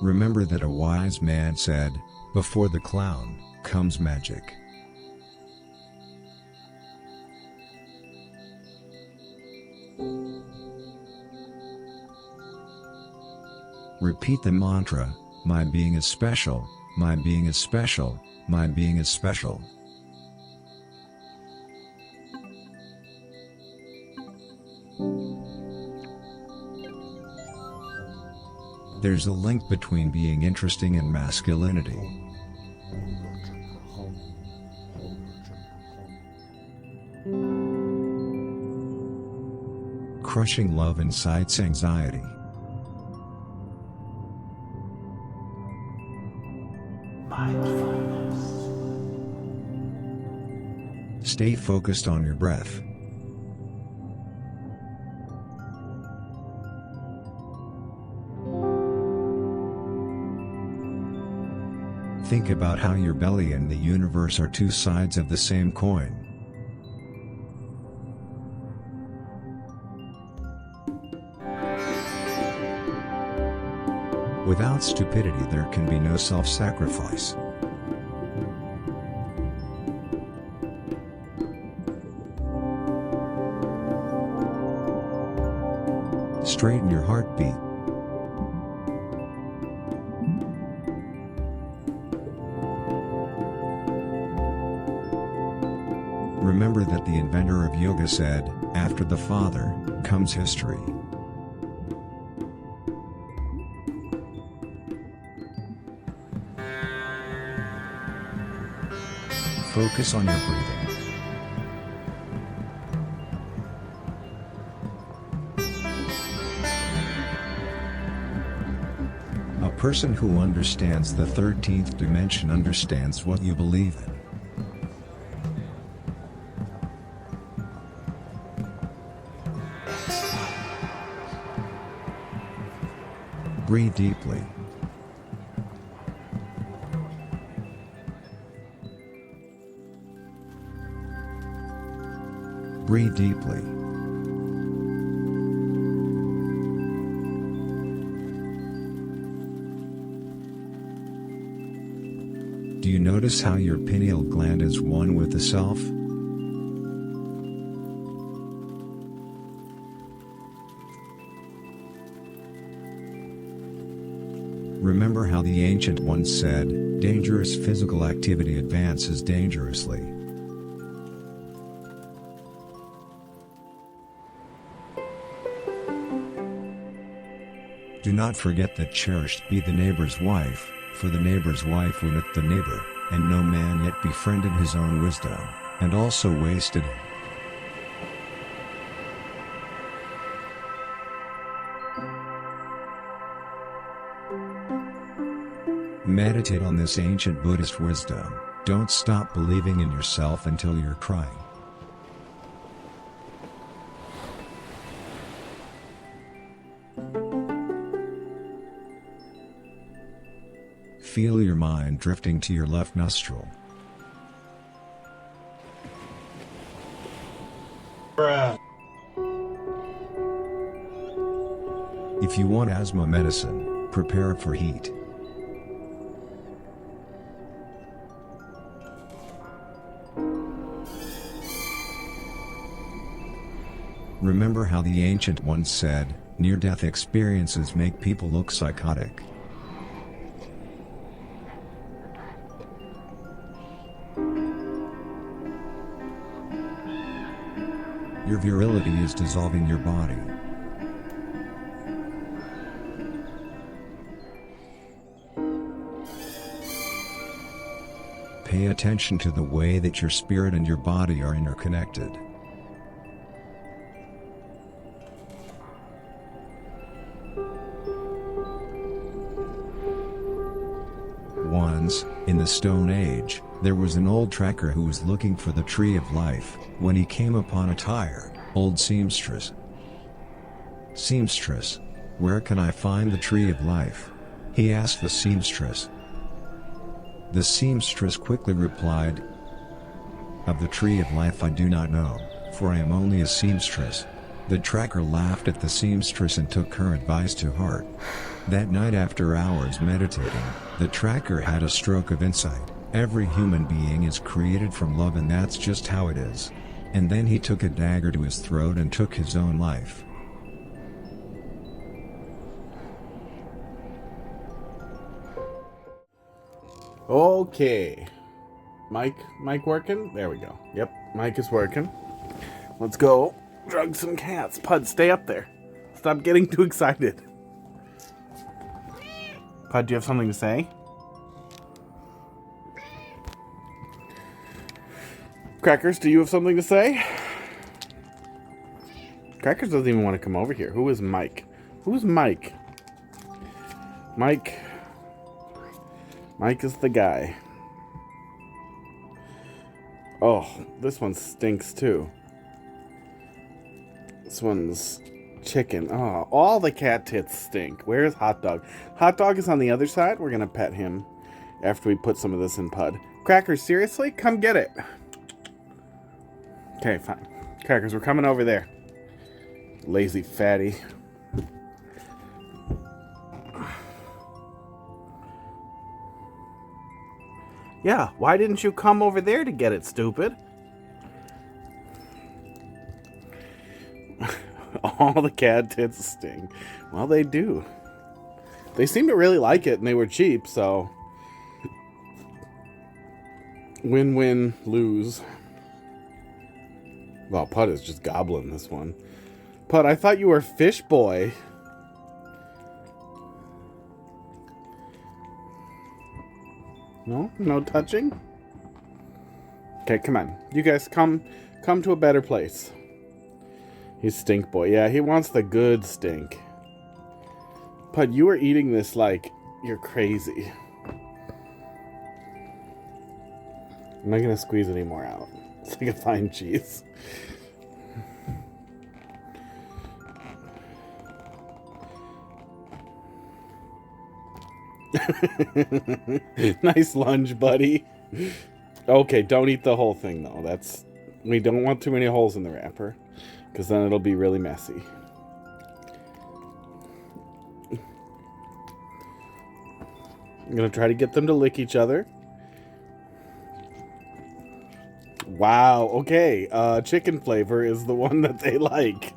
Remember that a wise man said, "Before the clown comes magic." Repeat the mantra, "My being is special, my being is special, my being is special." There's a link between being interesting and masculinity. Crushing love incites anxiety. Stay focused on your breath. Think about how your belly and the universe are two sides of the same coin. Without stupidity there can be no self-sacrifice. Straighten your heartbeat. Remember that the inventor of yoga said, "After the Father, comes history." Focus on your breathing. A person who understands the 13th dimension understands what you believe in. Breathe deeply. Breathe deeply. Do you notice how your pineal gland is one with the self? Remember how the ancient ones said, "Dangerous physical activity advances dangerously." Do not forget that cherished be the neighbor's wife, for the neighbor's wife woundeth the neighbor, and no man yet befriended his own wisdom, and also wasted it. Meditate on this ancient Buddhist wisdom. Don't stop believing in yourself until you're crying. Feel your mind drifting to your left nostril. If you want asthma medicine, prepare for heat. Remember how the ancient ones said, near-death experiences make people look psychotic. Your virility is dissolving your body. Pay attention to the way that your spirit and your body are interconnected. Once, in the Stone Age, there was an old tracker who was looking for the tree of life, when he came upon a tired, old seamstress. "Seamstress, where can I find the tree of life?" he asked the seamstress. The seamstress quickly replied, "Of the tree of life I do not know, for I am only a seamstress." The tracker laughed at the seamstress and took her advice to heart. That night, after hours meditating, the tracker had a stroke of insight. Every human being is created from love, and that's just how it is. And then he took a dagger to his throat and took his own life. Okay. Mic working? There we go. Yep, mic is working. Let's go drug some cats. Pud, stay up there. Stop getting too excited. Pud, do you have something to say? Crackers, do you have something to say? Crackers doesn't even want to come over here. Who is Mike? Who's Mike? Mike is the guy. Oh, this one stinks too. This one's chicken. Oh, all the cat tits stink. Where's Hot Dog? Hot Dog is on the other side. We're gonna pet him after we put some of this in Pud. Crackers, seriously? Come get it. Okay, fine. Crackers, we're coming over there. Lazy fatty. Yeah, why didn't you come over there to get it, stupid? All the cat tits sting. Well, they do. They seem to really like it, and they were cheap, so... Win-win, lose. Well, Pud is just gobbling this one. Pud, I thought you were Fish Boy. No? No touching? Okay, come on. You guys come to a better place. He's Stink Boy. Yeah, he wants the good stink. Pud, you are eating this like you're crazy. I'm not gonna squeeze any more out. It's like a fine cheese. Nice lunge, buddy. Okay, don't eat the whole thing though. We don't want too many holes in the wrapper, because then it'll be really messy. I'm gonna try to get them to lick each other. Wow, okay. Chicken flavor is the one that they like.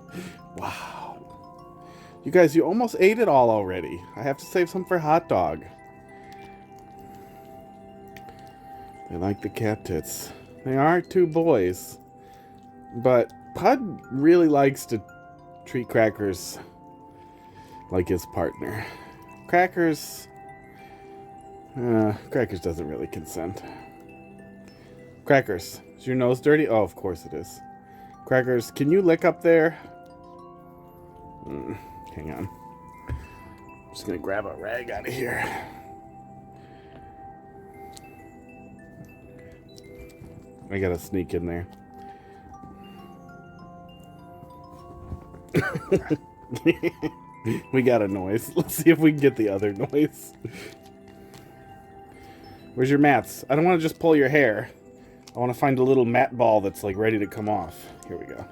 Wow. You guys, you almost ate it all already. I have to save some for Hot Dog. They like the cat tits. They are two boys. But Pud really likes to treat Crackers like his partner. Crackers doesn't really consent. Crackers, is your nose dirty? Oh, of course it is. Crackers, can you lick up there? Hang on. I'm just gonna grab a rag out of here. I gotta sneak in there. We got a noise. Let's see if we can get the other noise. Where's your mats? I don't want to just pull your hair. I want to find a little mat ball that's like ready to come off. Here we go.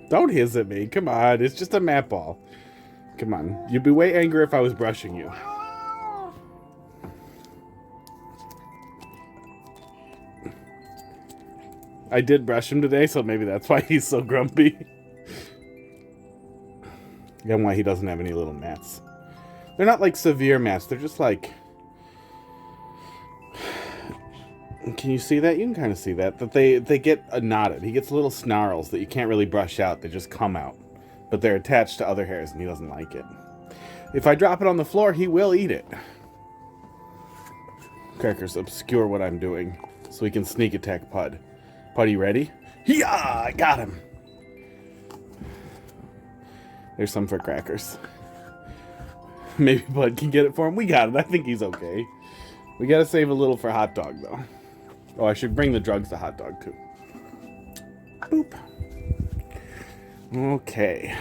Don't hiss at me. Come on. It's just a mat ball. Come on. You'd be way angry if I was brushing you. I did brush him today, so maybe that's why he's so grumpy. And why he doesn't have any little mats. They're not like severe mats. They're just like... Can you see that? You can kind of see that. That they get knotted. He gets little snarls that you can't really brush out. They just come out. But they're attached to other hairs and he doesn't like it. If I drop it on the floor, he will eat it. Crackers, obscure what I'm doing so we can sneak attack Pud. Pud, you ready? Yeah, I got him. There's some for Crackers. Maybe Pud can get it for him. We got it. I think he's okay. We gotta save a little for Hot Dog, though. Oh, I should bring the drugs to Hot Dog, too. Boop. Okay.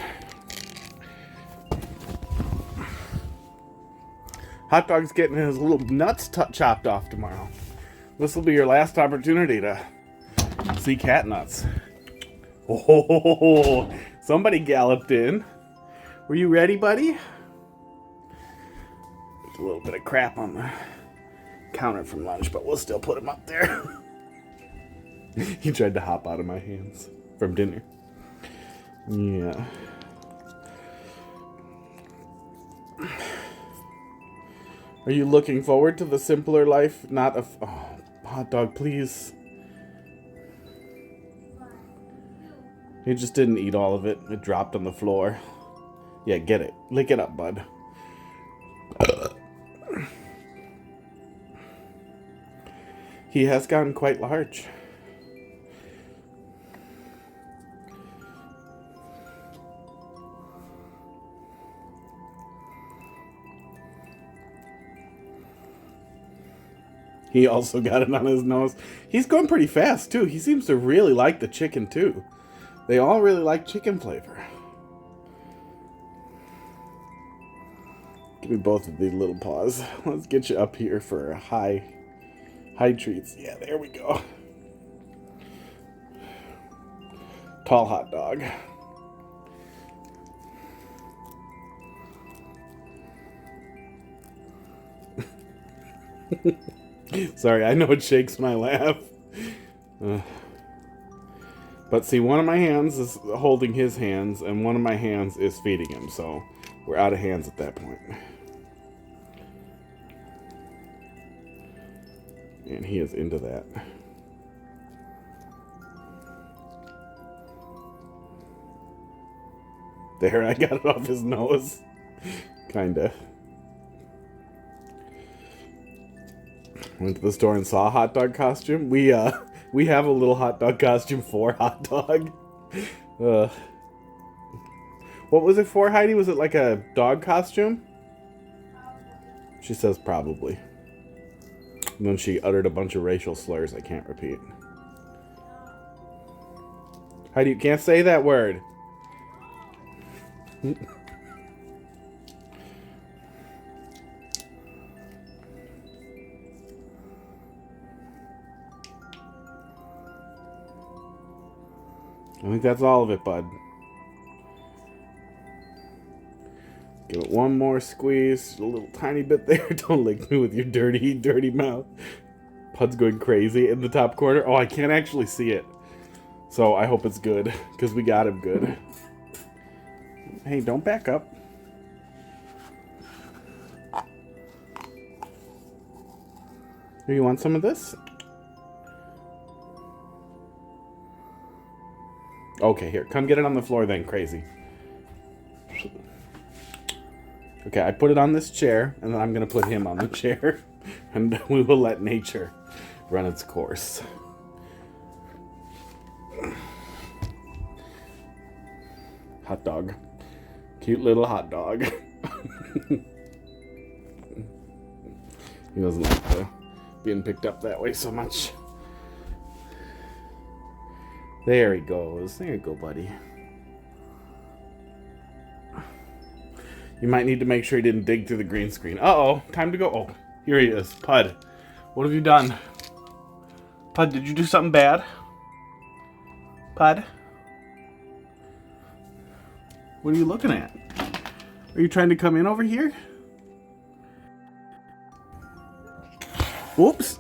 Hot Dog's getting his little nuts chopped off tomorrow. This will be your last opportunity to see cat nuts. Oh, somebody galloped in. Were you ready, buddy? There's a little bit of crap on the counter from lunch, but we'll still put him up there. He tried to hop out of my hands from dinner. Yeah. Are you looking forward to the simpler life? Not a... Oh, Hot Dog, please. He just didn't eat all of it. It dropped on the floor. Yeah, get it. Lick it up, bud. He has gotten quite large. He also got it on his nose. He's going pretty fast, too. He seems to really like the chicken, too. They all really like chicken flavor. Give me both of these little paws. Let's get you up here for high treats. Yeah, there we go. Tall hot dog. Sorry, I know it shakes when I laugh. But see, one of my hands is holding his hands, and one of my hands is feeding him, so we're out of hands at that point. And he is into that. There, I got it off his nose. Kinda. Went to the store and saw a hot dog costume. We have a little hot dog costume for Hot Dog. What was it for, Heidi? Was it like a dog costume? She says probably. And then she uttered a bunch of racial slurs I can't repeat. Heidi, you can't say that word. I think that's all of it, bud. Give it one more squeeze. A little tiny bit there. Don't lick me with your dirty, dirty mouth. Pud's going crazy in the top corner. Oh, I can't actually see it. So I hope it's good, because we got him good. Hey, don't back up. Here, you want some of this? Okay, here. Come get it on the floor then, crazy. Okay, I put it on this chair, and then I'm going to put him on the chair. And we will let nature run its course. Hot dog. Cute little hot dog. He doesn't like being picked up that way so much. There he goes. There you go, buddy. You might need to make sure he didn't dig through the green screen. Uh-oh. Time to go. Oh, here he is. Pud. What have you done? Pud, did you do something bad? Pud? What are you looking at? Are you trying to come in over here? Whoops.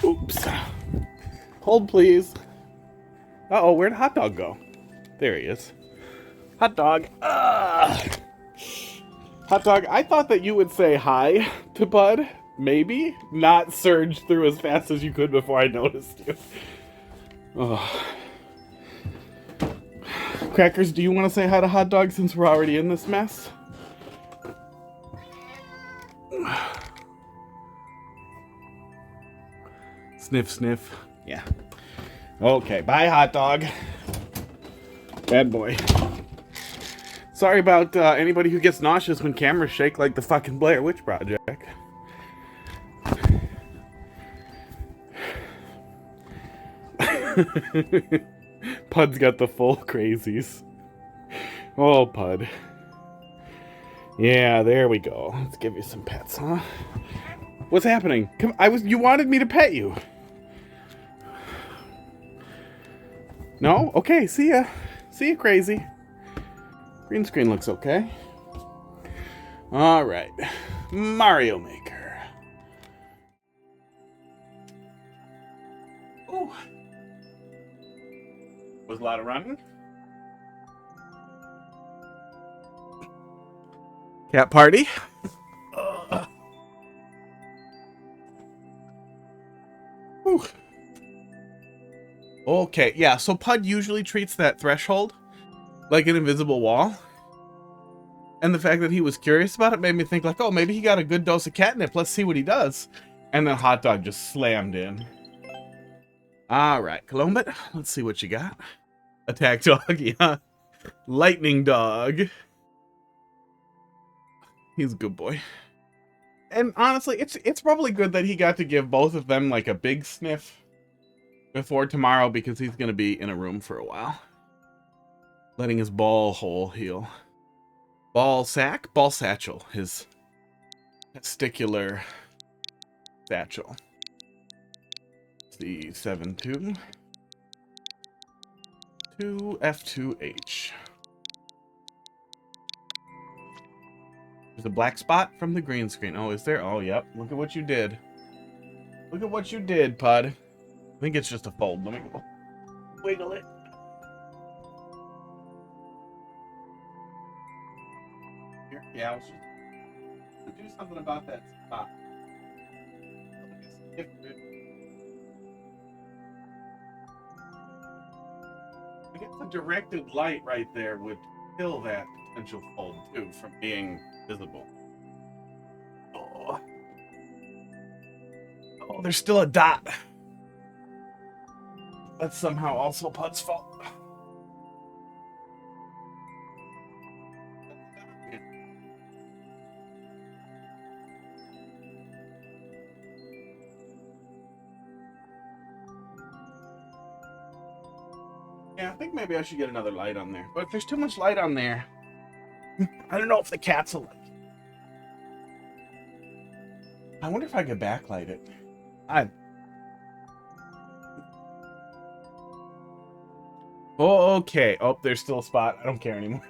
Oops. Hold, please. Uh-oh, where'd Hot Dog go? There he is. Hot Dog. Hot Dog, I thought that you would say hi to Bud. Maybe. Not surge through as fast as you could before I noticed you. Oh. Crackers, do you want to say hi to Hot Dog since we're already in this mess? Sniff, sniff. Yeah. Okay, bye, Hot Dog. Bad boy. Sorry about anybody who gets nauseous when cameras shake like the fucking Blair Witch Project. Pud's got the full crazies. Oh, Pud. Yeah, there we go. Let's give you some pets, huh? What's happening? Come, you wanted me to pet you. No? Okay, see ya. See ya, crazy. Green screen looks okay. All right. Mario Maker. Ooh. Was a lot of running. Cat party. Whew. Okay, yeah, so Pud usually treats that threshold like an invisible wall. And the fact that he was curious about it made me think like, oh, maybe he got a good dose of catnip. Let's see what he does. And then Hot Dog just slammed in. All right, Colombit, let's see what you got. Attack dog, yeah. Lightning dog. He's a good boy. And honestly, it's probably good that he got to give both of them like a big sniff before tomorrow, because he's going to be in a room for a while. Letting his ball hole heal. Ball sack? Ball satchel. His testicular satchel. C72-F2H. There's a black spot from the green screen. Oh, is there? Oh, yep. Look at what you did. Look at what you did, Pud. I think it's just a fold. Let me go wiggle it. Here, yeah, I was just do something about that spot. I guess a directed light right there would kill that potential fold too from being visible. Oh, there's still a dot. That's somehow also Pud's fault. Yeah, I think maybe I should get another light on there. But if there's too much light on there, I don't know if the cats will like it. I wonder if I could backlight it. Okay. Oh, there's still a spot. I don't care anymore.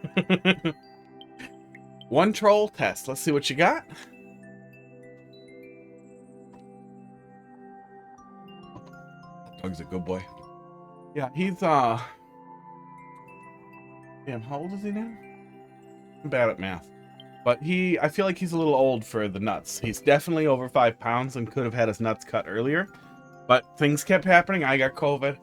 One troll test. Let's see what you got. Doug's a good boy. Yeah, he's damn, how old is he now? I'm bad at math. But I feel like he's a little old for the nuts. He's definitely over 5 pounds and could have had his nuts cut earlier. But things kept happening. I got COVID.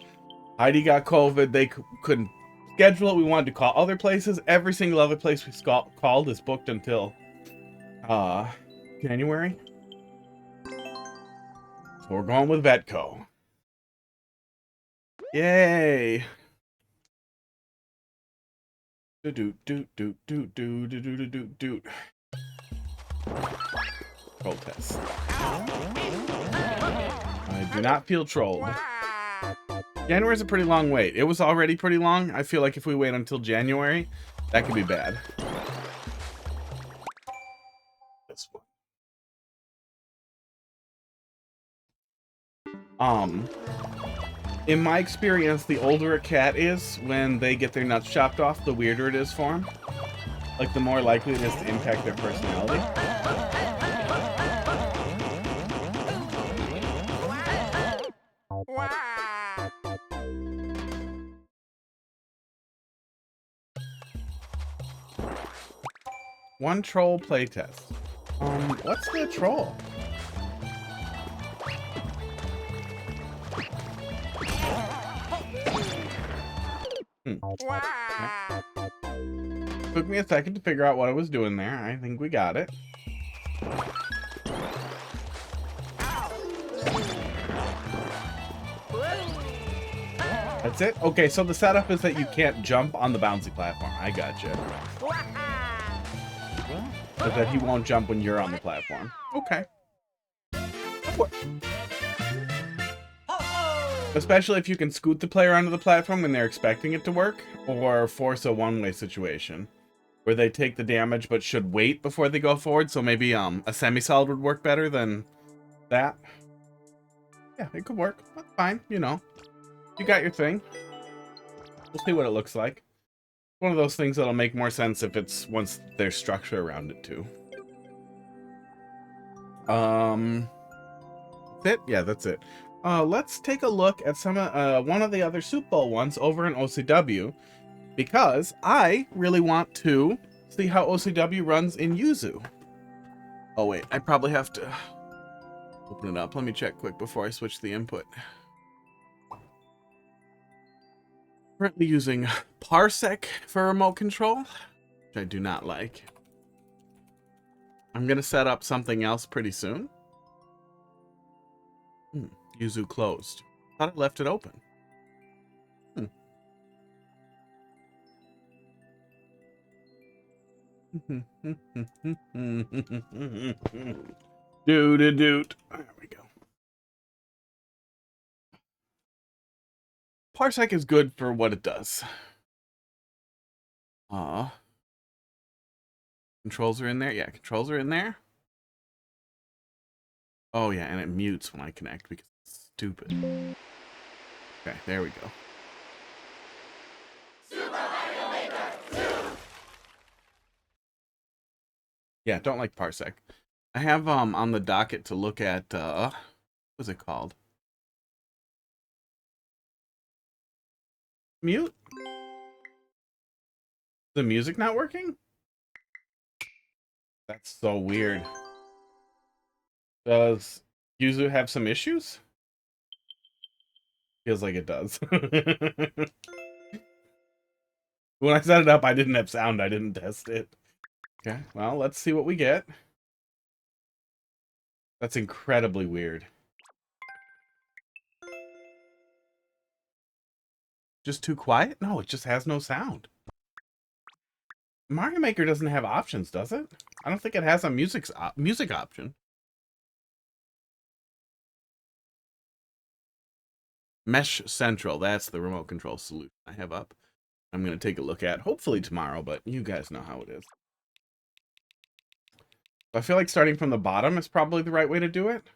Heidi got COVID. They couldn't schedule it. We wanted to call other places. Every single other place we called is booked until January. So we're going with Vetco. Yay! Doot doot doot doot doot doot doot doot doot. Troll test. I do not feel trolled. January's a pretty long wait. It was already pretty long. I feel like if we wait until January, that could be bad. This one. In my experience, the older a cat is, when they get their nuts chopped off, the weirder it is for them. Like, the more likely it is to impact their personality. One troll playtest. What's the troll? Took me a second to figure out what I was doing there. I think we got it. That's it? Okay, so the setup is that you can't jump on the bouncy platform. I gotcha. But that he won't jump when you're on the platform. Okay. Especially if you can scoot the player onto the platform when they're expecting it to work, or force a one-way situation. where they take the damage but should wait before they go forward. So maybe a semi-solid would work better than that. Yeah, it could work. That's fine, you know. You got your thing. We'll see what it looks like. One of those things that'll make more sense if it's once there's structure around it too. That's it? Yeah, that's it. Let's take a look at some one of the other Soup Bowl ones over in OCW, because I really want to see how OCW runs in Yuzu. Oh wait, I probably have to open it up. Let me check quick before I switch the input. Currently using Parsec for remote control, which I do not like. I'm gonna set up something else pretty soon. Yuzu closed. Thought it left it open. Doot. There we go. Parsec is good for what it does. Controls are in there? Yeah, controls are in there. Oh yeah, and it mutes when I connect because it's stupid. Okay, there we go. Yeah, don't like Parsec. I have on the docket to look at what's it called? Mute? The music not working? That's so weird. Does Yuzu have some issues? Feels like it does. When I set it up, I didn't have sound. I didn't test it. Okay, well, let's see what we get. That's incredibly weird. Just too quiet? No, it just has no sound. Mario Maker doesn't have options, does it? I don't think it has a music option. Mesh Central, that's the remote control solution I have up. I'm going to take a look at, hopefully tomorrow, but you guys know how it is. I feel like starting from the bottom is probably the right way to do it.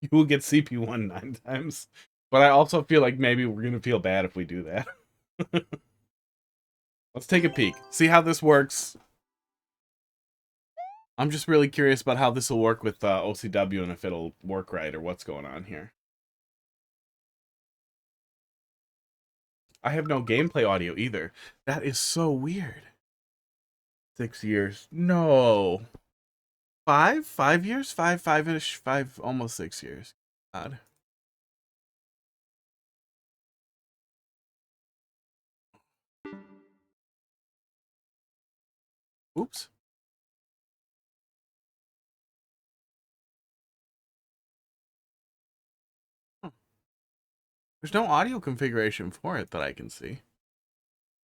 You will get CP1 9 times. But I also feel like maybe we're going to feel bad if we do that. Let's take a peek. See how this works. I'm just really curious about how this will work with OCW and if it'll work right or what's going on here. I have no gameplay audio either. That is so weird. 6 years. No. 5? 5 years? 5-ish, almost 6 years. God. Oops. Huh. There's no audio configuration for it that I can see.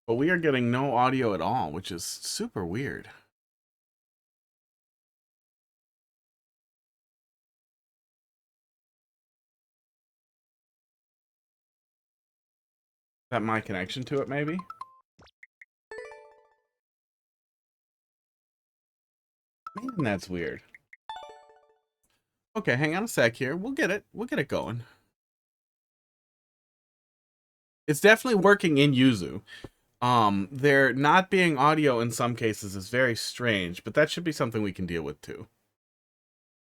But we are getting no audio at all, which is super weird. Is that my connection to it, maybe? Man, that's weird. Okay, hang on a sec here. We'll get it. We'll get it going. It's definitely working in Yuzu. There not being audio in some cases is very strange, but that should be something we can deal with too.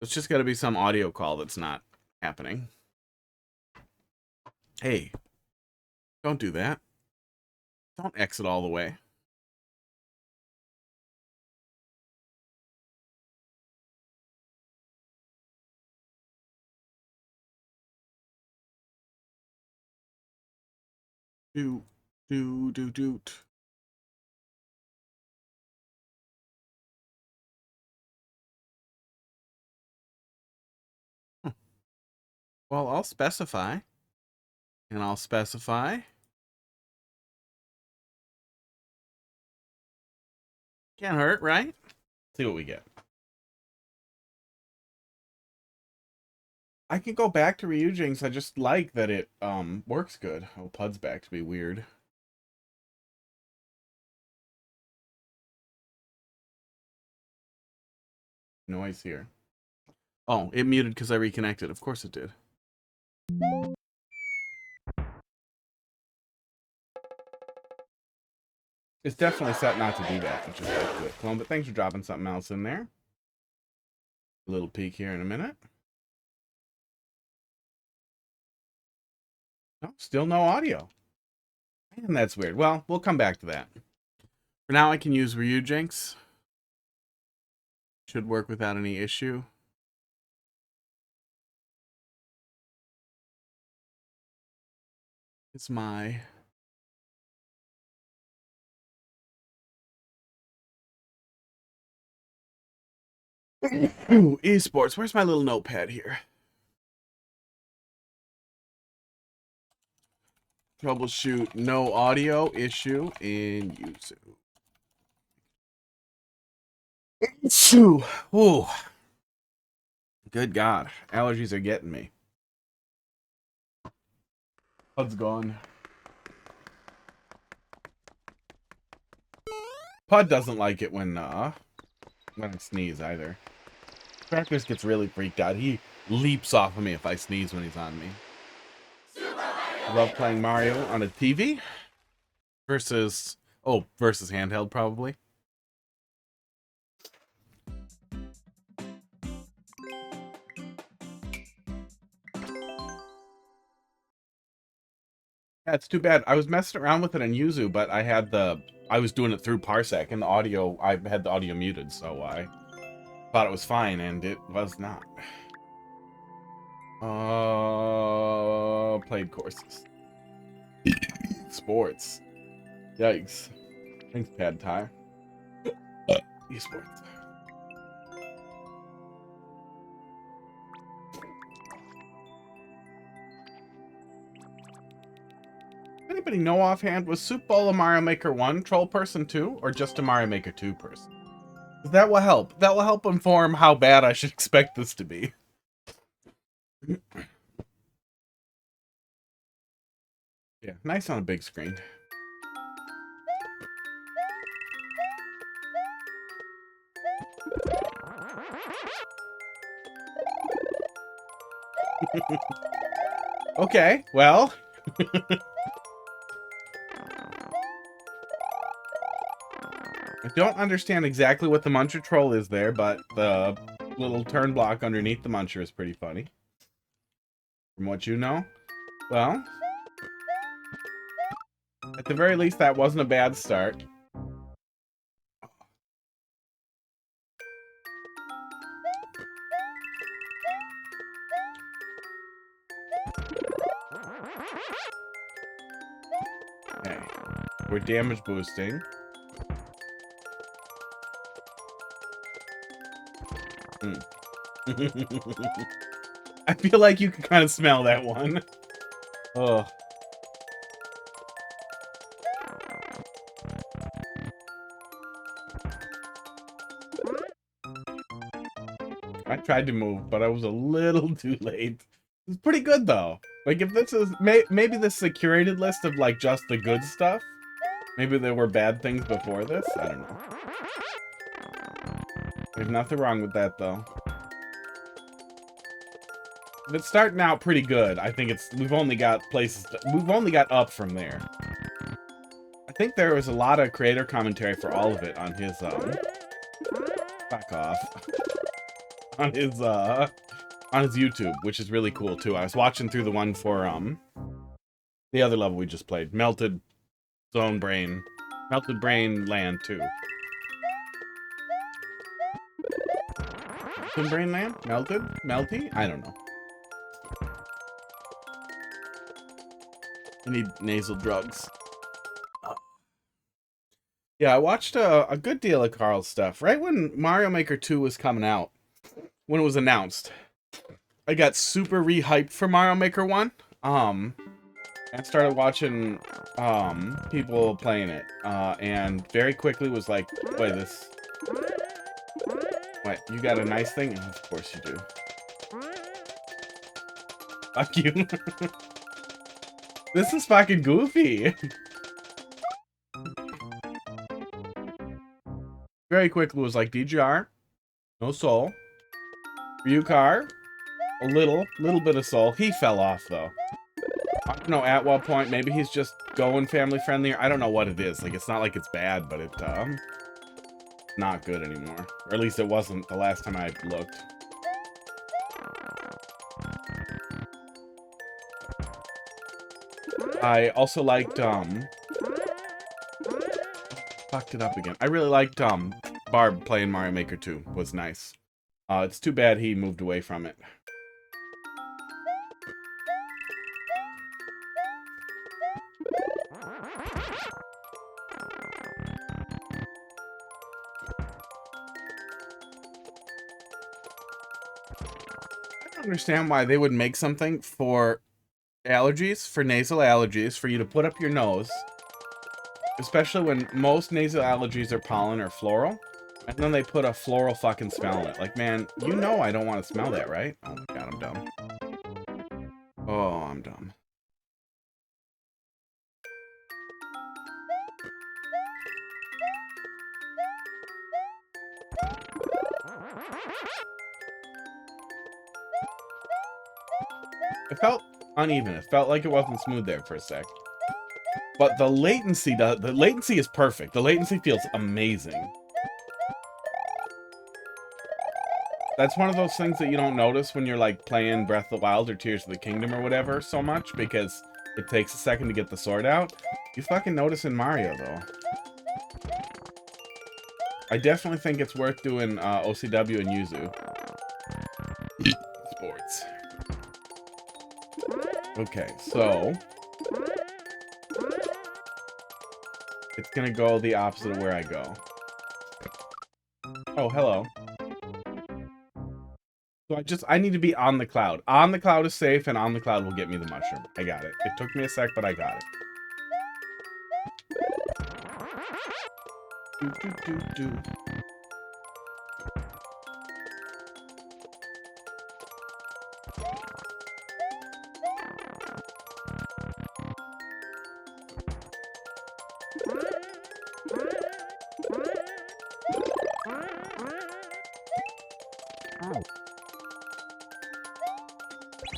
It's just got to be some audio call that's not happening. Hey, don't do that. Don't exit all the way. Do. Huh. Well, I'll specify. And I'll specify. Can't hurt, right? See what we get. I can go back to Ryujinx. I just like that it works good. Oh, Pud's back to be weird. noise here. Oh, it muted because I reconnected. Of course it did. It's definitely set not to do that, which is like good. Clone, but thanks for dropping something else in there. A little peek here in a minute. No, still no audio. And that's weird. Well, we'll come back to that. For now, I can use Ryujinx. Should work without any issue. It's my... Ooh, esports. Where's my little notepad here? Troubleshoot no audio issue in YouTube. Ooh. Good God. Allergies are getting me. HUD's gone. Pud doesn't like it when I sneeze either. Practice gets really freaked out. He leaps off of me if I sneeze when he's on me. I love playing Mario on a TV versus handheld probably. Yeah, it's too bad. I was messing around with it on Yuzu, but I was doing it through Parsec and I had the audio muted, so I thought it was fine and it was not. Played courses. Sports. Yikes. Thanks, Pad Thai. Esports. Anybody know offhand, was Soup Bowl a Mario Maker 1 troll person 2, or just a Mario Maker 2 person? That will help. That will help inform how bad I should expect this to be. Yeah, nice on a big screen. Okay, well. I don't understand exactly what the Muncher troll is there, but the little turn block underneath the Muncher is pretty funny. From what you know. Well, at the very least, that wasn't a bad start. Okay, we're damage boosting. I feel like you can kind of smell that one. Oh. I tried to move, but I was a little too late. It's pretty good though. Like if this is maybe this is a curated list of like just the good stuff. Maybe there were bad things before this. I don't know. There's nothing wrong with that though. If it's starting out pretty good, I think we've only got up from there. I think there was a lot of creator commentary for all of it on his back off. on his YouTube, which is really cool too. I was watching through the one for the other level we just played, Melted Brain Land 2. Melted Brain Land? Melty? I don't know. I need nasal drugs. Yeah, I watched a good deal of Carl's stuff. Right when Mario Maker 2 was coming out, when it was announced, I got super re-hyped for Mario Maker 1. I started watching people playing it, and very quickly was like, wait, you got a nice thing? Oh, of course you do. Fuck you. This is fucking goofy. Very quickly was like, DGR, no soul, Ryukar, a little bit of soul. He fell off though. I don't know at what point. Maybe he's just going family friendly. I don't know what it is. Like, it's not like it's bad, but it's not good anymore. Or at least it wasn't the last time I looked. I also liked fucked it up again. I really liked Barb playing Mario Maker 2. Was nice. It's too bad he moved away from it. I don't understand why they would make something for allergies, for nasal allergies, for you to put up your nose, especially when most nasal allergies are pollen or floral, and then they put a floral fucking smell in it. Like, man, you know I don't want to smell that, right? Oh my god, I'm dumb. Oh, I'm dumb. It felt uneven. It felt like it wasn't smooth there for a sec. But the latency is perfect. The latency feels amazing. That's one of those things that you don't notice when you're like playing Breath of the Wild or Tears of the Kingdom or whatever so much, because it takes a second to get the sword out. You fucking notice in Mario though. I definitely think it's worth doing OCW and Yuzu. Sports. Okay, so it's gonna go the opposite of where I go. Oh, hello. So I need to be on the cloud. On the cloud is safe, and on the cloud will get me the mushroom. I got it. It took me a sec, but I got it. Do, do, do, do.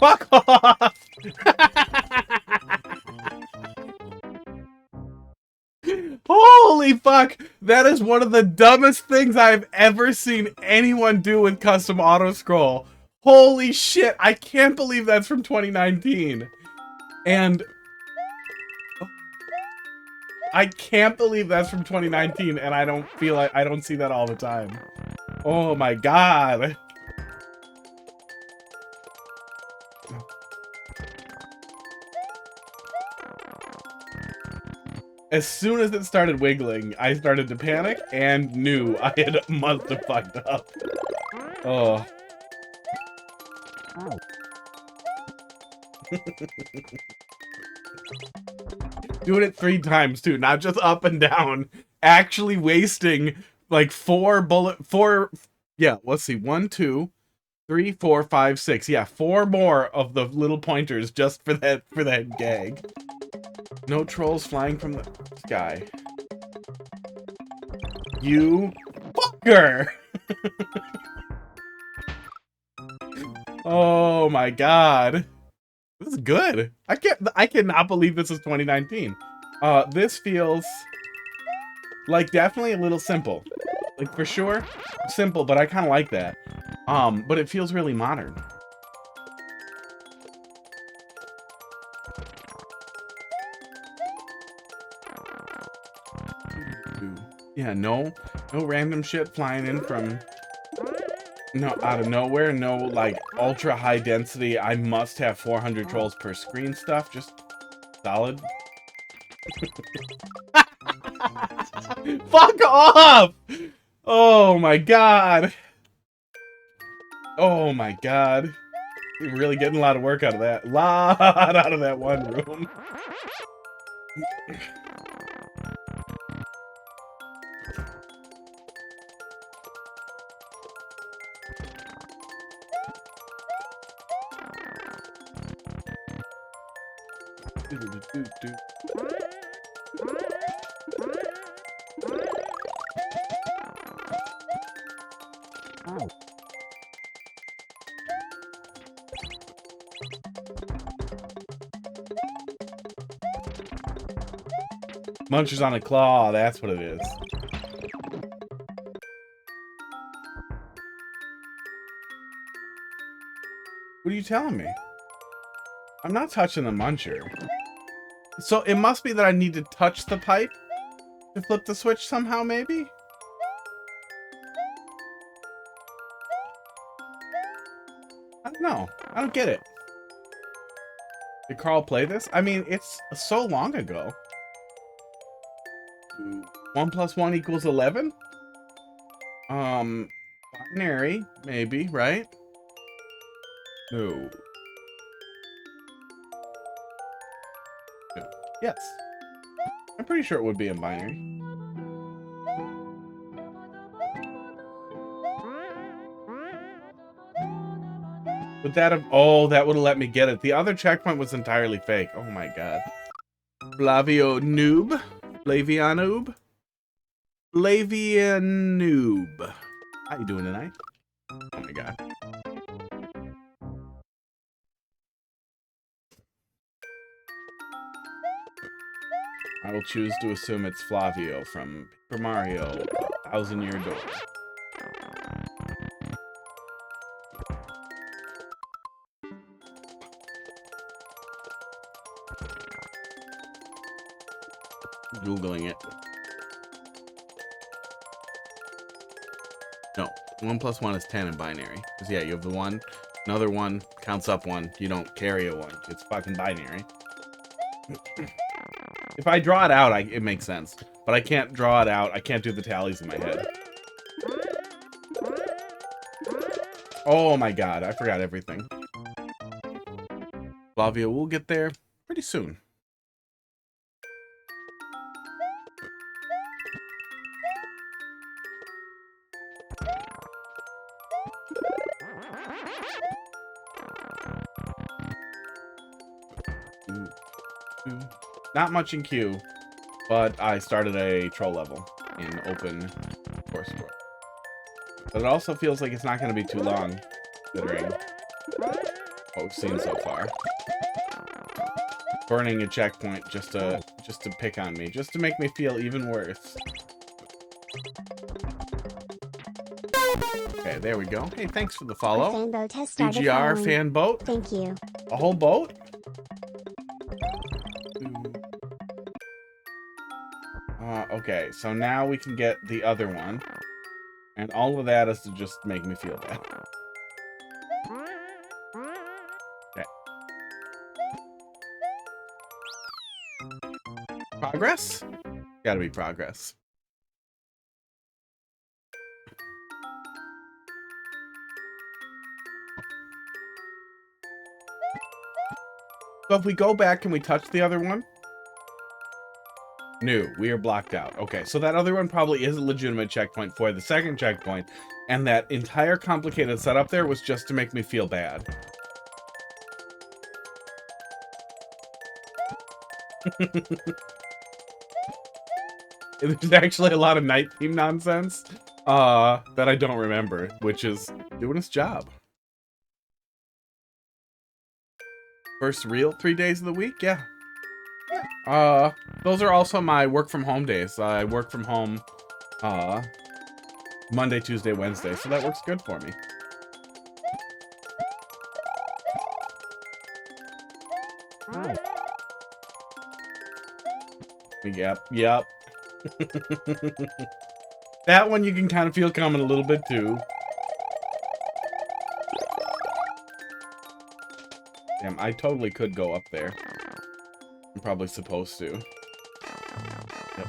Fuck off! Holy fuck! That is one of the dumbest things I've ever seen anyone do with custom auto scroll. Holy shit! I can't believe that's from 2019. And I can't believe that's from 2019, and I don't feel like I don't see that all the time. Oh my god. As soon as it started wiggling, I started to panic and knew I must have fucked up. Oh. Doing it 3 times too, not just up and down. Actually wasting like 4, yeah, let's see, 1, 2, 3, 4, 5, 6. Yeah, 4 more of the little pointers just for that gag. No trolls flying from the sky. You fucker! Oh my god. This is good. I cannot believe this is 2019. This feels like definitely a little simple. Like for sure, simple, but I kind of like that. But it feels really modern. Yeah, no random shit flying in from out of nowhere. No like ultra high density. I must have 400 trolls per screen stuff. Just solid. Fuck off! Oh my god. Oh my god. You're really getting a lot of work out of that. Lot out of that one room. Munchers on a claw, that's what it is. What are you telling me? I'm not touching the muncher. So it must be that I need to touch the pipe to flip the switch somehow, maybe? I don't know. I don't get it. Did Carl play this? I mean, it's so long ago. 1 + 1 = 11? Binary, maybe, right? No. No. Yes. I'm pretty sure it would be in binary. Would that have... Oh, that would have let me get it. The other checkpoint was entirely fake. Oh my god. Flavio noob. Flavia noob. Flavia noob. How you doing tonight? Oh my god. I will choose to assume it's Flavio from Paper Mario 1000 Year Door. Googling it. No, 1 + 1 is 10 in binary. Because yeah, you have the 1, another 1, counts up 1. You don't carry a 1. It's fucking binary. If I draw it out, it makes sense. But I can't draw it out. I can't do the tallies in my head. Oh my god, I forgot everything. Flavio will get there pretty soon. Not much in Q, but I started a troll level in open course world. But it also feels like it's not going to be too long, considering what we've seen so far. Burning a checkpoint just to pick on me, just to make me feel even worse. Okay, there we go. Hey, thanks for the follow. BGR fan boat. Thank you. A whole boat? Okay, so now we can get the other one. And all of that is to just make me feel bad. Okay. Progress? Gotta be progress. So if we go back, can we touch the other one? No, we are blocked out. Okay, so that other one probably is a legitimate checkpoint for the second checkpoint, and that entire complicated setup there was just to make me feel bad. There's actually a lot of night theme nonsense that I don't remember, which is doing its job. First real 3 days of the week? Yeah. Those are also my work from home days. I work from home, Monday, Tuesday, Wednesday, so that works good for me. Yep. That one you can kind of feel coming a little bit too. Damn, I totally could go up there. I'm probably supposed to. Yep.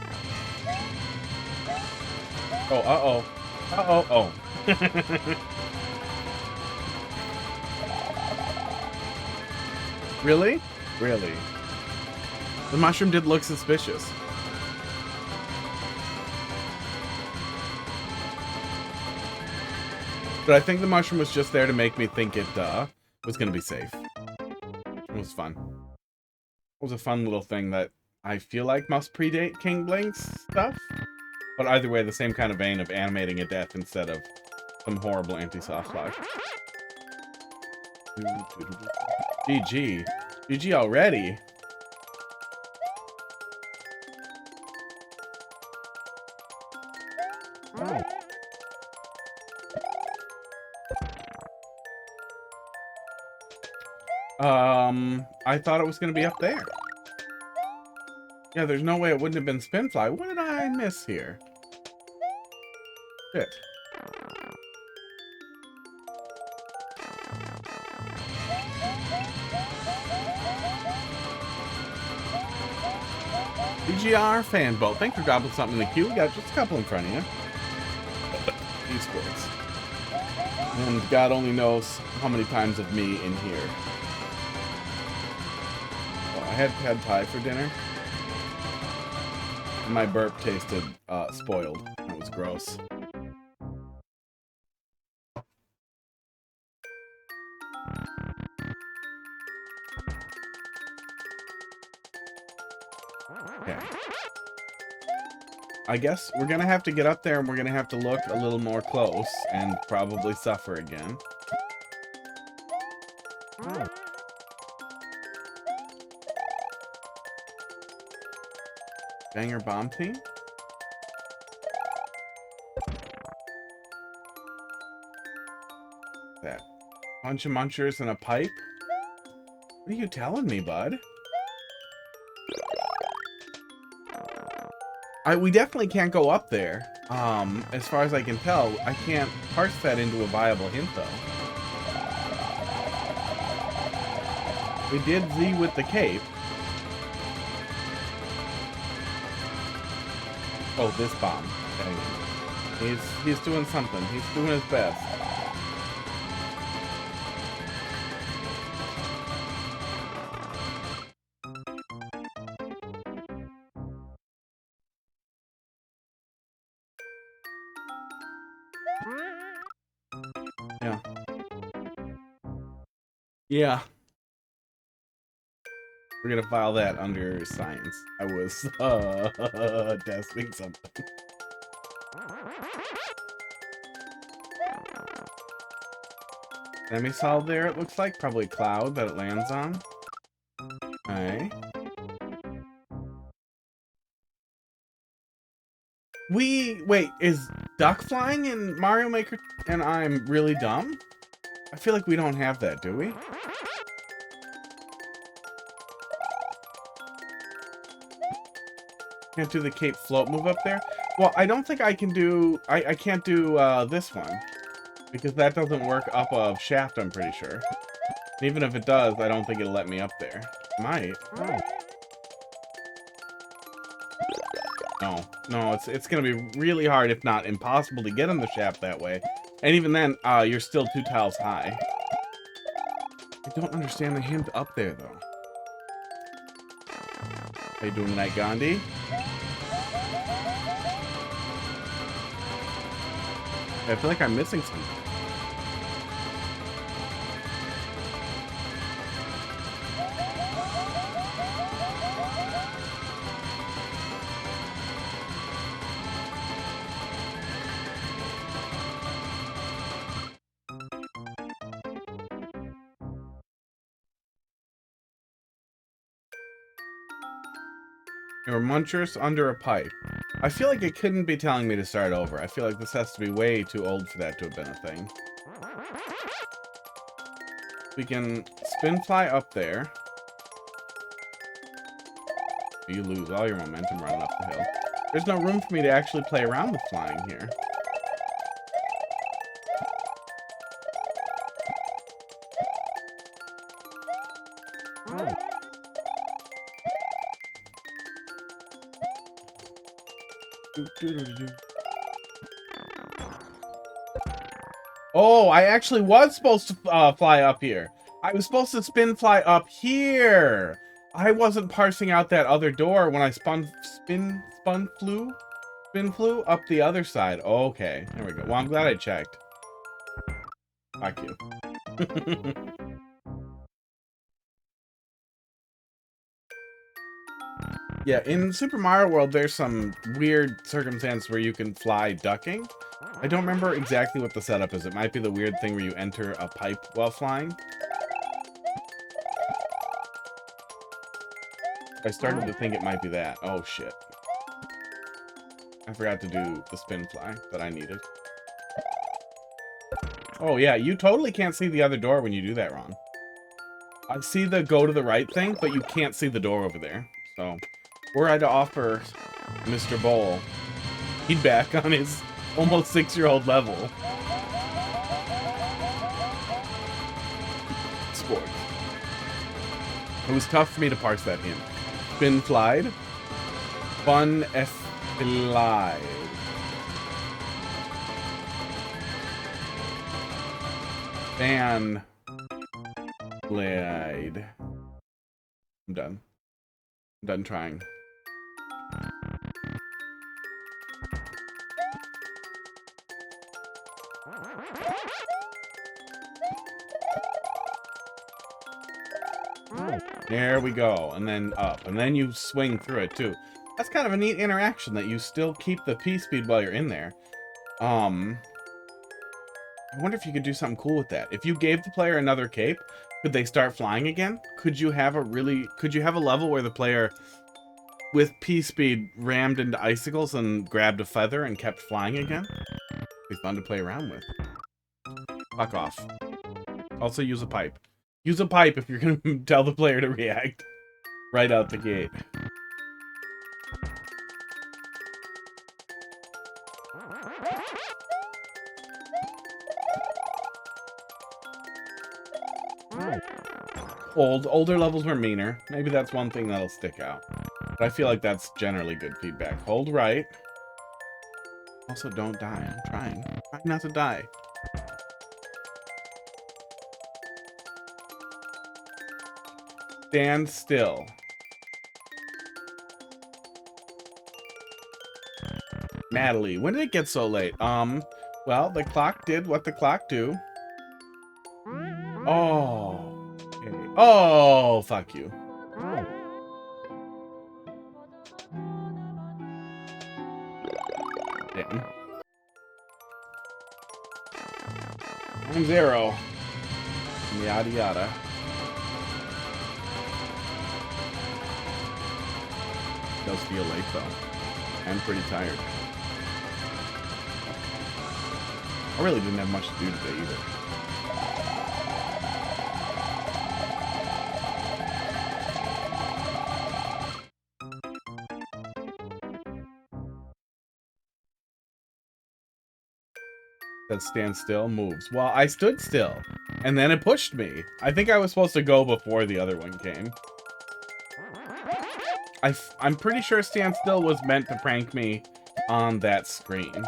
Oh, uh-oh. Uh-oh, oh. Really? Really? The mushroom did look suspicious. But I think the mushroom was just there to make me think it was gonna be safe. It was fun. It was a fun little thing that I feel like must predate King Blink's stuff. But either way, the same kind of vein of animating a death instead of some horrible anti-soft lock. GG. GG already. I thought it was gonna be up there. Yeah, there's no way it wouldn't have been Spinfly. What did I miss here? Shit. BGR Fanboat. Thanks for dropping something in the queue. We got just a couple in front of you. Esports. And God only knows how many times of me in here. Oh, I had pad thai for dinner. My burp tasted spoiled. That was gross. Okay. I guess we're gonna have to get up there and we're gonna have to look a little more close and probably suffer again. Banger bomb team? That bunch of munchers and a pipe? What are you telling me, bud? We definitely can't go up there. As far as I can tell, I can't parse that into a viable hint, though. We did Z with the cape. Oh, this bomb. Okay. He's doing something. He's doing his best. Yeah. Yeah. We're gonna file that under science. I was testing something. Semi-solid there, it looks like. Probably cloud that it lands on. Okay. Wait, is duck flying in Mario Maker and I'm really dumb? I feel like we don't have that, do we? Can't do the cape float move up there? Well, I don't think I can do... I can't do this one. Because that doesn't work up a shaft, I'm pretty sure. And even if it does, I don't think it'll let me up there. Might. Oh. No, it's gonna be really hard, if not impossible, to get on the shaft that way. And even then, you're still 2 tiles high. I don't understand the hint up there, though. How you doing tonight, Gandhi? I feel like I'm missing something. There were munchers under a pipe. I feel like it couldn't be telling me to start over. I feel like this has to be way too old for that to have been a thing. We can spin fly up there. You lose all your momentum running up the hill. There's no room for me to actually play around with flying here. Oh, I actually was supposed to fly up here. I was supposed to spin fly up here. I wasn't parsing out that other door when I spin flew up the other side. Okay, there we go. Well, I'm glad I checked. Fuck you. Yeah, in Super Mario World, there's some weird circumstance where you can fly ducking. I don't remember exactly what the setup is. It might be the weird thing where you enter a pipe while flying. I started to think it might be that. Oh, shit. I forgot to do the spin fly that I needed. Oh, yeah, you totally can't see the other door when you do that wrong. I see the go to the right thing, but you can't see the door over there. So, were I to offer Mr. Bowl feedback on his almost 6-year-old level. Sports. It was tough for me to parse that hint. Spin flied. Fun F-Glide. Fan Glide. I'm done. I'm done trying. There we go. And then up. And then you swing through it too. That's kind of a neat interaction that you still keep the P speed while you're in there. I wonder if you could do something cool with that. If you gave the player another cape, could they start flying again? Could you have a level where the player with P speed rammed into icicles and grabbed a feather and kept flying again? Be fun to play around with. Fuck off. Also use a pipe. Use a pipe if you're gonna tell the player to react right out the gate. Older levels were meaner. Maybe that's one thing that'll stick out. But I feel like that's generally good feedback. Hold right. Also, don't die. I'm trying. Try not to die. Stand still. Natalie, when did it get so late? Well, the clock did what the clock do. Oh. Okay. Oh, fuck you. Damn. I'm 0. Yada yada. Does feel late though. I'm pretty tired. I really didn't have much to do today either. That stand still moves. Well, I stood still, and then it pushed me. I think I was supposed to go before the other one came. I'm pretty sure stand still was meant to prank me on that screen.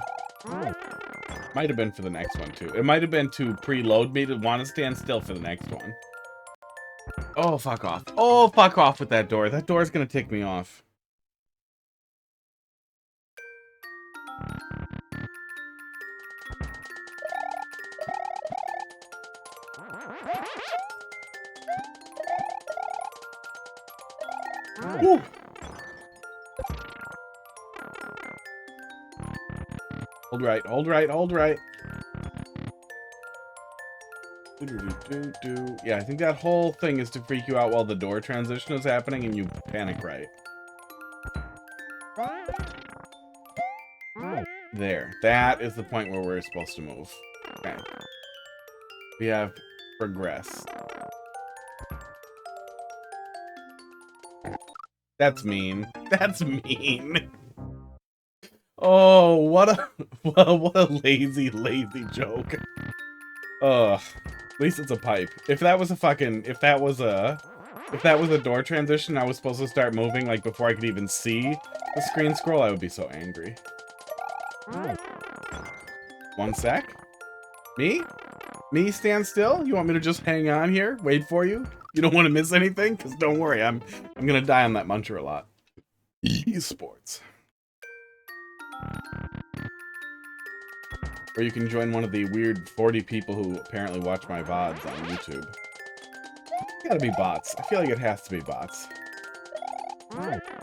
Might have been for the next one too. It might have been to preload me to want to stand still for the next one. Oh, fuck off. Oh, fuck off with that door. That door's gonna tick me off. Woo. Hold right, hold right, hold right. Yeah, I think that whole thing is to freak you out while the door transition is happening and you panic right. There. That is the point where we're supposed to move. Okay. We have progressed. That's mean. That's mean. Oh, what a lazy joke. Ugh. At least it's a pipe. If that was a door transition, I was supposed to start moving like before I could even see the screen scroll, I would be so angry. 1 sec. Me? Me stand still? You want me to just hang on here? Wait for you? You don't want to miss anything? Because don't worry, I'm gonna die on that muncher a lot. Esports. Or you can join one of the weird 40 people who apparently watch my VODs on YouTube. It's gotta be bots. I feel like it has to be bots.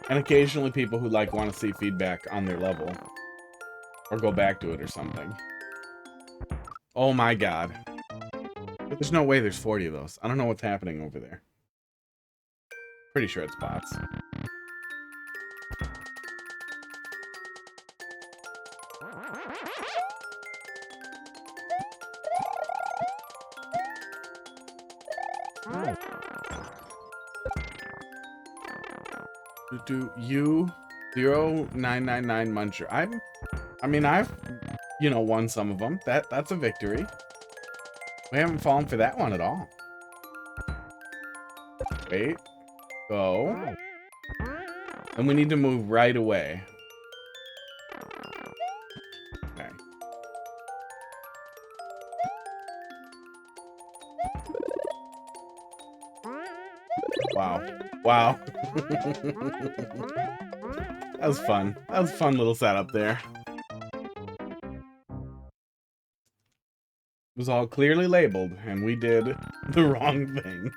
And occasionally people who like want to see feedback on their level. Or go back to it or something. Oh my god. But there's no way there's 40 of those. I don't know what's happening over there. Pretty sure it's bots. U0999 Muncher. I mean, I've, you know, won some of them. That's a victory. We haven't fallen for that one at all. Wait. Go. And we need to move right away. Okay. Wow. Wow. That was fun. That was a fun little setup there. It was all clearly labeled, and we did the wrong thing.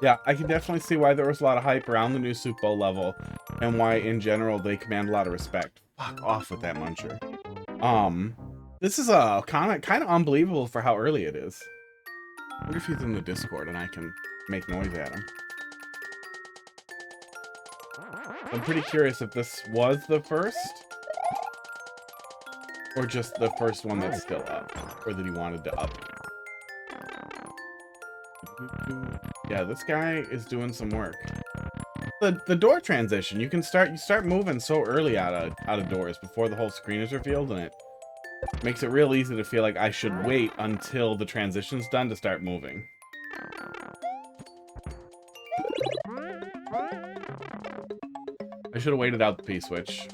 Yeah, I can definitely see why there was a lot of hype around the new Soup Bowl level, and why, in general, they command a lot of respect. Fuck off with that muncher. This is kind of unbelievable for how early it is. I wonder if he's in the Discord and I can make noise at him. I'm pretty curious if this was the first, or just the first one that's still up, or that he wanted to up. Yeah, this guy is doing some work. The door transition, you start moving so early out of doors before the whole screen is revealed, and it makes it real easy to feel like I should wait until the transition's done to start moving. I should have waited out the P-switch.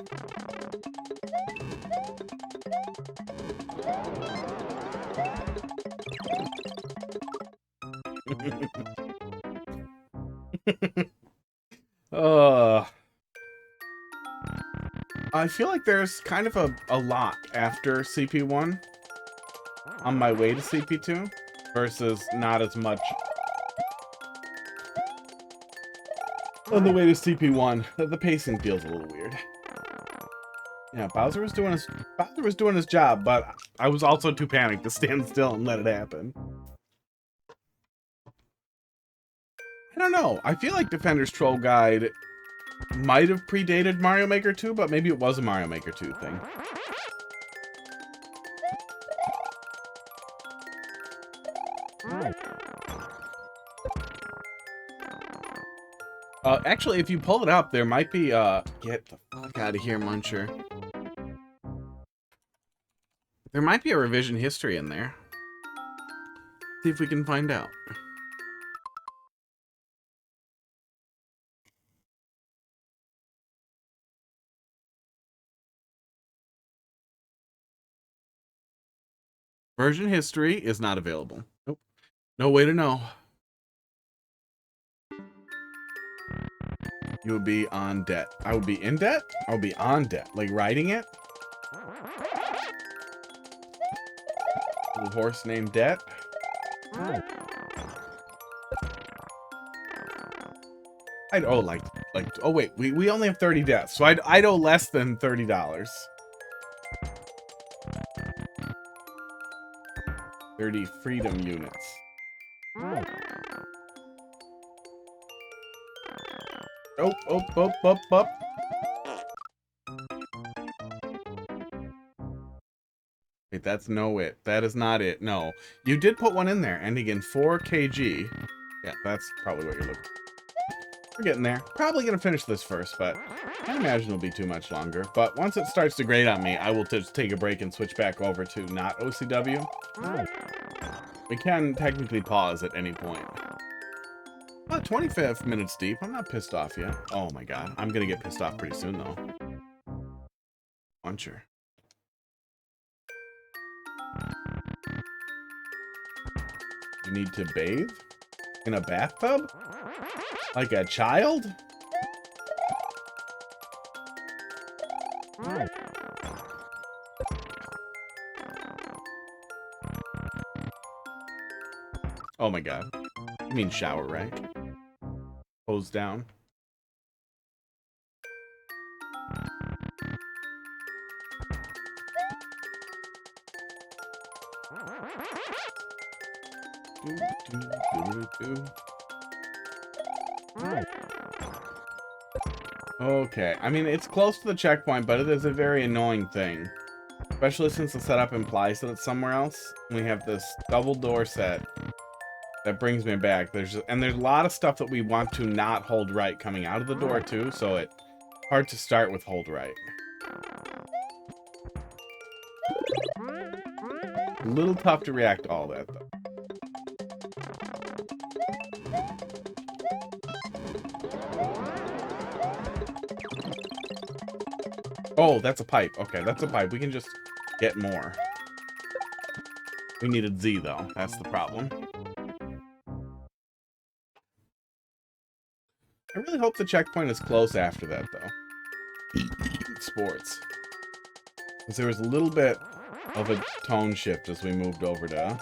I feel like there's kind of a lot after CP1 on my way to CP2 versus not as much on the way to CP1. The pacing feels a little weird. Yeah, Bowser was doing his job, but I was also too panicked to stand still and let it happen. I don't know. I feel like Defender's Troll Guide might have predated Mario Maker 2, but maybe it was a Mario Maker 2 thing. Actually, if you pull it up, there might be, get the fuck out of here, Muncher. There might be a revision history in there. See if we can find out. Version history is not available. Nope. No way to know. You would be on debt. I would be in debt? I would be on debt. Like riding it? Little horse named Debt. I'd owe like oh wait, we only have 30 debts, so I'd owe less than $30. 30 freedom units. Oh. Wait, that's no it. That is not it. No. You did put one in there, ending in 4kg. Yeah, that's probably what you're looking for. We're getting there. Probably gonna finish this first, but I can't imagine it'll be too much longer. But once it starts to grate on me, I will just take a break and switch back over to not OCW. We can technically pause at any point. 25 minutes deep. I'm not pissed off yet. Oh my god. I'm gonna get pissed off pretty soon, though. Muncher. You need to bathe? In a bathtub? Like a child? Oh my god. You mean shower, right? Hose down. Okay, I mean, it's close to the checkpoint, but it is a very annoying thing. Especially since the setup implies that it's somewhere else. We have this double door set that brings me back. There's a lot of stuff that we want to not hold right coming out of the door too, so it's hard to start with hold right. A little tough to react to all that though. Oh, that's a pipe. Okay, that's a pipe. We can just get more. We needed Z though. That's the problem. I really hope the checkpoint is close after that, though. Sports. Because there was a little bit of a tone shift as we moved over to...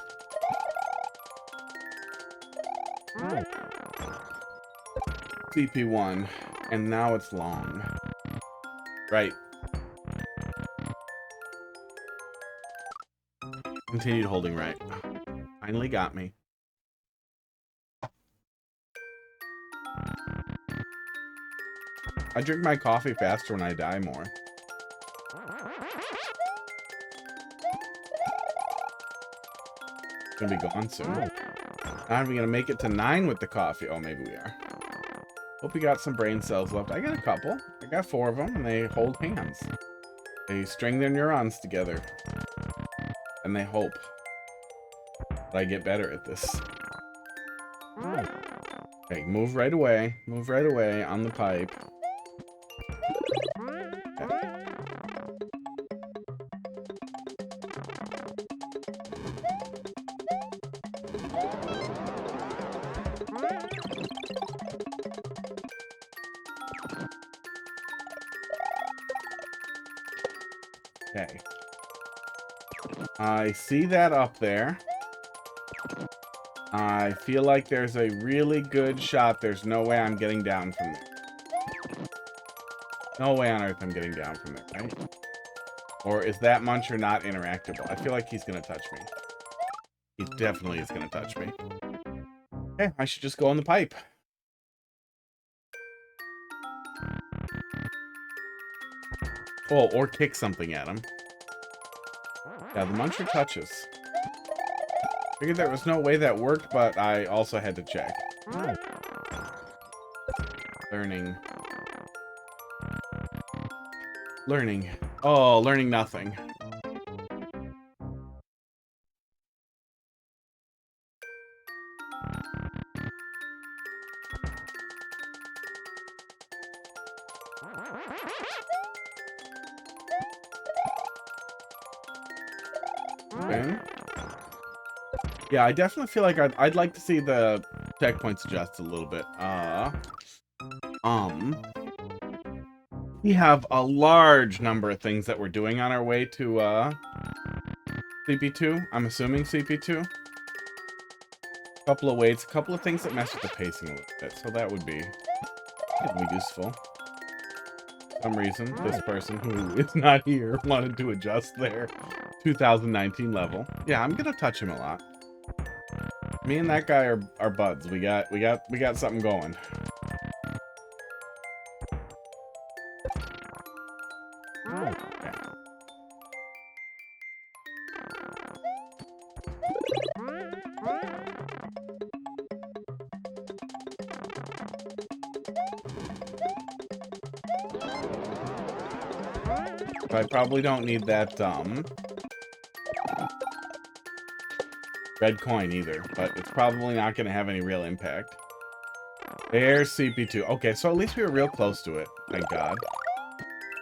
CP1. And now it's long. Right. Continued holding right. Finally got me. I drink my coffee faster when I die more. It's gonna be gone soon. Not even gonna make it to 9 with the coffee. Oh, maybe we are. Hope we got some brain cells left. I got a couple. I got 4 of them, and they hold hands. They string their neurons together. And they hope that I get better at this. Okay, move right away. Move right away on the pipe. Okay. I see that up there. I feel like there's a really good shot. There's no way I'm getting down from there. No way on earth I'm getting down from there, right? Or is that muncher not interactable? I feel like he's gonna touch me. He definitely is gonna touch me. Okay, I should just go in the pipe. Oh, or kick something at him. Yeah, the muncher touches. Figured there was no way that worked, but I also had to check. Learning. Learning. Oh, learning nothing. Okay. Yeah, I definitely feel like I'd like to see the checkpoints adjust a little bit. We have a large number of things that we're doing on our way to CP2. I'm assuming CP2. A couple of weights, a couple of things that mess with the pacing a little bit, so that would be useful. For some reason, this person who is not here wanted to adjust their 2019 level. Yeah, I'm gonna touch him a lot. Me and that guy are buds. We got something going. Okay. I probably don't need that red coin either, but it's probably not going to have any real impact. There's CP2. Okay, so at least we were real close to it. Thank God.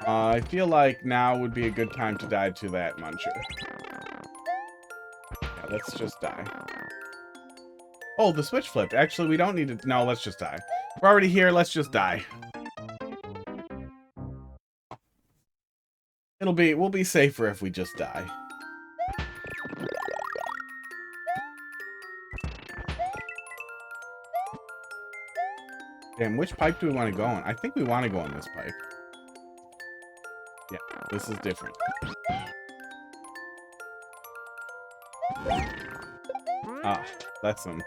I feel like now would be a good time to die to that muncher. Yeah, let's just die. Oh, the switch flipped. Actually, we don't need to... No, let's just die. We're already here. Let's just die. We'll be safer if we just die. Damn, which pipe do we want to go in? I think we want to go in this pipe. Yeah, this is different. Ah, that's them.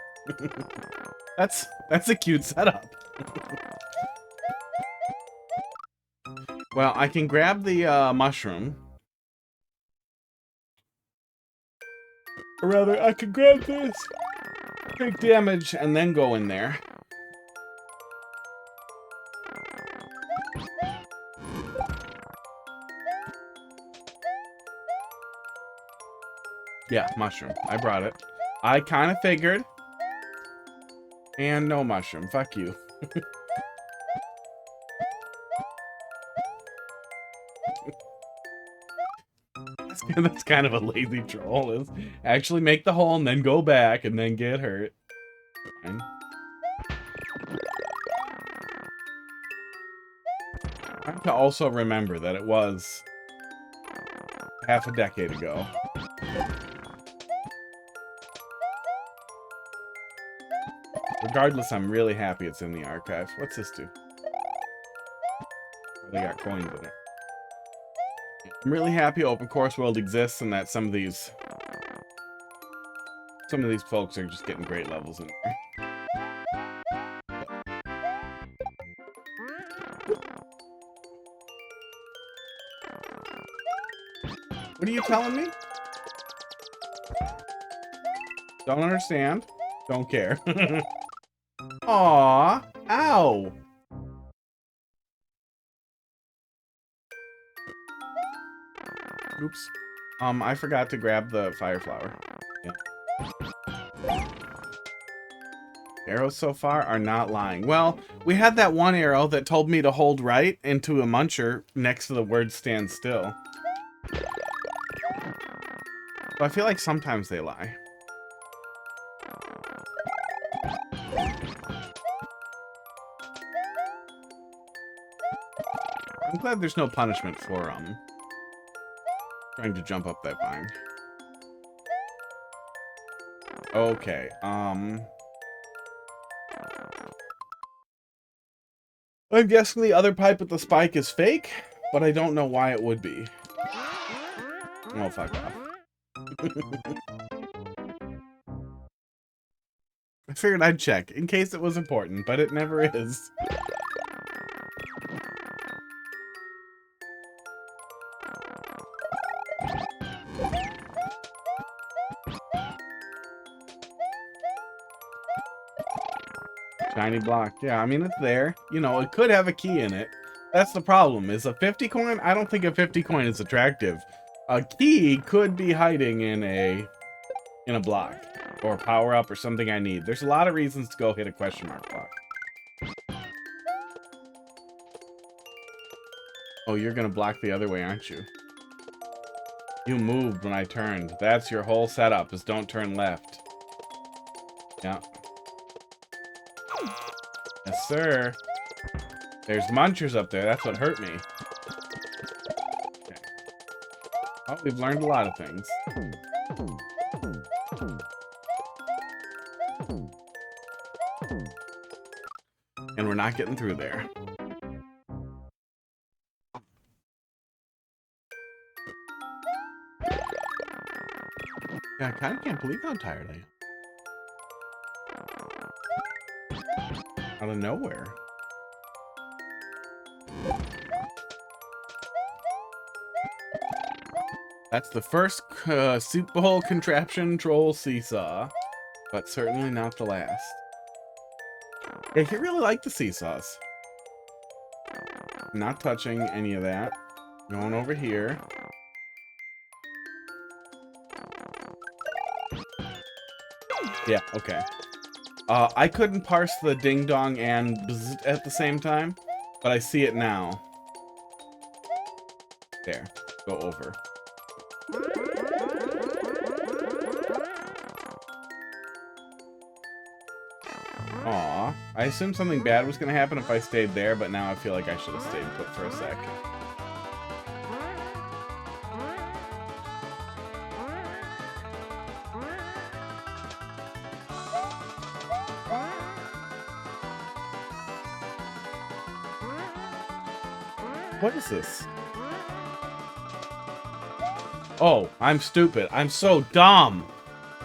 That's a cute setup. Well, I can grab the mushroom. Or rather, I could grab this, take damage, and then go in there. Yeah, mushroom. I brought it. I kind of figured. And no mushroom. Fuck you. That's kind of a lazy troll. Is actually make the hole and then go back and then get hurt. Fine. I have to also remember that it was half a decade ago. Regardless, I'm really happy it's in the archive. What's this do? They got coins in it. I'm really happy Open Course World exists and that some of these folks are just getting great levels in there. What are you telling me? Don't understand. Don't care. Aww. Ow. Oops. I forgot to grab the fire flower. Yeah. Arrows so far are not lying. Well, we had that one arrow that told me to hold right into a muncher next to the word stand still. So I feel like sometimes they lie. I'm glad there's no punishment for trying to jump up that vine. Okay, I'm guessing the other pipe with the spike is fake, but I don't know why it would be. Oh, fuck off. I figured I'd check, in case it was important, but it never is. Shiny block. Yeah, I mean, it's there. You know, it could have a key in it. That's the problem. Is a 50 coin? I don't think a 50 coin is attractive. A key could be hiding in a block. Or a power up or something I need. There's a lot of reasons to go hit a question mark block. Oh, you're gonna block the other way, aren't you? You moved when I turned. That's your whole setup, is don't turn left. Yeah. Yes, sir. There's munchers up there. That's what hurt me. Okay. Oh, we've learned a lot of things. And we're not getting through there. Yeah, I kind of can't believe how tired I am. Out of nowhere. That's the first soup bowl contraption troll seesaw, but certainly not the last. Yeah, he really liked the seesaws. Not touching any of that. Going over here. Yeah, okay. I couldn't parse the ding dong and bzz at the same time, but I see it now. There. Go over. Aw. I assumed something bad was going to happen if I stayed there, but now I feel like I should have stayed put for a sec. What is this? Oh, I'm stupid. I'm so dumb.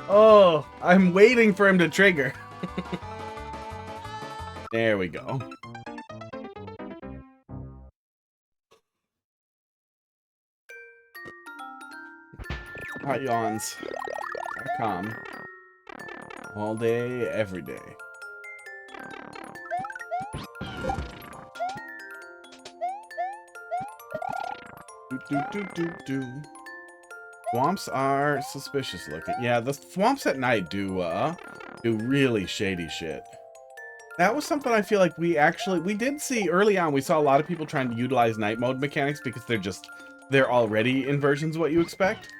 Oh, I'm waiting for him to trigger. There we go. Hotyawns.com. All day, every day. Swamps are suspicious looking. Yeah, the swamps at night do really shady shit. That was something I feel like we did see early on. We saw a lot of people trying to utilize night mode mechanics because they're already in versions of what you expect.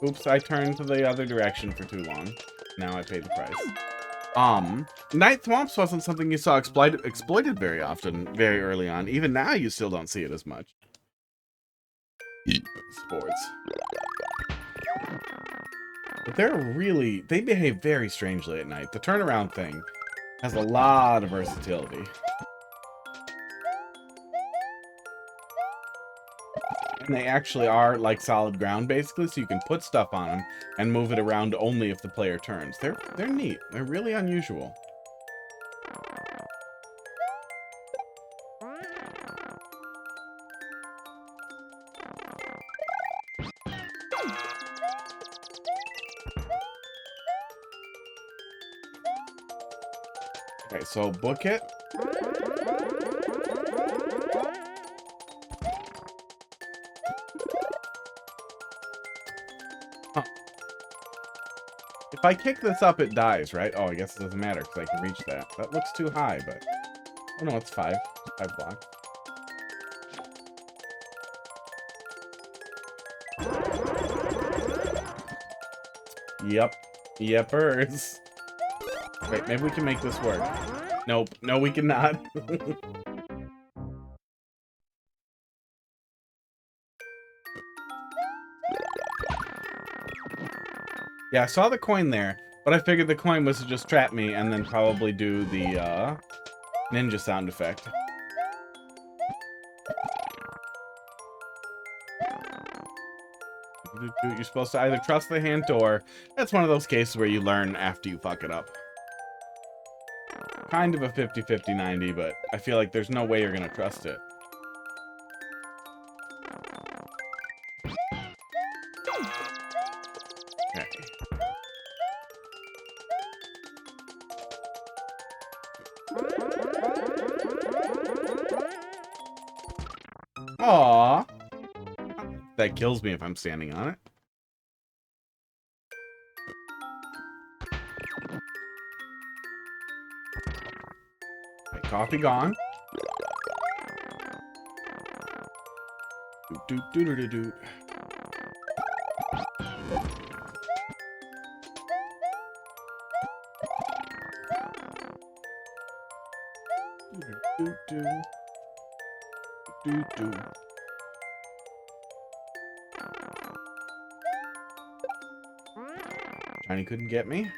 Oops, I turned to the other direction for too long. Now I pay the price. Night swamps wasn't something you saw exploited very often, very early on. Even now, you still don't see it as much. Sports. But they behave very strangely at night. The turnaround thing has a lot of versatility. And they actually are like solid ground, basically, so you can put stuff on them and move it around only if the player turns. They're neat. They're really unusual. Okay, so book it. Huh. If I kick this up, it dies, right? Oh, I guess it doesn't matter because I can reach that. That looks too high, but... Oh, no, it's 5. 5 blocks. Yep. Yepers. Wait, maybe we can make this work. Nope. No, we cannot. Yeah, I saw the coin there, but I figured the coin was to just trap me and then probably do the ninja sound effect. You're supposed to either trust the hint or that's one of those cases where you learn after you fuck it up. Kind of a 50-50-90, but I feel like there's no way you're gonna trust it. Okay. Aww. That kills me if I'm standing on it. Okay, coffee gone. Doot, doot, doot, doot, doot. Doot, doot, doot, doot. Tiny couldn't get me.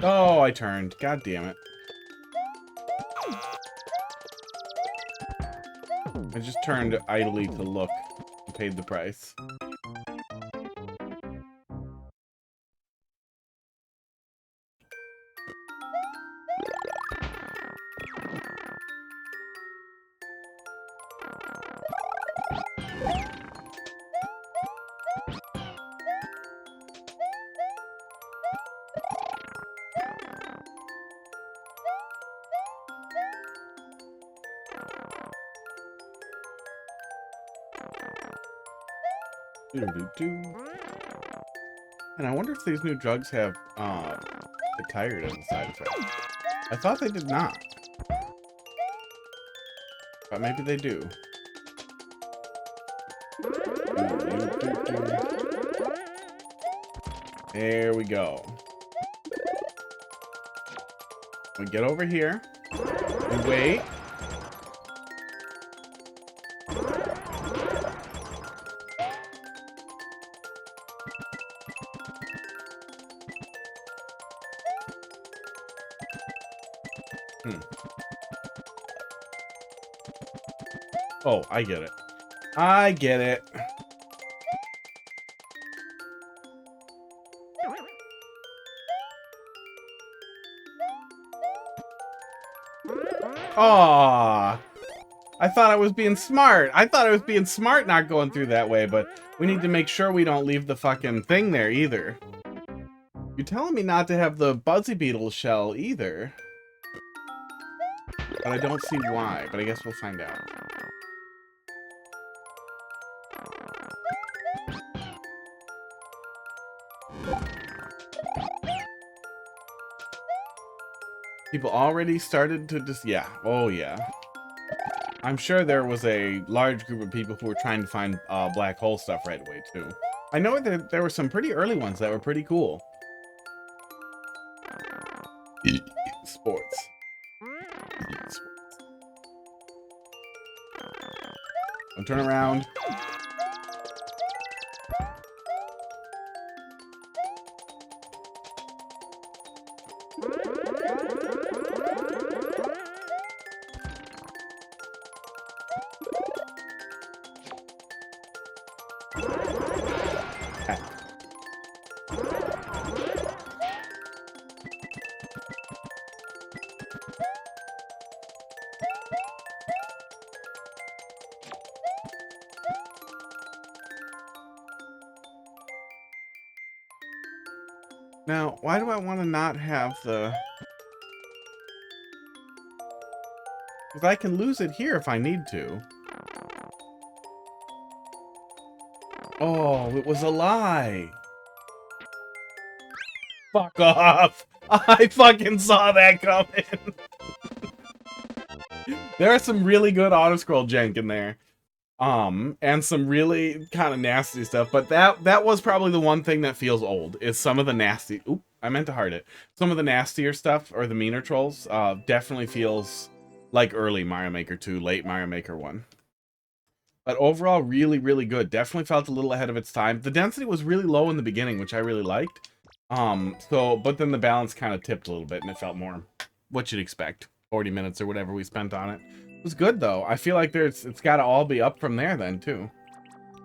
Oh, I turned. God damn it. I just turned idly to look and paid the price. And I wonder if these new drugs have get tired as a side effect. I thought they did not. But maybe they do. There we go. We get over here. We wait. Oh, I get it. I get it. Aww. I thought I was being smart. I thought I was being smart not going through that way, but we need to make sure we don't leave the fucking thing there either. You're telling me not to have the Buzzy Beetle shell either. But I don't see why, but I guess we'll find out. People already started to just, yeah. Oh, yeah. I'm sure there was a large group of people who were trying to find black hole stuff right away, too. I know that there were some pretty early ones that were pretty cool. Sports. Don't turn around. Now, why do I want to not have the... Because I can lose it here if I need to. Oh, it was a lie. Fuck off. I fucking saw that coming. There are some really good auto-scroll jank in there. And some really kind of nasty stuff, but that was probably the one thing that feels old, is some of the nasty, oop, I meant to heart it. Some of the nastier stuff, or the meaner trolls, definitely feels like early Mario Maker 2, late Mario Maker 1. But overall, really, really good. Definitely felt a little ahead of its time. The density was really low in the beginning, which I really liked. But then the balance kind of tipped a little bit, and it felt more what you'd expect. 40 minutes or whatever we spent on it. It was good, though. I feel like it's got to all be up from there then, too.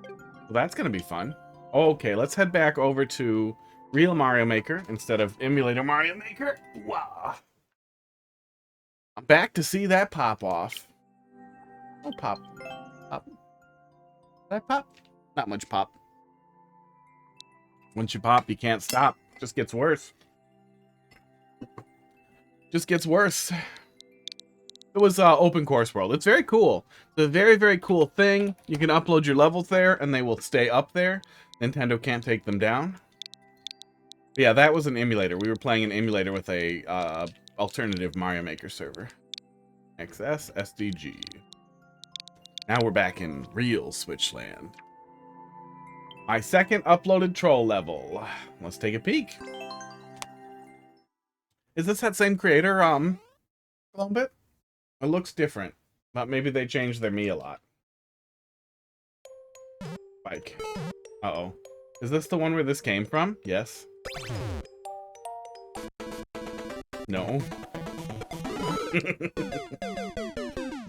Well, that's going to be fun. Okay, let's head back over to real Mario Maker instead of emulator Mario Maker. Wow. I'm back to see that pop off. Oh, pop. Pop. Did I pop? Not much pop. Once you pop, you can't stop. Just gets worse. Just gets worse. It was Open Course World. It's very cool. It's a very, very cool thing. You can upload your levels there, and they will stay up there. Nintendo can't take them down. But yeah, that was an emulator. We were playing an emulator with a alternative Mario Maker server. XS SDG. Now we're back in real Switchland. My second uploaded troll level. Let's take a peek. Is this that same creator, a little bit? It looks different, but maybe they changed their Mii a lot. Spike. Uh-oh. Is this the one where this came from? Yes. No.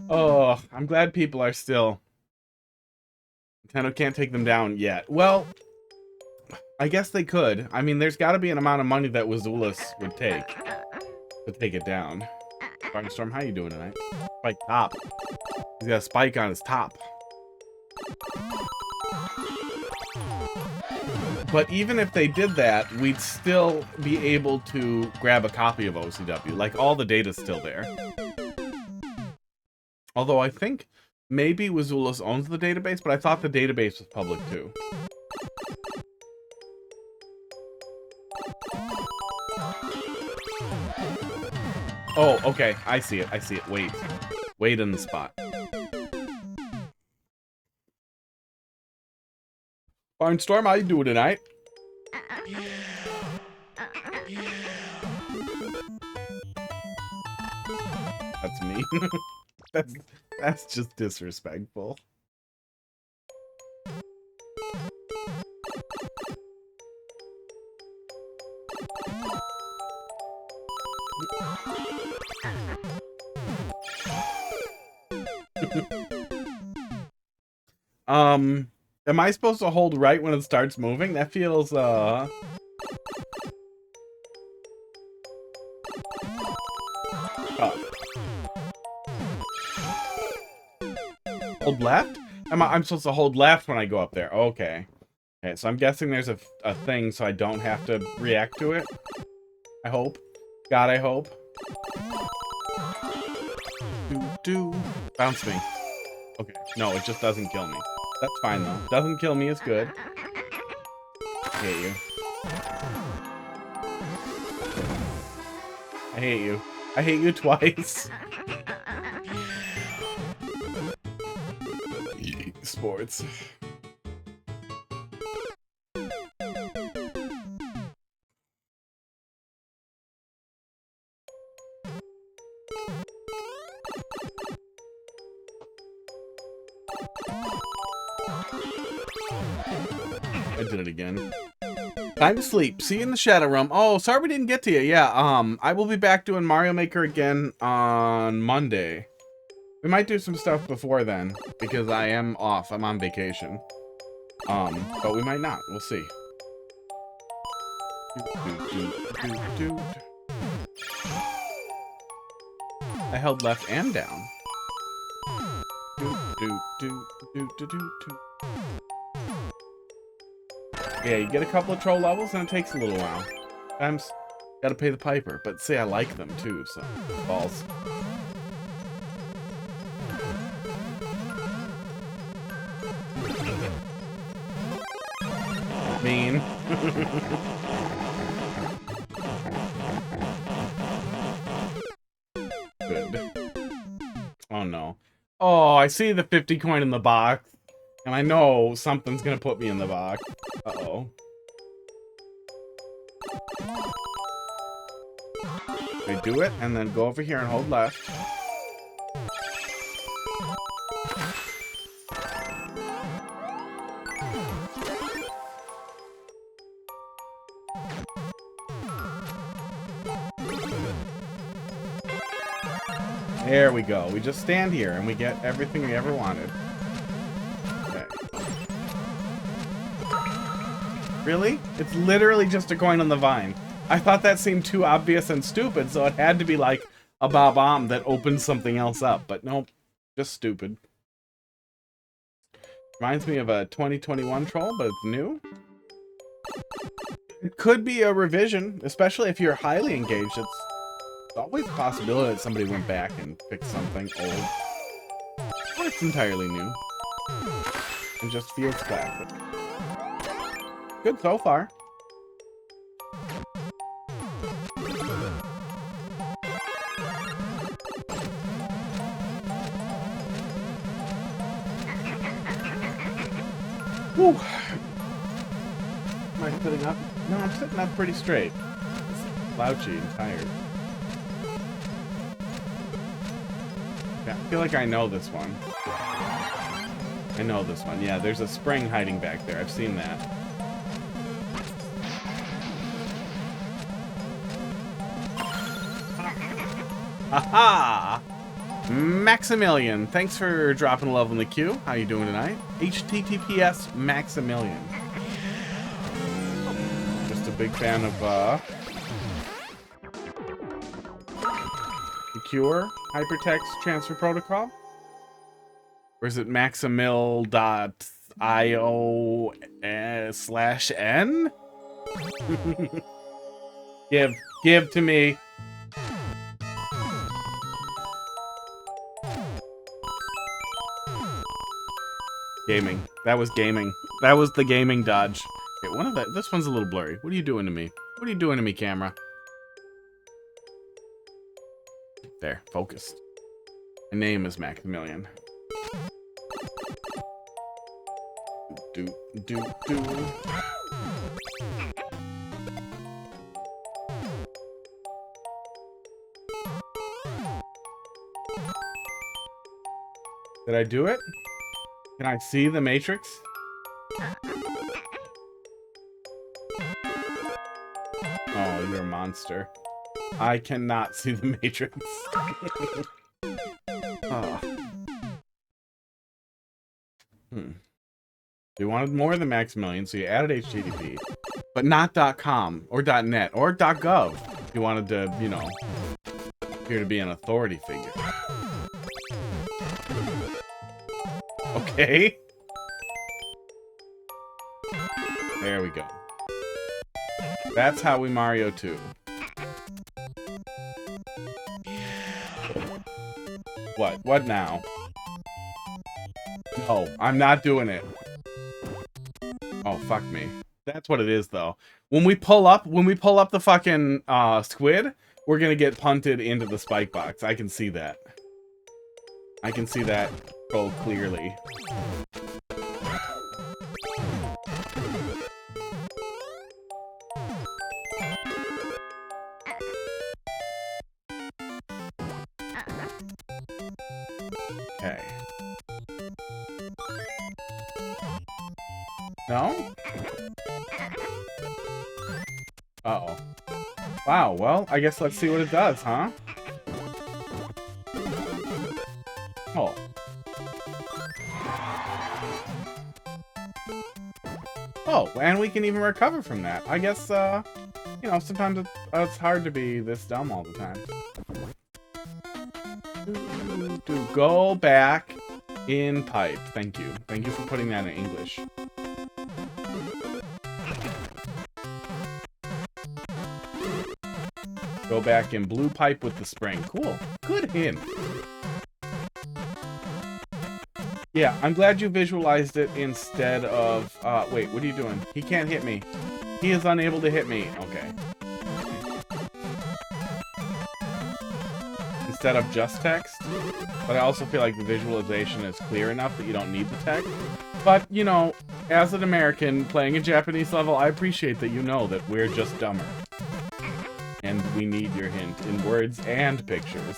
Oh, I'm glad people are still... Nintendo can't take them down yet. Well, I guess they could. I mean, there's got to be an amount of money that Wazulus would take to take it down. Barnstorm, how you doing tonight? Spike top. He's got a spike on his top. But even if they did that, we'd still be able to grab a copy of OCW. Like, all the data's still there. Although I think maybe Wazulus owns the database, but I thought the database was public too. Oh, okay. I see it. I see it. Wait. Wait in the spot. Barnstorm, how you doing tonight? That's me. That's just disrespectful. Am I supposed to hold right when it starts moving? That feels, Oh. hold left? I'm supposed to hold left when I go up there. Okay. Okay, so I'm guessing there's a thing so I don't have to react to it. I hope. God, I hope. Bounce me. Okay. No, it just doesn't kill me. That's fine, though. Doesn't kill me is good. I hate you. I hate you. I hate you twice. Sports. I did it again. Time to sleep. See you in the shadow room. Oh, sorry we didn't get to you. Yeah, I will be back doing Mario Maker again on Monday. We might do some stuff before then, because I am off. I'm on vacation. But we might not. We'll see. I held left and down. Yeah, you get a couple of troll levels and it takes a little while. Sometimes gotta pay the piper, but see, I like them too, so balls. Mean. Good. Oh no. Oh, I see the 50 coin in the box. And I know something's gonna put me in the box. Uh-oh. I do it, and then go over here and hold left. There we go. We just stand here, and we get everything we ever wanted. Really? It's literally just a coin on the vine. I thought that seemed too obvious and stupid, so it had to be like a Bob-omb that opens something else up. But nope, just stupid. Reminds me of a 2021 troll, but it's new. It could be a revision, especially if you're highly engaged. It's always a possibility that somebody went back and fixed something old. Or it's entirely new. And just feels classic. Good so far. Whew. Am I sitting up? No, I'm sitting up pretty straight. It's slouchy and tired. Yeah, I feel like I know this one. I know this one. Yeah, there's a spring hiding back there. I've seen that. Aha! Maximilian, thanks for dropping a love in the queue. How you doing tonight? HTTPS Maximilian. Just a big fan of the Cure Hypertext Transfer Protocol? Or is it maximil.io/n? Give to me. Gaming. That was gaming. That was the gaming dodge. Okay, this one's a little blurry. What are you doing to me? What are you doing to me, camera? There, focused. My name is Maximilian. Do. Did I do it? Can I see the matrix? Oh, you're a monster. I cannot see the matrix. Oh. You wanted more than Maximilian, so you added HTTP. But not .com, or .net, or .gov. You wanted to, you know, appear to be an authority figure. Okay. There we go. That's how we Mario 2. What? What now? No, I'm not doing it. Oh, fuck me. That's what it is, though. When we pull up the fucking squid, we're gonna get punted into the spike box. I can see that. I can see that so clearly. Okay. No? Uh-oh. Wow, well, I guess let's see what it does, huh? Oh. Oh, and we can even recover from that. I guess, you know, sometimes it's hard to be this dumb all the time. Go back in pipe. Thank you. Thank you for putting that in English. Go back in blue pipe with the spring. Cool. Good hint. Yeah, I'm glad you visualized it instead of... wait, what are you doing? He can't hit me. He is unable to hit me. Okay. Instead of just text. But I also feel like the visualization is clear enough that you don't need the text. But, you know, as an American playing a Japanese level, I appreciate that you know that we're just dumber. And we need your hint in words and pictures.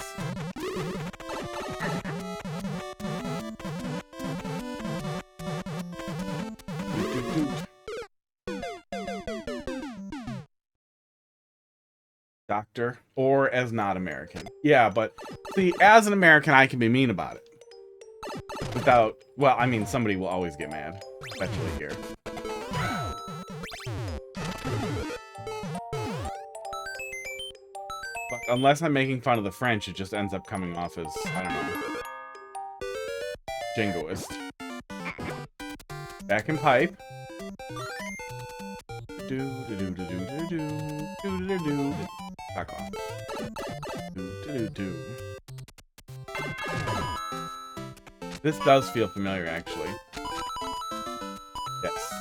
Doctor, or as not American. Yeah, but see, as an American, I can be mean about it. Without, well, I mean, somebody will always get mad, especially here. But unless I'm making fun of the French, it just ends up coming off as, I don't know, jingoist. Back in pipe. Do do do do do do do do do. Back off. Do do do. This does feel familiar, actually. Yes.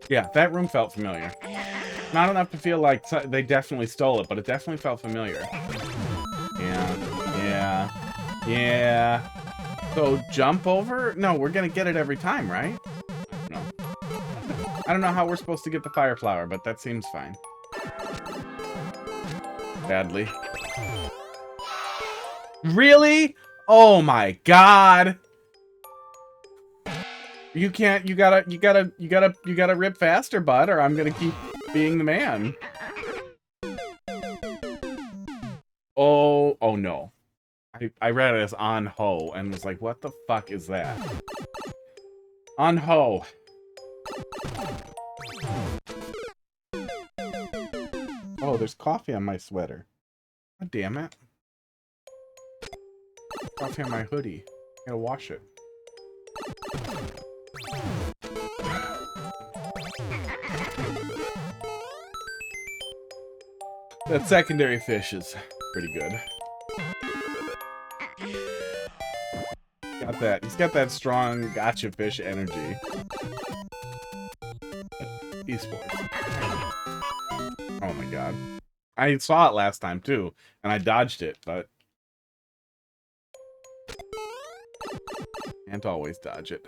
Yeah, that room felt familiar. Not enough to feel like they definitely stole it, but it definitely felt familiar. Yeah. So, jump over? No, we're gonna get it every time, right? No. I don't know how we're supposed to get the fire flower, but that seems fine. Badly. Really? Oh my god! You can't, you gotta rip faster, bud, or I'm gonna keep being the man. Oh no. I read it as on ho and was like, what the fuck is that? On ho. Oh, there's coffee on my sweater. God damn it. Coffee on my hoodie. I gotta wash it. That secondary fish is pretty good. Got that. He's got that strong gotcha fish energy. Esports. Oh my god. I saw it last time too, and I dodged it, but can't always dodge it.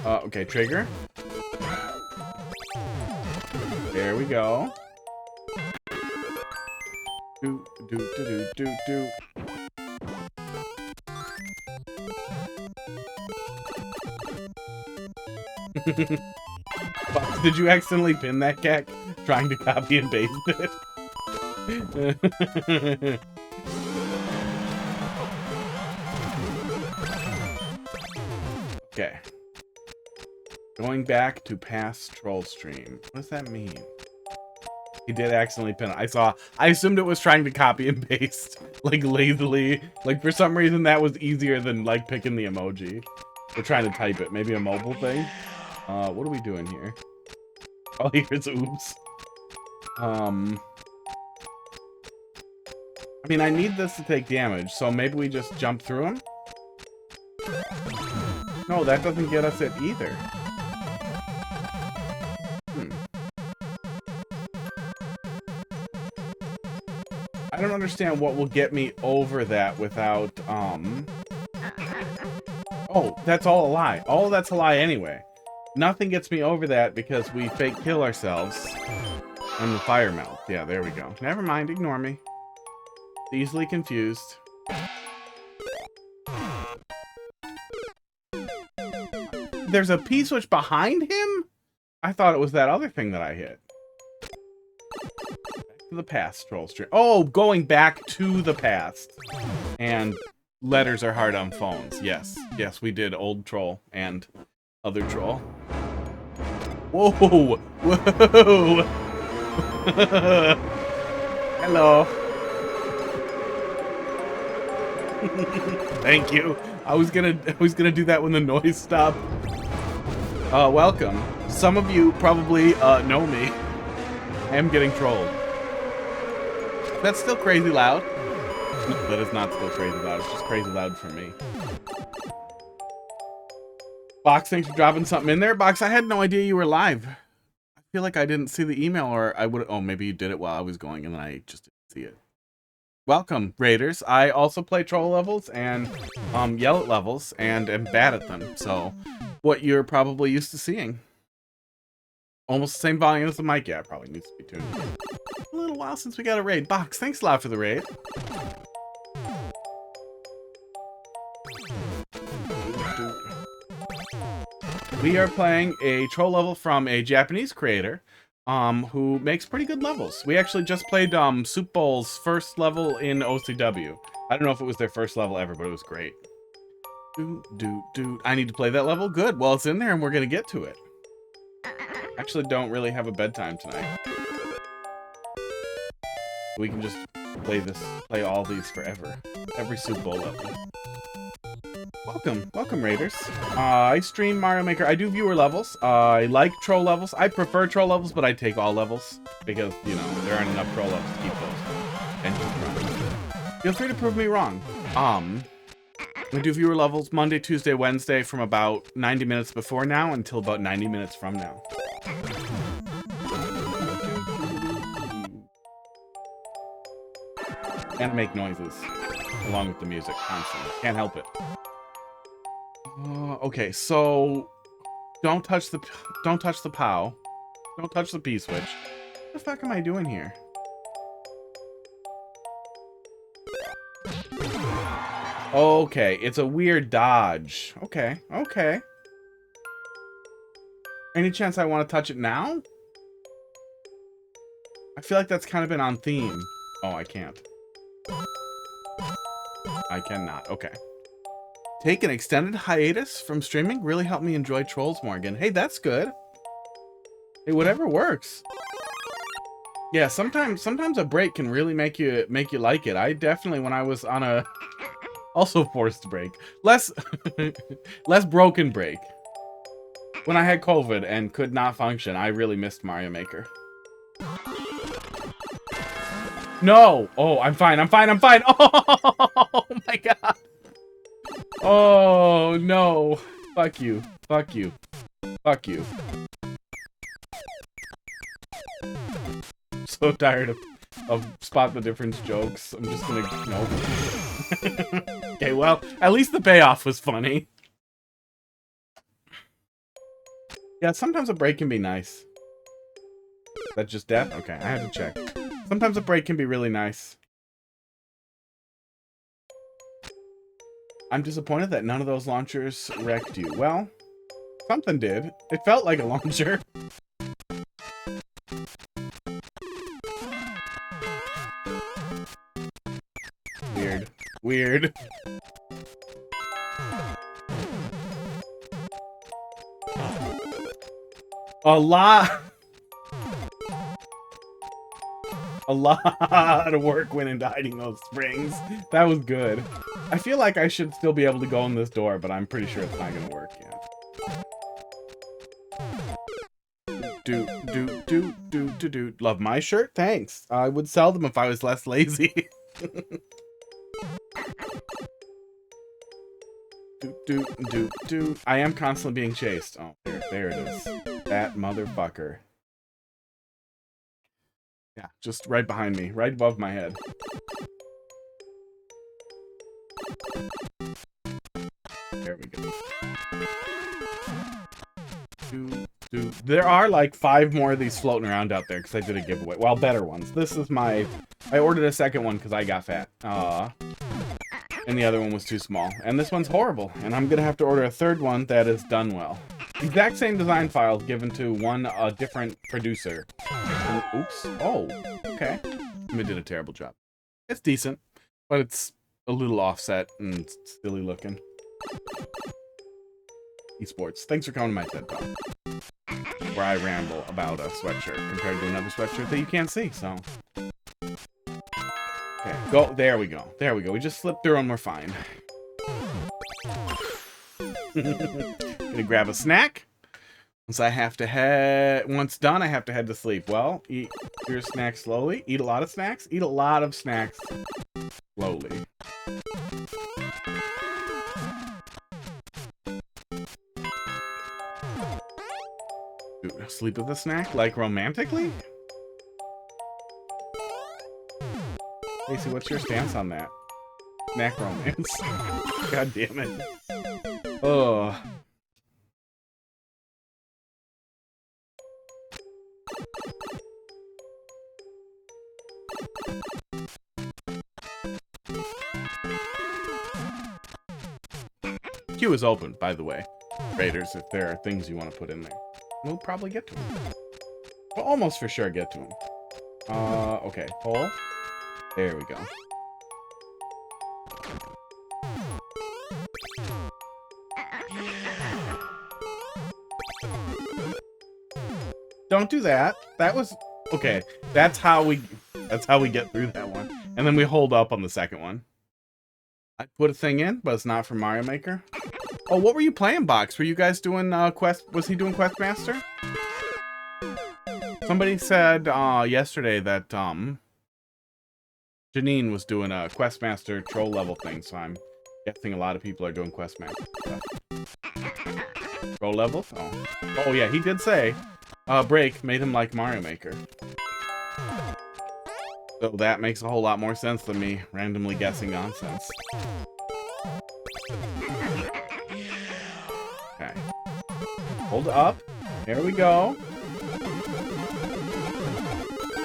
Okay, trigger. There we go. Did you accidentally pin that cat trying to copy and paste it? Okay. Going back to past troll stream. What does that mean? He did accidentally pin it. I assumed it was trying to copy and paste, like, lazily. Like, for some reason, that was easier than, like, picking the emoji. We're trying to type it. Maybe a mobile thing? What are we doing here? Oh, here's oops. I mean, I need this to take damage, so maybe we just jump through him? No, that doesn't get us it either. I don't understand what will get me over that without, Oh, that's all a lie. All that's a lie anyway. Nothing gets me over that because we fake kill ourselves on the fire melt. Yeah, there we go. Never mind, ignore me. Easily confused. There's a P-switch behind him? I thought it was that other thing that I hit. To the past, troll stream. Oh, going back to the past. And letters are hard on phones. Yes. Yes, we did old troll and other troll. Whoa! Whoa! Hello. Thank you. I was gonna do that when the noise stopped. Welcome. Some of you probably know me. I am getting trolled. That's still crazy loud. No, that is not still crazy loud. It's just crazy loud for me. Box, thanks for dropping something in there. Box, I had no idea you were live. I feel like I didn't see the email, or I would. Oh, maybe you did it while I was going, and then I just didn't see it. Welcome, Raiders. I also play troll levels and yell at levels, and am bad at them. So, what you're probably used to seeing. Almost the same volume as the mic. Yeah, it probably needs to be tuned. A little while since we got a raid. Box, thanks a lot for the raid. We are playing a troll level from a Japanese creator who makes pretty good levels. We actually just played Soup Bowl's first level in OCW. I don't know if it was their first level ever, but it was great. I need to play that level? Good. Well, it's in there and we're going to get to it. Actually don't really have a bedtime tonight. We can just play all these forever. Every Soup Bowl level. Welcome Raiders. I stream Mario Maker. I do viewer levels. I like troll levels. I prefer troll levels, but I take all levels because, you know, there aren't enough troll levels to keep those engines running. Feel free to prove me wrong. We do viewer levels Monday, Tuesday, Wednesday from about 90 minutes before now until about 90 minutes from now. And make noises along with the music constantly. Can't help it. Okay, so don't touch the POW. Don't touch the P switch. What the fuck am I doing here? Okay, it's a weird dodge. Okay. Any chance I want to touch it now? I feel like that's kind of been on theme. Oh, I can't. I cannot. Okay. Take an extended hiatus from streaming really helped me enjoy trolls more again. Hey, that's good. Hey, whatever works. Yeah, sometimes a break can really make you like it. I definitely, when I was on a also forced break, less broken break. When I had COVID and could not function, I really missed Mario Maker. No! Oh, I'm fine. Oh my god. Oh no. Fuck you. So tired of spot the difference jokes. I'm just gonna nope. Okay, well, at least the payoff was funny. Yeah, sometimes a break can be nice. That's just death? Okay, I have to check. Sometimes a break can be really nice. I'm disappointed that none of those launchers wrecked you. Well, something did. It felt like a launcher. Weird. A lot. A lot of work went into hiding those springs. That was good. I feel like I should still be able to go in this door, but I'm pretty sure it's not gonna work yet. Do. Love my shirt? Thanks. I would sell them if I was less lazy. do. I am constantly being chased. Oh, there it is. That motherfucker. Yeah, just right behind me, right above my head. There we go. There are like 5 more of these floating around out there because I did a giveaway. Well, better ones. This is my... I ordered a second one because I got fat. And the other one was too small. And this one's horrible. And I'm going to have to order a third one that is done well. Exact same design files given to one different producer. And, oops. Oh, okay. I did a terrible job. It's decent, but it's a little offset and silly looking. Esports. Thanks for coming to my TED Talk, where I ramble about a sweatshirt compared to another sweatshirt that you can't see, so. Okay, go. There we go. There we go. We just slipped through and we're fine. Gonna grab a snack. Once I have to head, once done, I have to head to sleep. Well, eat your snacks slowly. Eat a lot of snacks. Eat a lot of snacks slowly. Sleep with a snack? Like romantically? Casey, what's your stance on that? Snack romance. God damn it. Oh. Queue is open, by the way. Raiders, if there are things you want to put in there. We'll probably get to them. We'll almost for sure get to them. Okay. Hole. There we go. Don't do that. That was... Okay. That's how we get through that one. And then we hold up on the second one. I put a thing in, but it's not for Mario Maker. Oh, what were you playing, Box? Were you guys doing Quest? Was he doing Questmaster? Somebody said yesterday that Janine was doing a Questmaster troll level thing, so I'm guessing a lot of people are doing Questmaster stuff. Troll levels? Oh yeah, he did say Break made him like Mario Maker. So that makes a whole lot more sense than me randomly guessing nonsense. Okay. Hold up. There we go.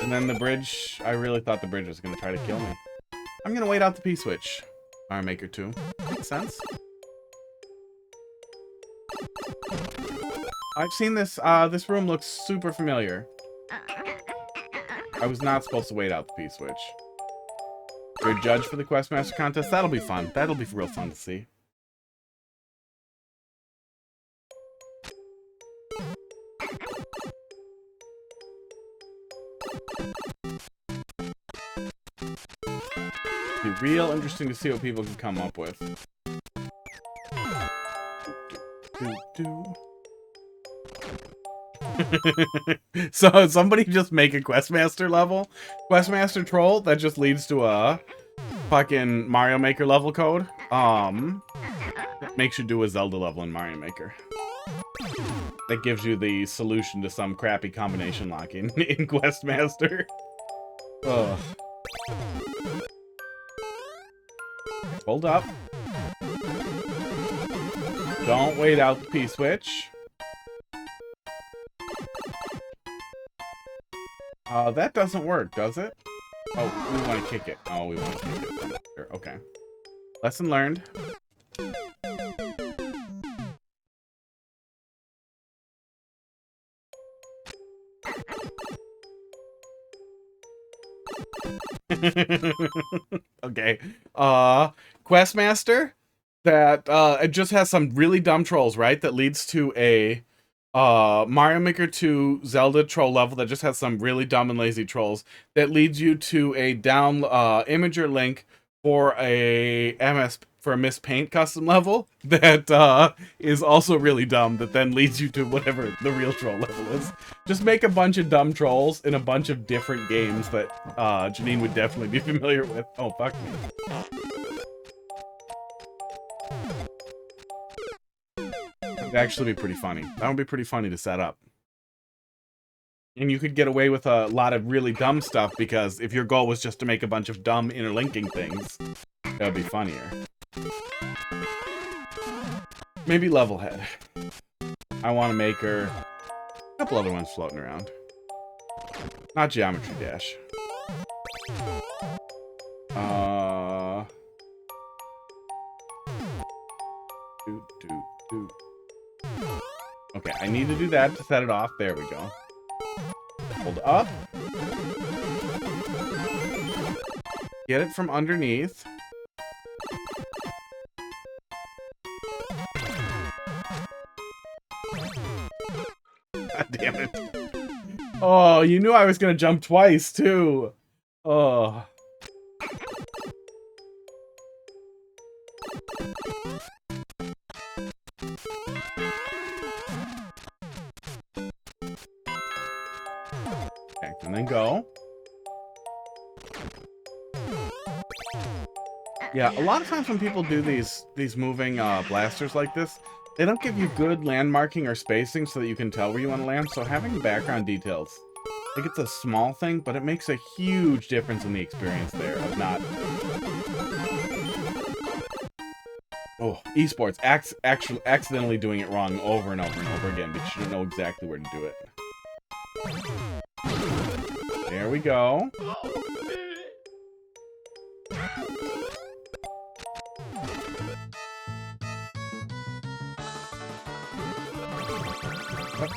And then the bridge. I really thought the bridge was going to try to kill me. I'm going to wait out the P-switch. Mario Maker 2. Makes sense. I've seen this. This room looks super familiar. I was not supposed to wait out the P-switch. You're a judge for the Questmaster contest? That'll be fun. That'll be real fun to see. It'll be real interesting to see what people can come up with. So somebody just make a Questmaster level, Questmaster troll that just leads to a fucking Mario Maker level code. That makes you do a Zelda level in Mario Maker. That gives you the solution to some crappy combination locking in Questmaster. Ugh. Hold up. Don't wait out the P-switch. That doesn't work, does it? Oh, we want to kick it. Oh, we want to kick it. Sure. Okay. Lesson learned. Okay. Questmaster that it just has some really dumb trolls, right? That leads to a Mario Maker 2 Zelda troll level that just has some really dumb and lazy trolls that leads you to a down imager link for a Miss Paint custom level that is also really dumb, that then leads you to whatever the real troll level is. Just make a bunch of dumb trolls in a bunch of different games that Janine would definitely be familiar with. Oh, fuck me. That'd actually be pretty funny. That would be pretty funny to set up. And you could get away with a lot of really dumb stuff, because if your goal was just to make a bunch of dumb interlinking things, that would be funnier. Maybe Levelhead. I want to make her a couple other ones floating around. Not Geometry Dash. Okay, I need to do that to set it off. There we go. Hold up. Get it from underneath. God damn it. Oh, you knew I was gonna jump twice, too. Oh. Okay, and then go. Yeah, a lot of times when people do these moving blasters like this, they don't give you good landmarking or spacing so that you can tell where you want to land, so having background details, like, it's a small thing, but it makes a huge difference in the experience there of not... Oh, esports, actually accidentally doing it wrong over and over and over again because you don't know exactly where to do it. There we go.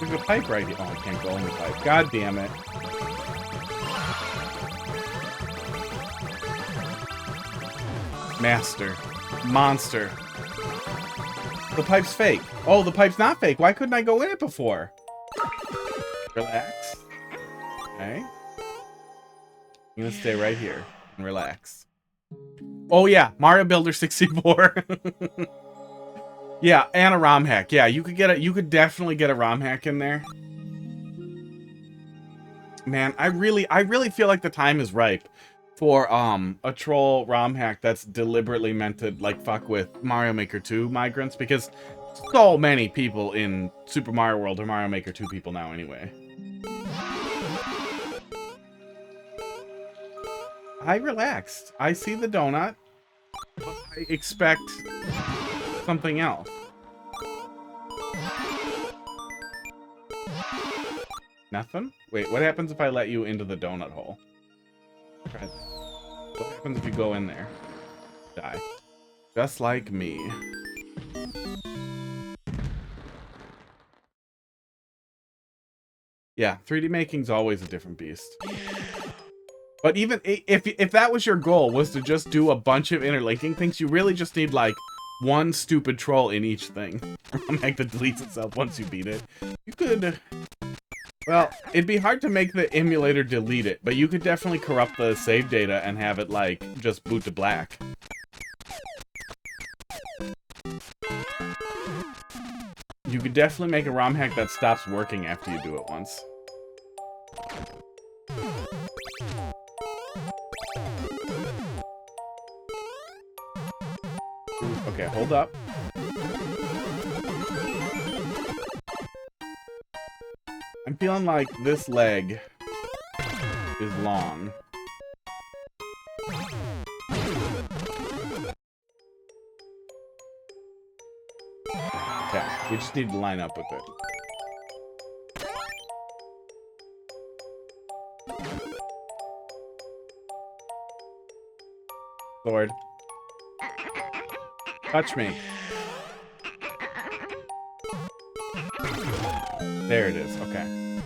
There's a pipe right here. Oh, I can't go in the pipe. God damn it. Master. Monster. The pipe's fake. Oh, the pipe's not fake. Why couldn't I go in it before? Relax. Okay. I'm gonna stay right here and relax. Oh yeah, Mario Builder 64. Yeah, and a ROM hack. Yeah, you could definitely get a ROM hack in there. Man, I really feel like the time is ripe for a troll ROM hack that's deliberately meant to, like, fuck with Mario Maker 2 migrants, because so many people in Super Mario World are Mario Maker 2 people now anyway. I relaxed. I see the donut. I expect something else. Nothing? Wait, what happens if I let you into the donut hole? What happens if you go in there? Die. Just like me. Yeah, 3D making's always a different beast. But even if that was your goal, was to just do a bunch of interlinking things, you really just need, like, one stupid troll in each thing. Like, that deletes itself once you beat it. You could... Well, it'd be hard to make the emulator delete it, but you could definitely corrupt the save data and have it, like, just boot to black. You could definitely make a ROM hack that stops working after you do it once. Okay, hold up. I'm feeling like this leg is long. Okay, we just need to line up with it. Sword. Touch me. There it is. Okay.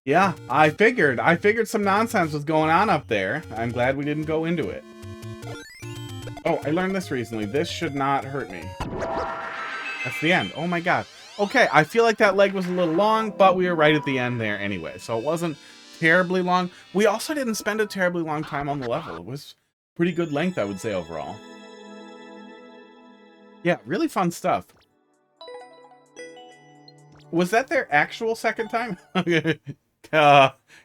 Yeah, I figured some nonsense was going on up there. I'm glad we didn't go into it. Oh, I learned this recently. This should not hurt me. That's the end. Oh my god. Okay, I feel like that leg was a little long, but we were right at the end there anyway, so it wasn't terribly long. We also didn't spend a terribly long time on the level. It was pretty good length, I would say, overall. Yeah, really fun stuff. Was that their actual second time?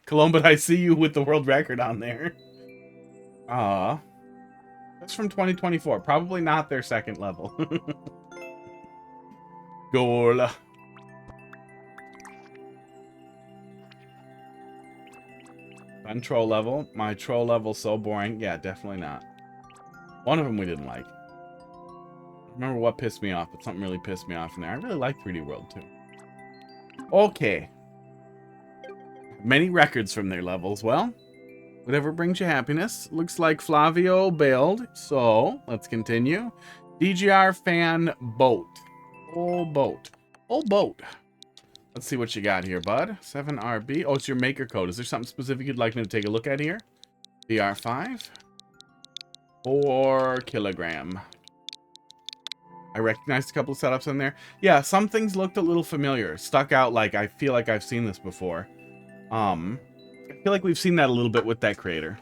Colombo, I see you with the world record on there. That's from 2024. Probably not their second level. Goal. Fun troll level. My troll level's so boring. Yeah, definitely not. One of them we didn't like. I remember what pissed me off, but something really pissed me off in there. I really like 3D World too. Okay. Many records from their levels. Well, whatever brings you happiness. Looks like Flavio bailed, so let's continue. DGR fan boat. Oh, boat. Oh, boat. Let's see what you got here, bud. 7RB. Oh, it's your maker code. Is there something specific you'd like me to take a look at here? BR5. 4 kilogram. I recognized a couple of setups in there. Yeah, some things looked a little familiar. Stuck out like I feel like I've seen this before. I feel like we've seen that a little bit with that creator.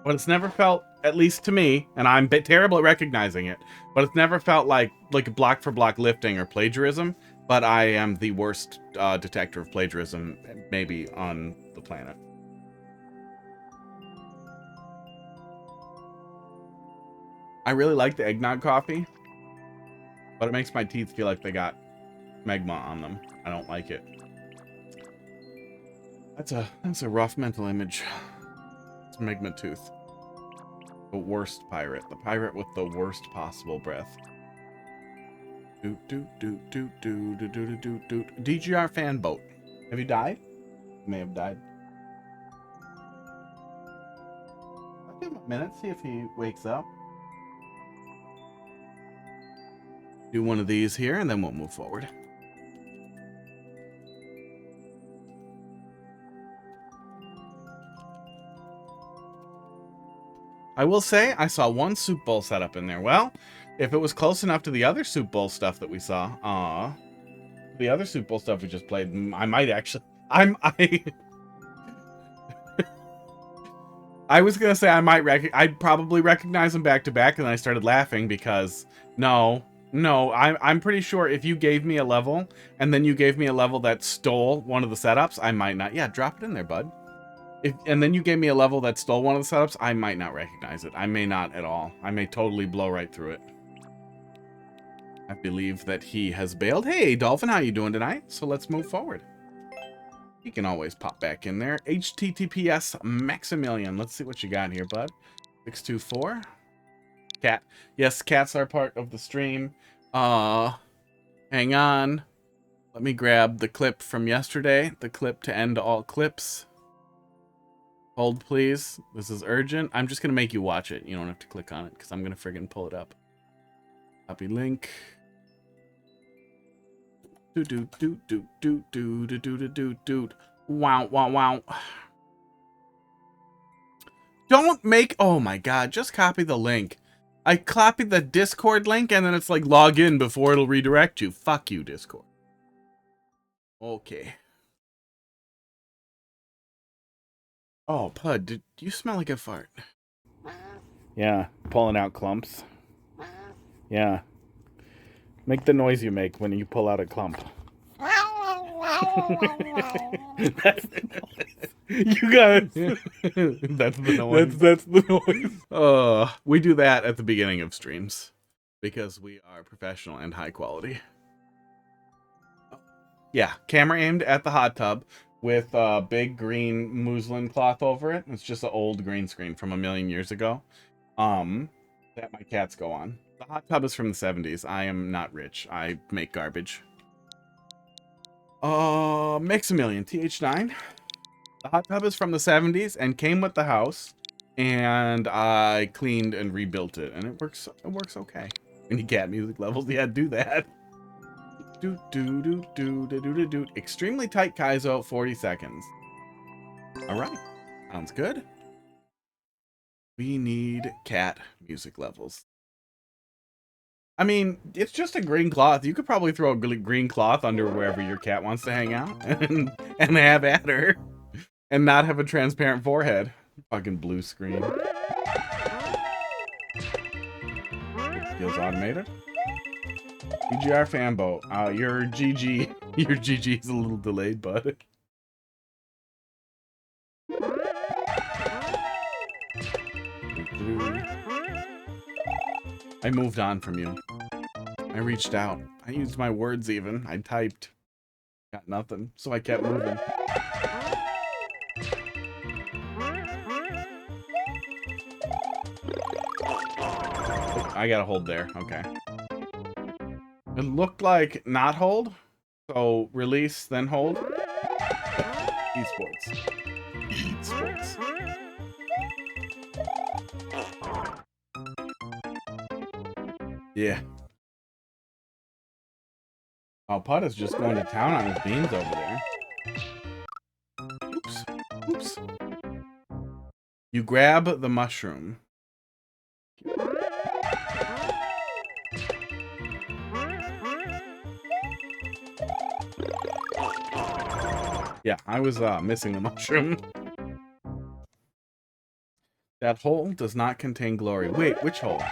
But it's never felt, at least to me, and I'm terrible at recognizing it, but it's never felt like block for block lifting or plagiarism, but I am the worst detector of plagiarism maybe on the planet. I really like the eggnog coffee, but it makes my teeth feel like they got magma on them. I don't like it. That's a rough mental image. It's magma tooth. The worst pirate. The pirate with the worst possible breath. Doot doot doot doot doot doot doot doot doot. DGR fan boat. Have you died? You may have died. I'll give him a minute, see if he wakes up. Do one of these here, and then we'll move forward. I will say, I saw one soup bowl setup in there. Well, if it was close enough to the other soup bowl stuff that we saw, the other soup bowl stuff we just played, I might actually, I was gonna say I'd probably recognize them back to back, and then I started laughing because I'm pretty sure if you gave me a level and then you gave me a level that stole one of the setups, I might not. Yeah, drop it in there, bud. And then you gave me a level that stole one of the setups, I might not recognize it. I may not at all. I may totally blow right through it. I believe that he has bailed. Hey, Dolphin, how you doing tonight? So let's move forward. You can always pop back in there. HTTPS Maximilian. Let's see what you got here, bud. 624. Cat. Yes, cats are part of the stream. Hang on. Let me grab the clip from yesterday. The clip to end all clips. Hold, please. This is urgent. I'm just going to make you watch it. You don't have to click on it because I'm going to friggin' pull it up. Copy link. Wow, wow, wow. Don't make... Oh my god, just copy the link. I copied the Discord link and then it's like log in before it'll redirect you. Fuck you, Discord. Okay. Oh, Pud, do you smell like a fart? Yeah, pulling out clumps. Yeah. Make the noise you make when you pull out a clump. That's the noise. You guys. That's the noise. That's the noise. We do that at the beginning of streams because we are professional and high quality. Yeah, camera aimed at the hot tub with a big green muslin cloth over it. It's just an old green screen from a million years ago. That my cats go on. The hot tub is from the 70s. I am not rich. I make garbage. Maximilian, TH9. The hot tub is from the 70s and came with the house. And I cleaned and rebuilt it. And it works okay. Any cat music levels, yeah, do that. Extremely tight Kaizo, 40 seconds. Alright. Sounds good. We need cat music levels. I mean, it's just a green cloth. You could probably throw a green cloth under wherever your cat wants to hang out and have at her and not have a transparent forehead. Fucking blue screen. It feels automated. EGR fanboat. Your GG. Your GG is a little delayed, bud. I moved on from you. I reached out. I used my words even. I typed. Got nothing. So I kept moving. Oh, I gotta hold there. Okay. It looked like not hold. So release, then hold. Esports. Esports. Yeah. Oh, Putt is just going to town on his beans over there. Oops. Oops. You grab the mushroom. Yeah, I was missing the mushroom. That hole does not contain glory. Wait, which hole?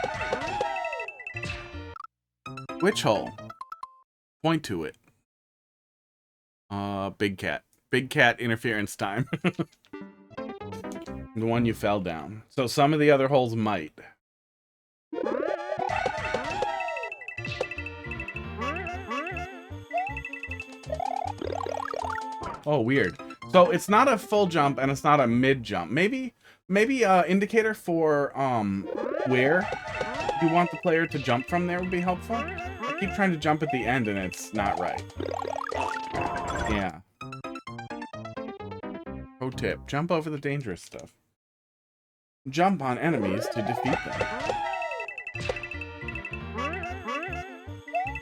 Which hole? Point to it. Big cat. Big cat interference time. The one you fell down. So some of the other holes might. Oh, weird. So it's not a full jump and it's not a mid jump. Maybe indicator for where you want the player to jump from there would be helpful. I keep trying to jump at the end and it's not right. Yeah. Pro tip, jump over the dangerous stuff. Jump on enemies to defeat them.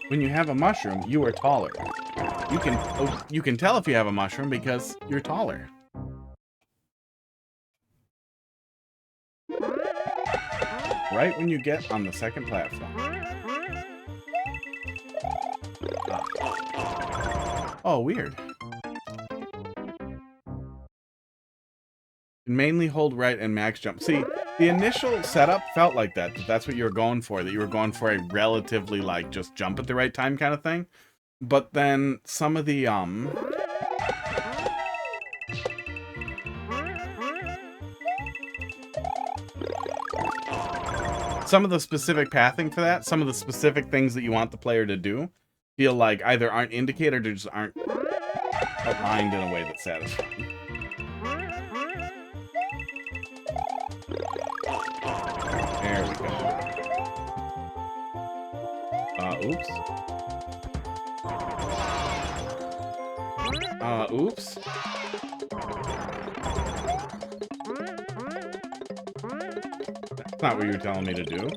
When you have a mushroom, you are taller. You can tell if you have a mushroom because you're taller. Right when you get on the second platform. Oh, weird. Mainly hold right and max jump. See, the initial setup felt like that. That's what you were going for. That you were going for a relatively, like, just jump at the right time kind of thing. But then some of the, some of the specific pathing for that, some of the specific things that you want the player to do, feel like either aren't indicated or just aren't aligned in a way that's satisfying. There we go. Oops. Oops. That's not what you were telling me to do.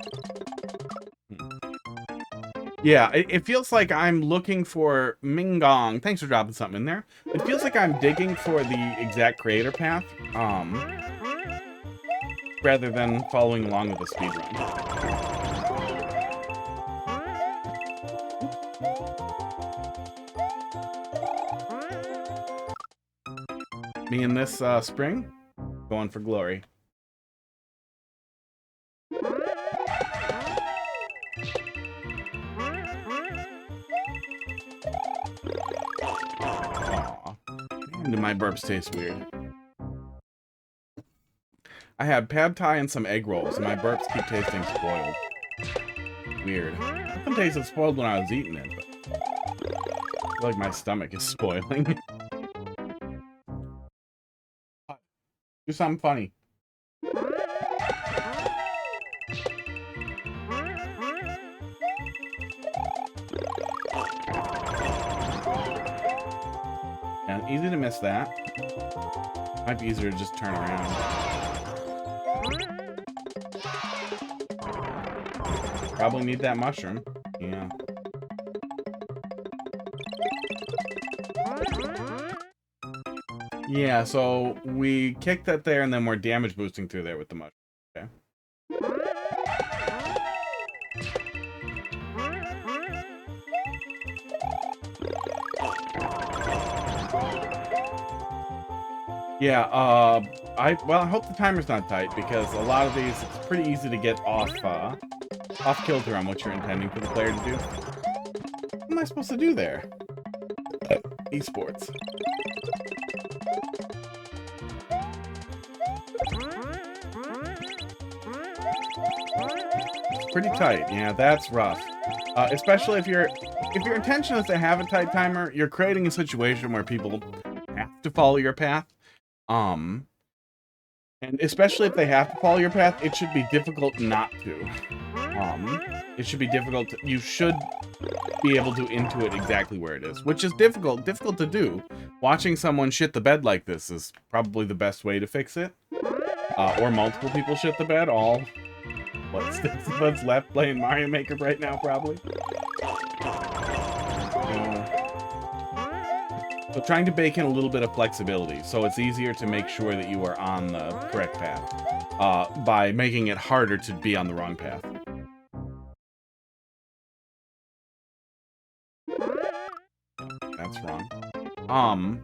Yeah, it feels like I'm looking for Mingong. Thanks for dropping something in there. It feels like I'm digging for the exact creator path, rather than following along with a speedrun. Me and this spring, going for glory. Aww. Man, my burps taste weird. I had pad thai and some egg rolls, and my burps keep tasting spoiled. Weird. Nothing tasted spoiled when I was eating it, but I feel like my stomach is spoiling. Do something funny. Yeah, easy to miss that. Might be easier to just turn around. Probably need that mushroom. Yeah. Yeah, so we kicked that there and then we're damage boosting through there with the mushroom. Okay. Yeah, I hope the timer's not tight, because a lot of these, it's pretty easy to get off kilter on what you're intending for the player to do. What am I supposed to do there? Esports. It's pretty tight. Yeah, that's rough. Especially if your intention is to have a tight timer, you're creating a situation where people have to follow your path. And especially if they have to follow your path, it should be difficult not to. It should be difficult to, you should be able to intuit exactly where it is, which is difficult to do. Watching someone shit the bed like this is probably the best way to fix it. Or multiple people shit the bed, all what's left playing Mario Maker right now, probably. So trying to bake in a little bit of flexibility, so it's easier to make sure that you are on the correct path, by making it harder to be on the wrong path. That's wrong.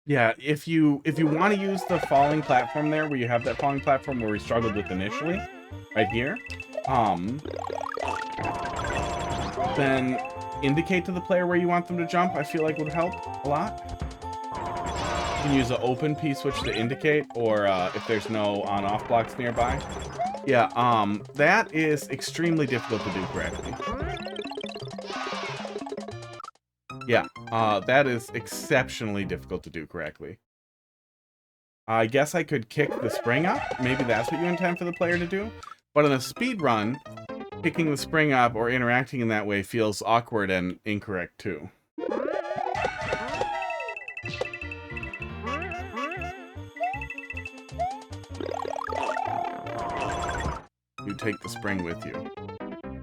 Yeah, if you want to use the falling platform there, where you have that falling platform where we struggled with initially, right here, then indicate to the player where you want them to jump. I feel like would help a lot. You can use an open P-switch to indicate, or if there's no on-off blocks nearby. Yeah, that is extremely difficult to do correctly. Yeah, that is exceptionally difficult to do correctly. I guess I could kick the spring up. Maybe that's what you intend for the player to do. But in a speed run, picking the spring up or interacting in that way feels awkward and incorrect too. You take the spring with you.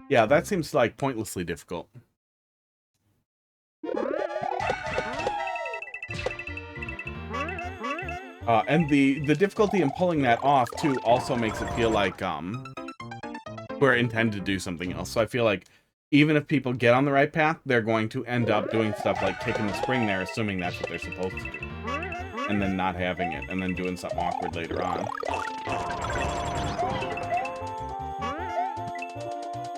Yeah, that seems like pointlessly difficult. And the difficulty in pulling that off too also makes it feel like we're intended to do something else. So I feel like even if people get on the right path, they're going to end up doing stuff like kicking the spring there, assuming that's what they're supposed to do, and then not having it, and then doing something awkward later on.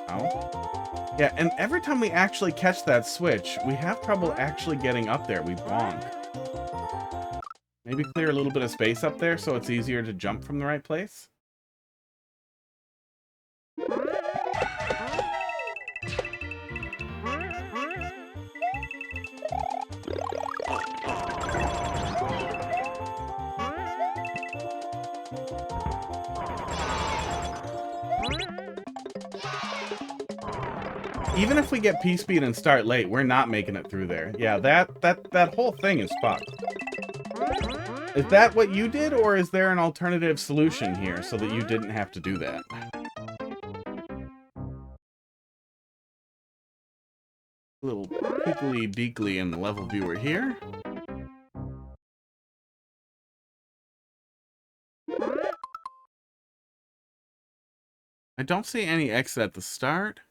Ow. Yeah, and every time we actually catch that switch, we have trouble actually getting up there. We bonk. Maybe clear a little bit of space up there so it's easier to jump from the right place. Even if we get P-speed and start late, we're not making it through there. Yeah, that whole thing is fucked. Is that what you did, or is there an alternative solution here so that you didn't have to do that? A little peekly beakly in the level viewer here. I don't see any exit at the start.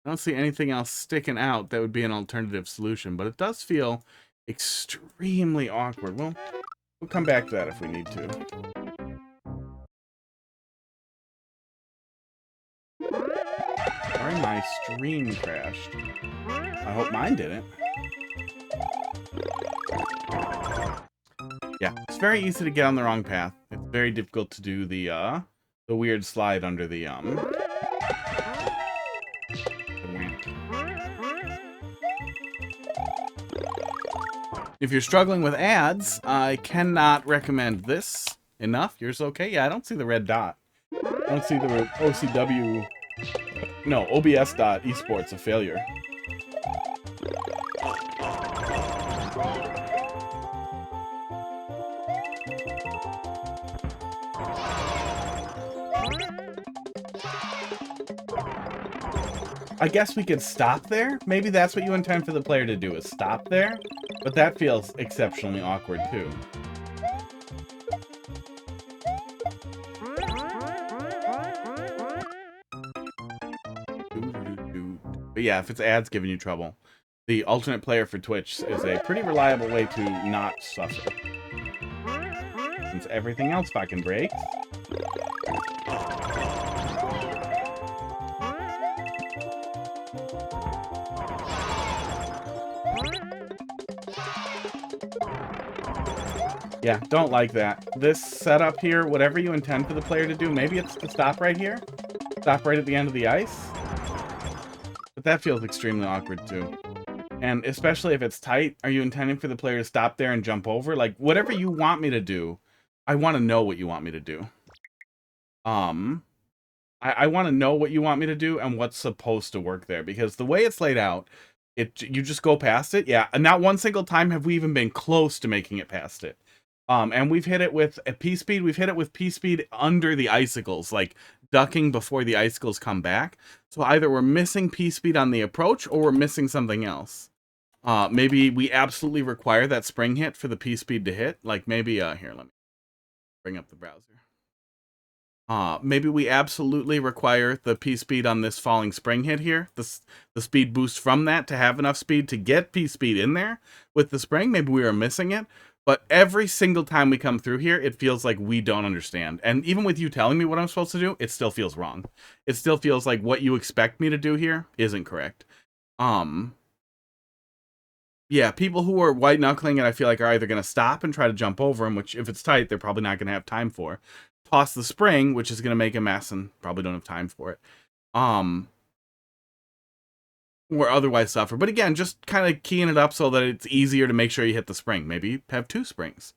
I don't see anything else sticking out that would be an alternative solution, but it does feel extremely awkward. Well, we'll come back to that if we need to. Sorry, my stream crashed. I hope mine didn't. Yeah, it's very easy to get on the wrong path. It's very difficult to do the weird slide under the ramp. If you're struggling with ads, I cannot recommend this enough. Yours okay? Yeah, I don't see the red dot. I don't see the OCW. No, OBS dot esports a failure. I guess we could stop there. Maybe that's what you intend for the player to do, is stop there. But that feels exceptionally awkward too. But yeah, if it's ads giving you trouble, the alternate player for Twitch is a pretty reliable way to not suffer. Since everything else fucking breaks. Yeah, don't like that. This setup here, whatever you intend for the player to do, maybe it's to stop right here. Stop right at the end of the ice. But that feels extremely awkward too. And especially if it's tight, are you intending for the player to stop there and jump over? Like, whatever you want me to do, I want to know what you want me to do. I want to know what you want me to do and what's supposed to work there. Because the way it's laid out, you just go past it. Yeah, and not one single time have we even been close to making it past it. And we've hit it with a P-speed. We've hit it with P-speed under the icicles, like ducking before the icicles come back. So either we're missing P-speed on the approach or we're missing something else. Maybe we absolutely require that spring hit for the P-speed to hit. Like maybe, here, let me bring up the browser. Maybe we absolutely require the P-speed on this falling spring hit here. The speed boost from that to have enough speed to get P-speed in there with the spring. Maybe we are missing it. But every single time we come through here, it feels like we don't understand. And even with you telling me what I'm supposed to do, it still feels wrong. It still feels like what you expect me to do here isn't correct. Yeah, people who are white knuckling it, I feel like, are either going to stop and try to jump over him, which if it's tight, they're probably not going to have time for. Toss the spring, which is going to make a mess and probably don't have time for it. Or otherwise suffer. But again, just kind of keying it up so that it's easier to make sure you hit the spring. Maybe have two springs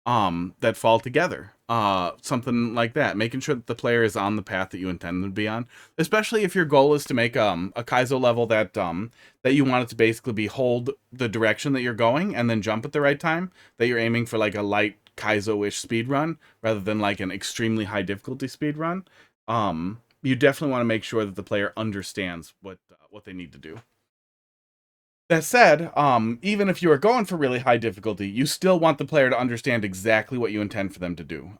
that fall together. Something like that. Making sure that the player is on the path that you intend them to be on. Especially if your goal is to make a Kaizo level that you want it to basically be hold the direction that you're going and then jump at the right time. That you're aiming for like a light Kaizo-ish speed run rather than like an extremely high difficulty speed run. You definitely want to make sure that the player understands what they need to do. That said, even if you are going for really high difficulty, you still want the player to understand exactly what you intend for them to do.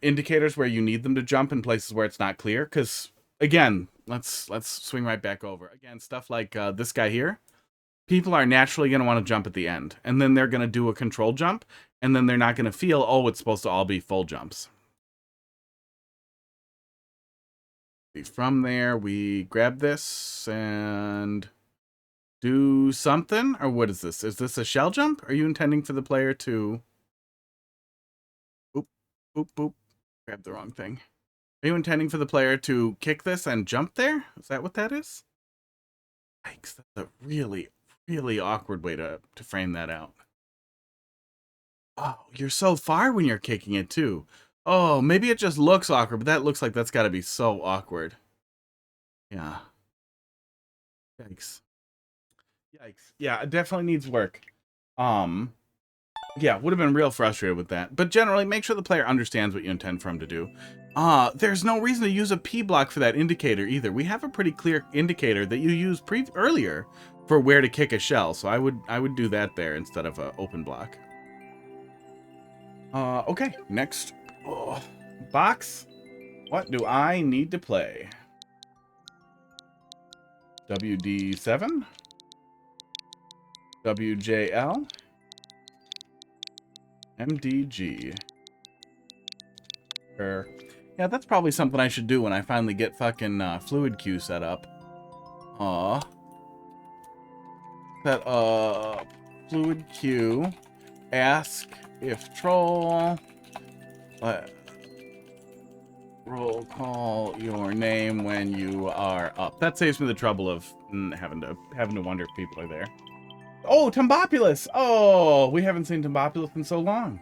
Indicators where you need them to jump in places where it's not clear, because again, let's swing right back over. Again, stuff like this guy here. People are naturally going to want to jump at the end, and then they're going to do a controlled jump, and then they're not going to feel, oh, it's supposed to all be full jumps. From there, we grab this and do something, or what is this? Is this a shell jump? Are you intending for the player to... Boop, boop, boop. Grab the wrong thing. Are you intending for the player to kick this and jump there? Is that what that is? Yikes, that's a really, really awkward way to frame that out. Oh, you're so far when you're kicking it, too. Oh, maybe it just looks awkward, but that looks like that's got to be so awkward. Yeah. Yikes. Yikes. Yeah, it definitely needs work. Yeah, would have been real frustrated with that. But generally, make sure the player understands what you intend for him to do. There's no reason to use a P block for that indicator either. We have a pretty clear indicator that you used earlier for where to kick a shell, so I would do that there instead of an open block. Okay, next. Oh, box. What do I need to play? WD7, WJL, MDG. Yeah, that's probably something I should do when I finally get fucking fluid queue set up. Set up fluid queue. Ask if troll. Roll call your name when you are up. That saves me the trouble of having to wonder if people are there. Oh, Tombobulus! Oh, we haven't seen Tombobulus in so long.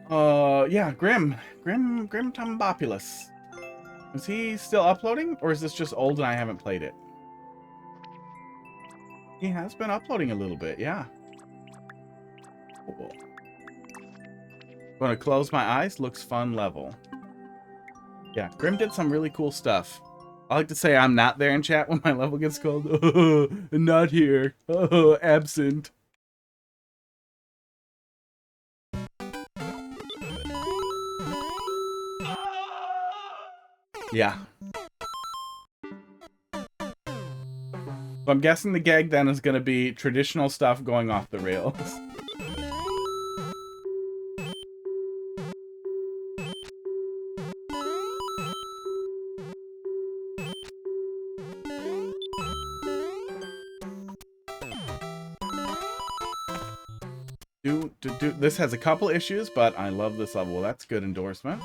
Yeah, Grim Tombobulus. Is he still uploading, or is this just old and I haven't played it? He has been uploading a little bit, yeah. Cool. Gonna close my eyes. Looks fun level. Yeah, Grim did some really cool stuff. I like to say I'm not there in chat when my level gets called. Not here. Absent. Yeah. So I'm guessing the gag then is going to be traditional stuff going off the rails. This has a couple issues, but I love this level. Well, that's good endorsement.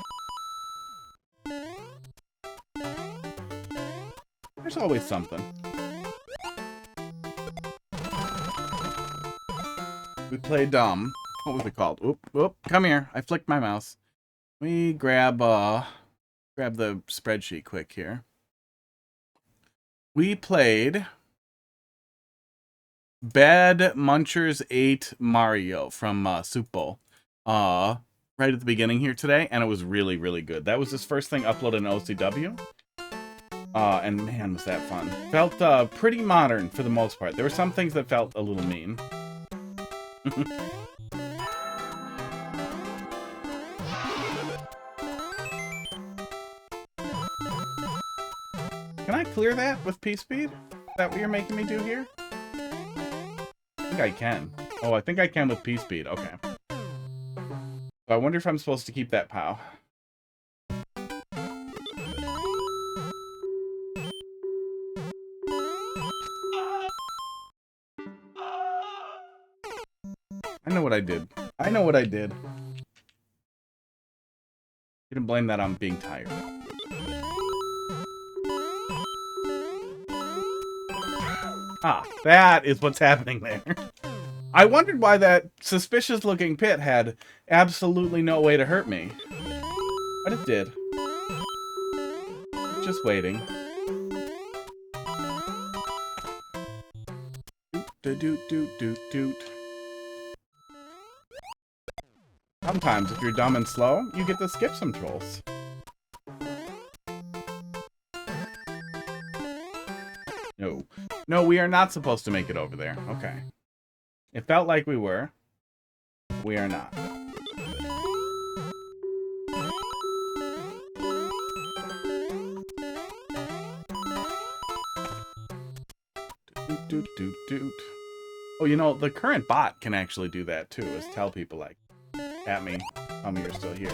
There's always something. We played, what was it called? Oop, oop, come here. I flicked my mouse. We grab the spreadsheet quick here. We played Bed Munchers 8 Mario from Soup Bowl right at the beginning here today, and it was really, really good. That was his first thing uploaded in OCW. And man, was that fun. Felt pretty modern for the most part. There were some things that felt a little mean. Can I clear that with P-Speed? Is that what you're making me do here? I think I can. Oh, I think I can with P-Speed. Okay. So I wonder if I'm supposed to keep that POW. I know what I did. I know what I did. You can blame that on being tired. Ah, that is what's happening there. I wondered why that suspicious-looking pit had absolutely no way to hurt me. But it did. Just waiting. Doot, doot, doot, doot, doot. Sometimes, if you're dumb and slow, you get to skip some trolls. No. No, we are not supposed to make it over there. Okay. It felt like we were. We are not. Doot, doot, doot, doot. Oh, you know, the current bot can actually do that too, is tell people like, at me, tell me you're still here.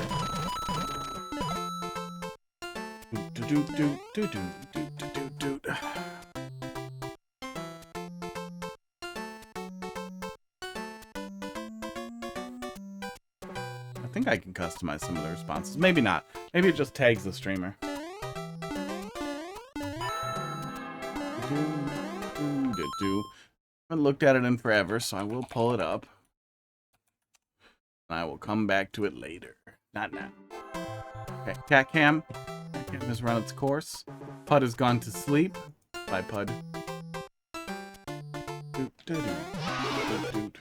Doot, doot, doot, doot, doot, doot, doot, doot. I think I can customize some of the responses. Maybe not. Maybe it just tags the streamer. I haven't looked at it in forever, so I will pull it up. I will come back to it later. Not now. Okay, CatCam. CatCam has run its course. Pud has gone to sleep. Bye, Pud. Doot, doot, doot, doot, doot.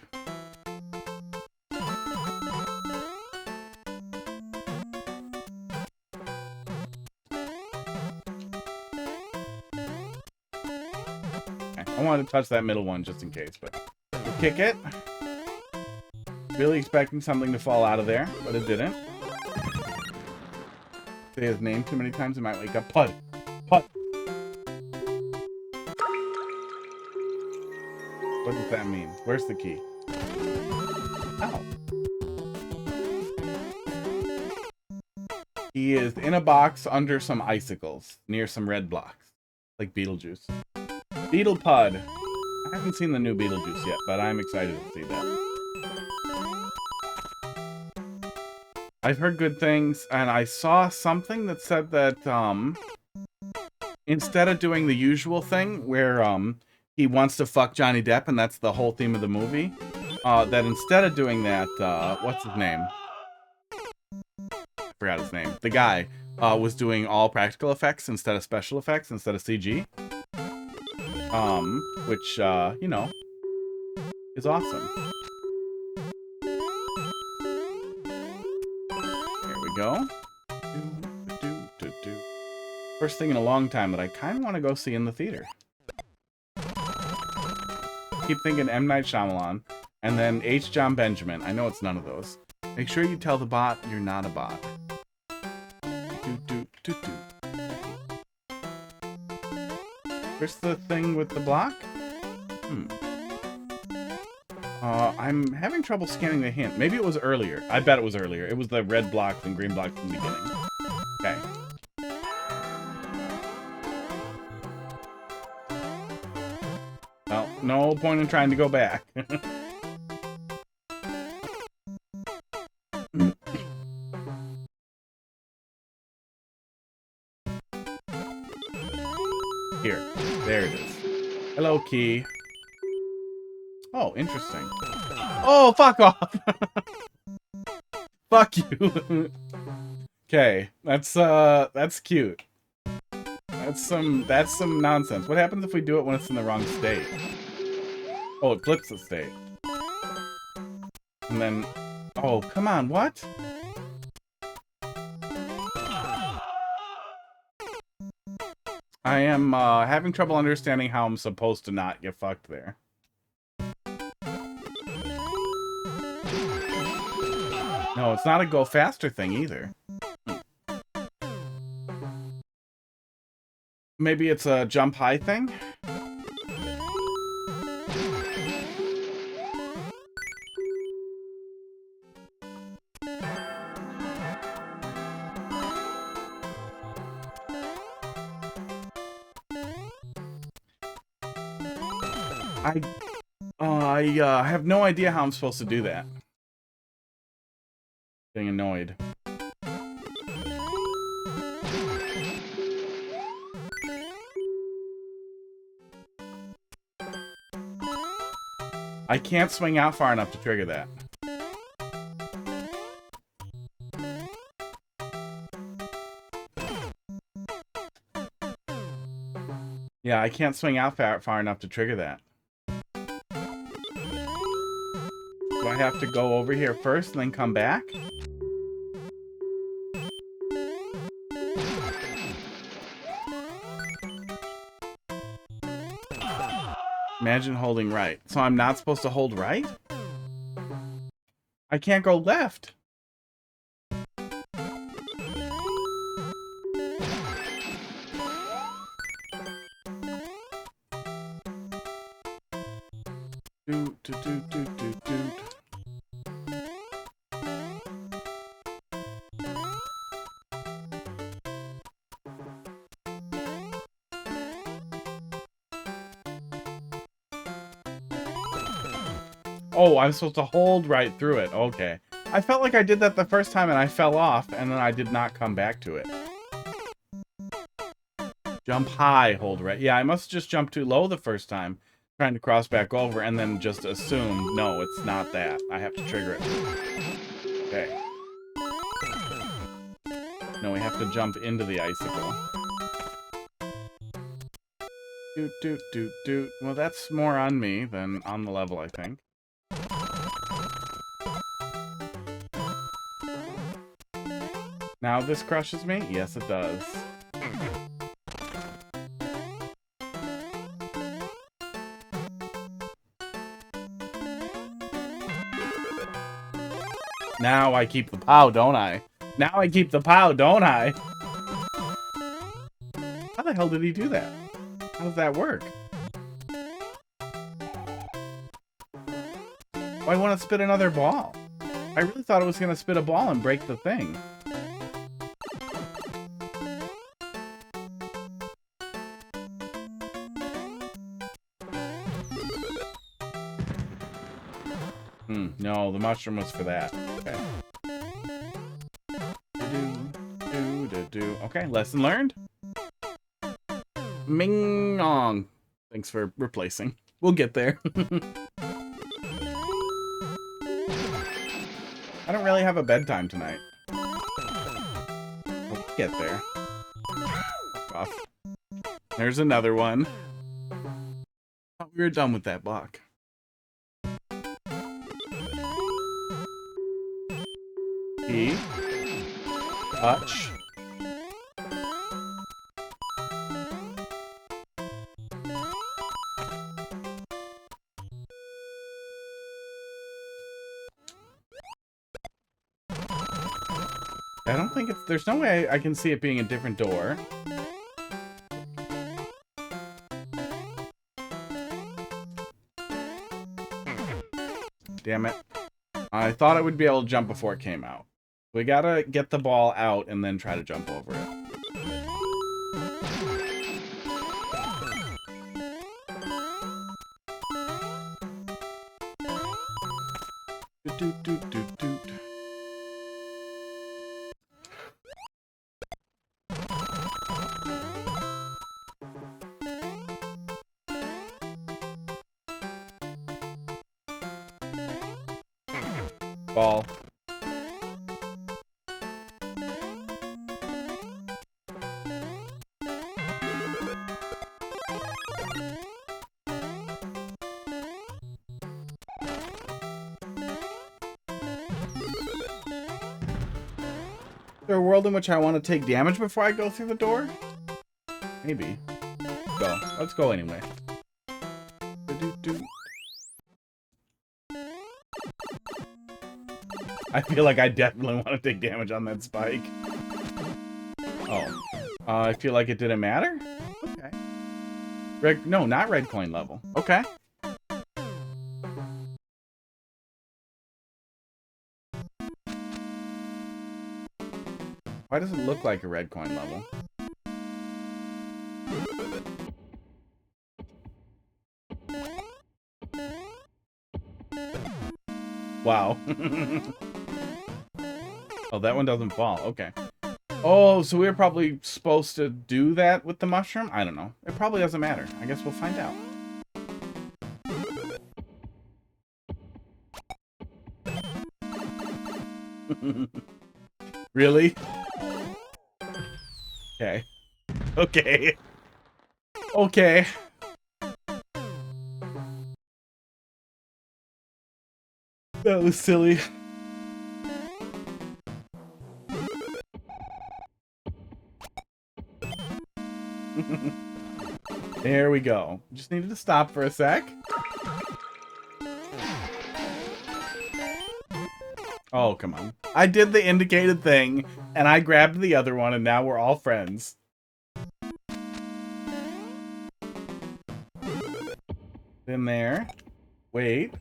I wanted to touch that middle one just in case, but we'll kick it. Really expecting something to fall out of there, but it didn't. Say his name too many times, it might wake up. Pud. Pud. What does that mean? Where's the key? Ow. He is in a box under some icicles, near some red blocks, like Beetlejuice. Beetle Pud. I haven't seen the new Beetlejuice yet, but I'm excited to see that. I've heard good things, and I saw something that said that instead of doing the usual thing where he wants to fuck Johnny Depp, and that's the whole theme of the movie, that instead of doing that, what's his name? I forgot his name. The guy was doing all practical effects instead of special effects, instead of CG. Which, you know, is awesome. There we go. First thing in a long time that I kind of want to go see in the theater. Keep thinking M. Night Shyamalan, and then H. John Benjamin. I know it's none of those. Make sure you tell the bot you're not a bot. Where's the thing with the block? I'm having trouble scanning the hint. Maybe it was earlier. I bet it was earlier. It was the red blocks and green blocks in the beginning. Okay. Well, no point in trying to go back. Here. There it is. Hello, key. Oh, interesting. Oh, fuck off! Fuck you. Okay, that's cute. That's some nonsense. What happens if we do it when it's in the wrong state? Oh, it flips the state. And then, oh, come on, what? I am having trouble understanding how I'm supposed to not get fucked there. No, it's not a go faster thing either. Maybe it's a jump high thing? I have no idea how I'm supposed to do that. Getting annoyed. I can't swing out far enough to trigger that. Yeah, I can't swing out far enough to trigger that. Do I have to go over here first and then come back? Imagine holding right. So I'm not supposed to hold right? I can't go left. Oh, I'm supposed to hold right through it. Okay. I felt like I did that the first time and I fell off, and then I did not come back to it. Jump high, hold right. Yeah, I must just jump too low the first time, trying to cross back over, and then just assume, no, it's not that. I have to trigger it. Okay. No, we have to jump into the icicle. Doot, doot, doot, doot. Well, that's more on me than on the level, I think. Now this crushes me? Yes, it does. Now I keep the POW, don't I? Now I keep the POW, don't I? How the hell did he do that? How does that work? Why won't it spit another ball? I really thought it was going to spit a ball and break the thing. No, the mushroom was for that. Okay. Okay, lesson learned. Ming-ong. Thanks for replacing. We'll get there. I don't really have a bedtime tonight. We'll get there. Off. There's another one. Thought we were done with that block. E. Touch. I don't think it's... There's no way I can see it being a different door. Damn it. I thought I would be able to jump before it came out. We gotta get the ball out and then try to jump over it. Doot, doot, doot, doot. Ball. Is there a world in which I want to take damage before I go through the door? Maybe. Go. Let's go anyway. I feel like I definitely want to take damage on that spike. Oh. I feel like it didn't matter? Okay. Red, no, not red coin level. Okay. Why does it look like a red coin level? Wow. Oh, that one doesn't fall. Okay. Oh, so we're probably supposed to do that with the mushroom? I don't know. It probably doesn't matter. I guess we'll find out. Really? Okay. Okay. Okay. That was silly. There we go. Just needed to stop for a sec. Oh, come on. I did the indicated thing, and I grabbed the other one, and now we're all friends. In there. Wait.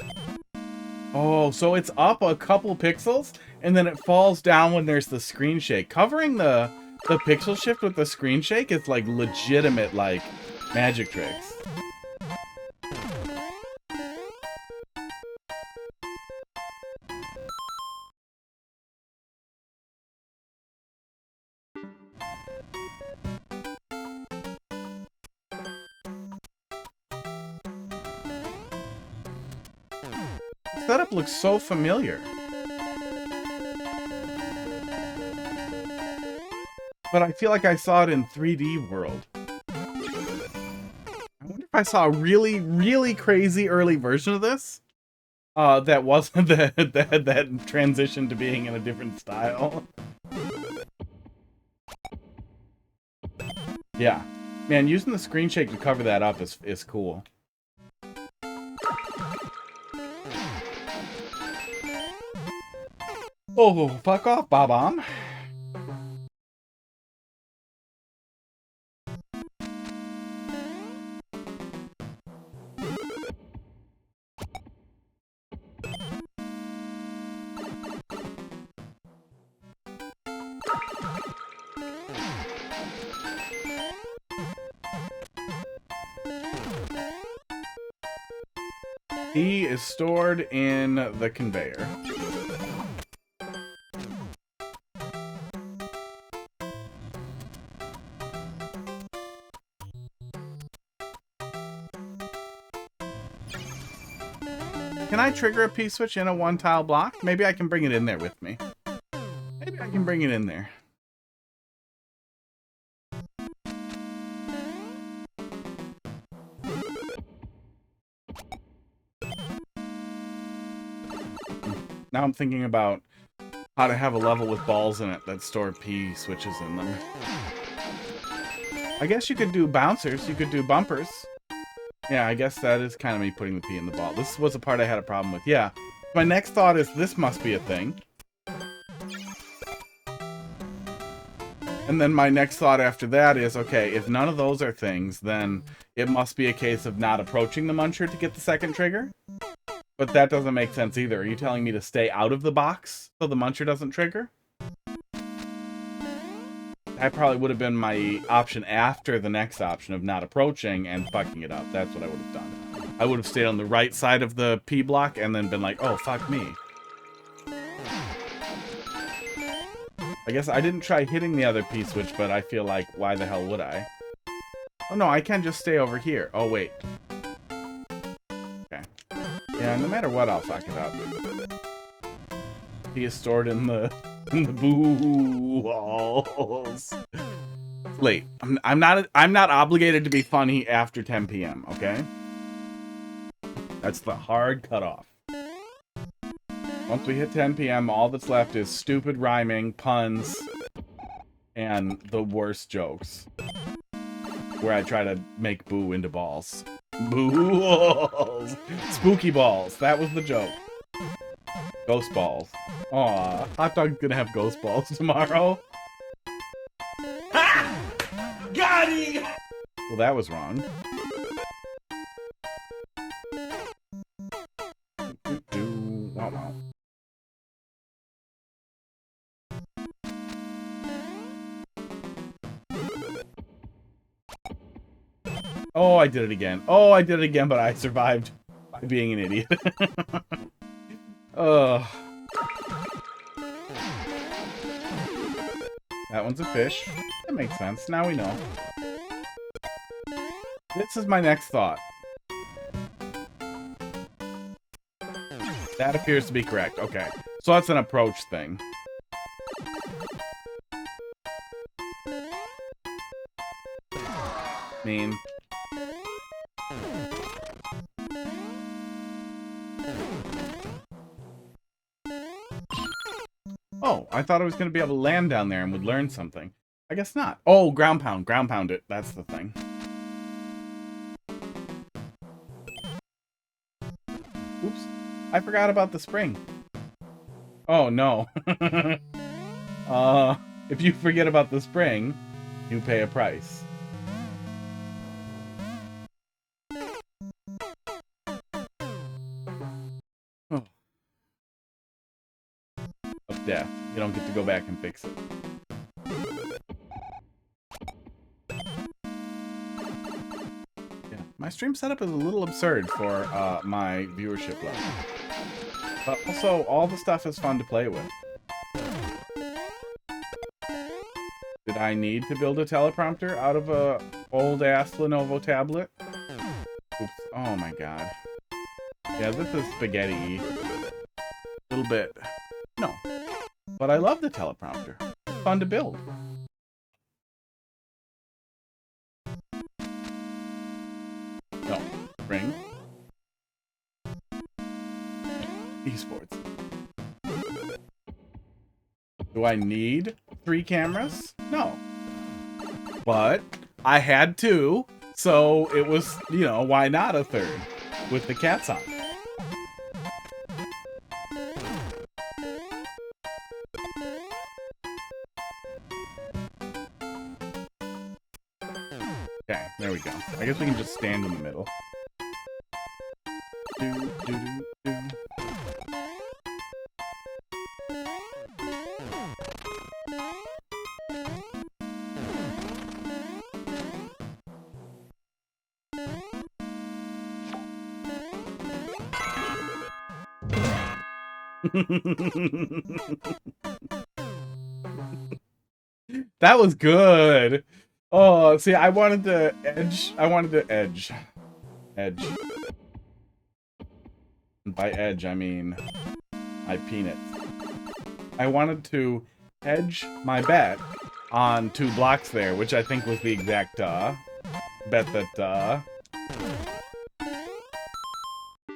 Oh, so it's up a couple pixels, and then it falls down when there's the screen shake. Covering the pixel shift with the screen shake is like legitimate, like, magic tricks. Setup looks so familiar. But I feel like I saw it in 3D World. I wonder if I saw a really, really crazy early version of this. That wasn't that transition to being in a different style. Yeah. Man, using the screen shake to cover that up is cool. Oh, fuck off, Bob-omb. He is stored in the conveyor. Can I trigger a P-switch in a one-tile block? Maybe I can bring it in there with me. Maybe I can bring it in there. Now I'm thinking about how to have a level with balls in it that store P switches in them. I guess you could do bouncers, you could do bumpers. Yeah, I guess that is kind of me putting the P in the ball. This was a part I had a problem with. Yeah. My next thought is this must be a thing. And then my next thought after that is, okay, if none of those are things, then it must be a case of not approaching the muncher to get the second trigger. But that doesn't make sense either. Are you telling me to stay out of the box so the muncher doesn't trigger? That probably would have been my option after the next option of not approaching and fucking it up. That's what I would have done. I would have stayed on the right side of the P block and then been like, oh, fuck me. I guess I didn't try hitting the other P switch, but I feel like, why the hell would I? Oh no, I can just stay over here. Oh, wait. Okay. Yeah, no matter what, I'll fuck it up. He is stored in the boo walls. Late. I'm not obligated to be funny after 10 p.m., okay? That's the hard cutoff. Once we hit 10 p.m., all that's left is stupid rhyming, puns, and the worst jokes. Where I try to make boo into balls. Boo balls! Spooky balls. That was the joke. Ghost balls. Aw, Hot Dog's gonna have ghost balls tomorrow. Ha! Got him! Well, that was wrong. Wow, wow. Oh, I did it again. Oh, I did it again, but I survived by being an idiot. Ugh. That one's a fish. That makes sense. Now we know. This is my next thought. That appears to be correct. Okay. So that's an approach thing. I mean... Oh, I thought I was going to be able to land down there and would learn something. I guess not. Oh, ground pound. Ground pound it. That's the thing. Oops. I forgot about the spring. Oh, no. If you forget about the spring, you pay a price. Oh. Of death. You don't get to go back and fix it. Yeah, my stream setup is a little absurd for my viewership level. But also, all the stuff is fun to play with. Did I need to build a teleprompter out of a old-ass Lenovo tablet? Oops. Oh my god. Yeah, this is spaghetti. A little bit. No. But I love the teleprompter. It's fun to build. No. Ring. Esports. Do I need 3 cameras? No. But I had 2, so it was, you know, why not a 3rd with the cats on? Okay, there we go. I guess we can just stand in the middle. Do, do, do, do. That was good. Oh, see, I wanted to edge. Edge. And by edge, I mean my penis. I wanted to hedge my bet on 2 blocks there, which I think was the exact bet that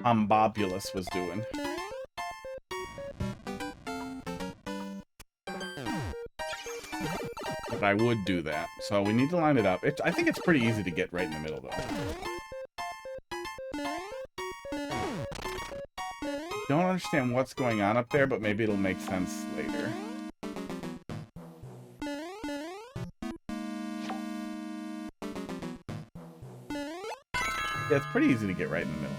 Tombobulus was doing. But I would do that, so we need to line it up. I think it's pretty easy to get right in the middle, though. Don't understand what's going on up there, but maybe it'll make sense later. Yeah, it's pretty easy to get right in the middle.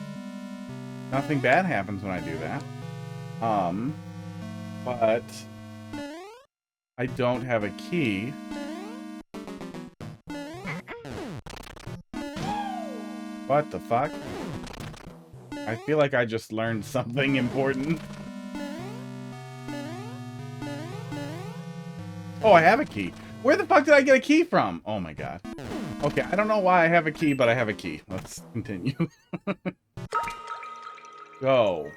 Nothing bad happens when I do that. But I don't have a key. What the fuck? I feel like I just learned something important. Oh, I have a key. Where the fuck did I get a key from? Oh my god. Okay, I don't know why I have a key, but I have a key. Let's continue. Go.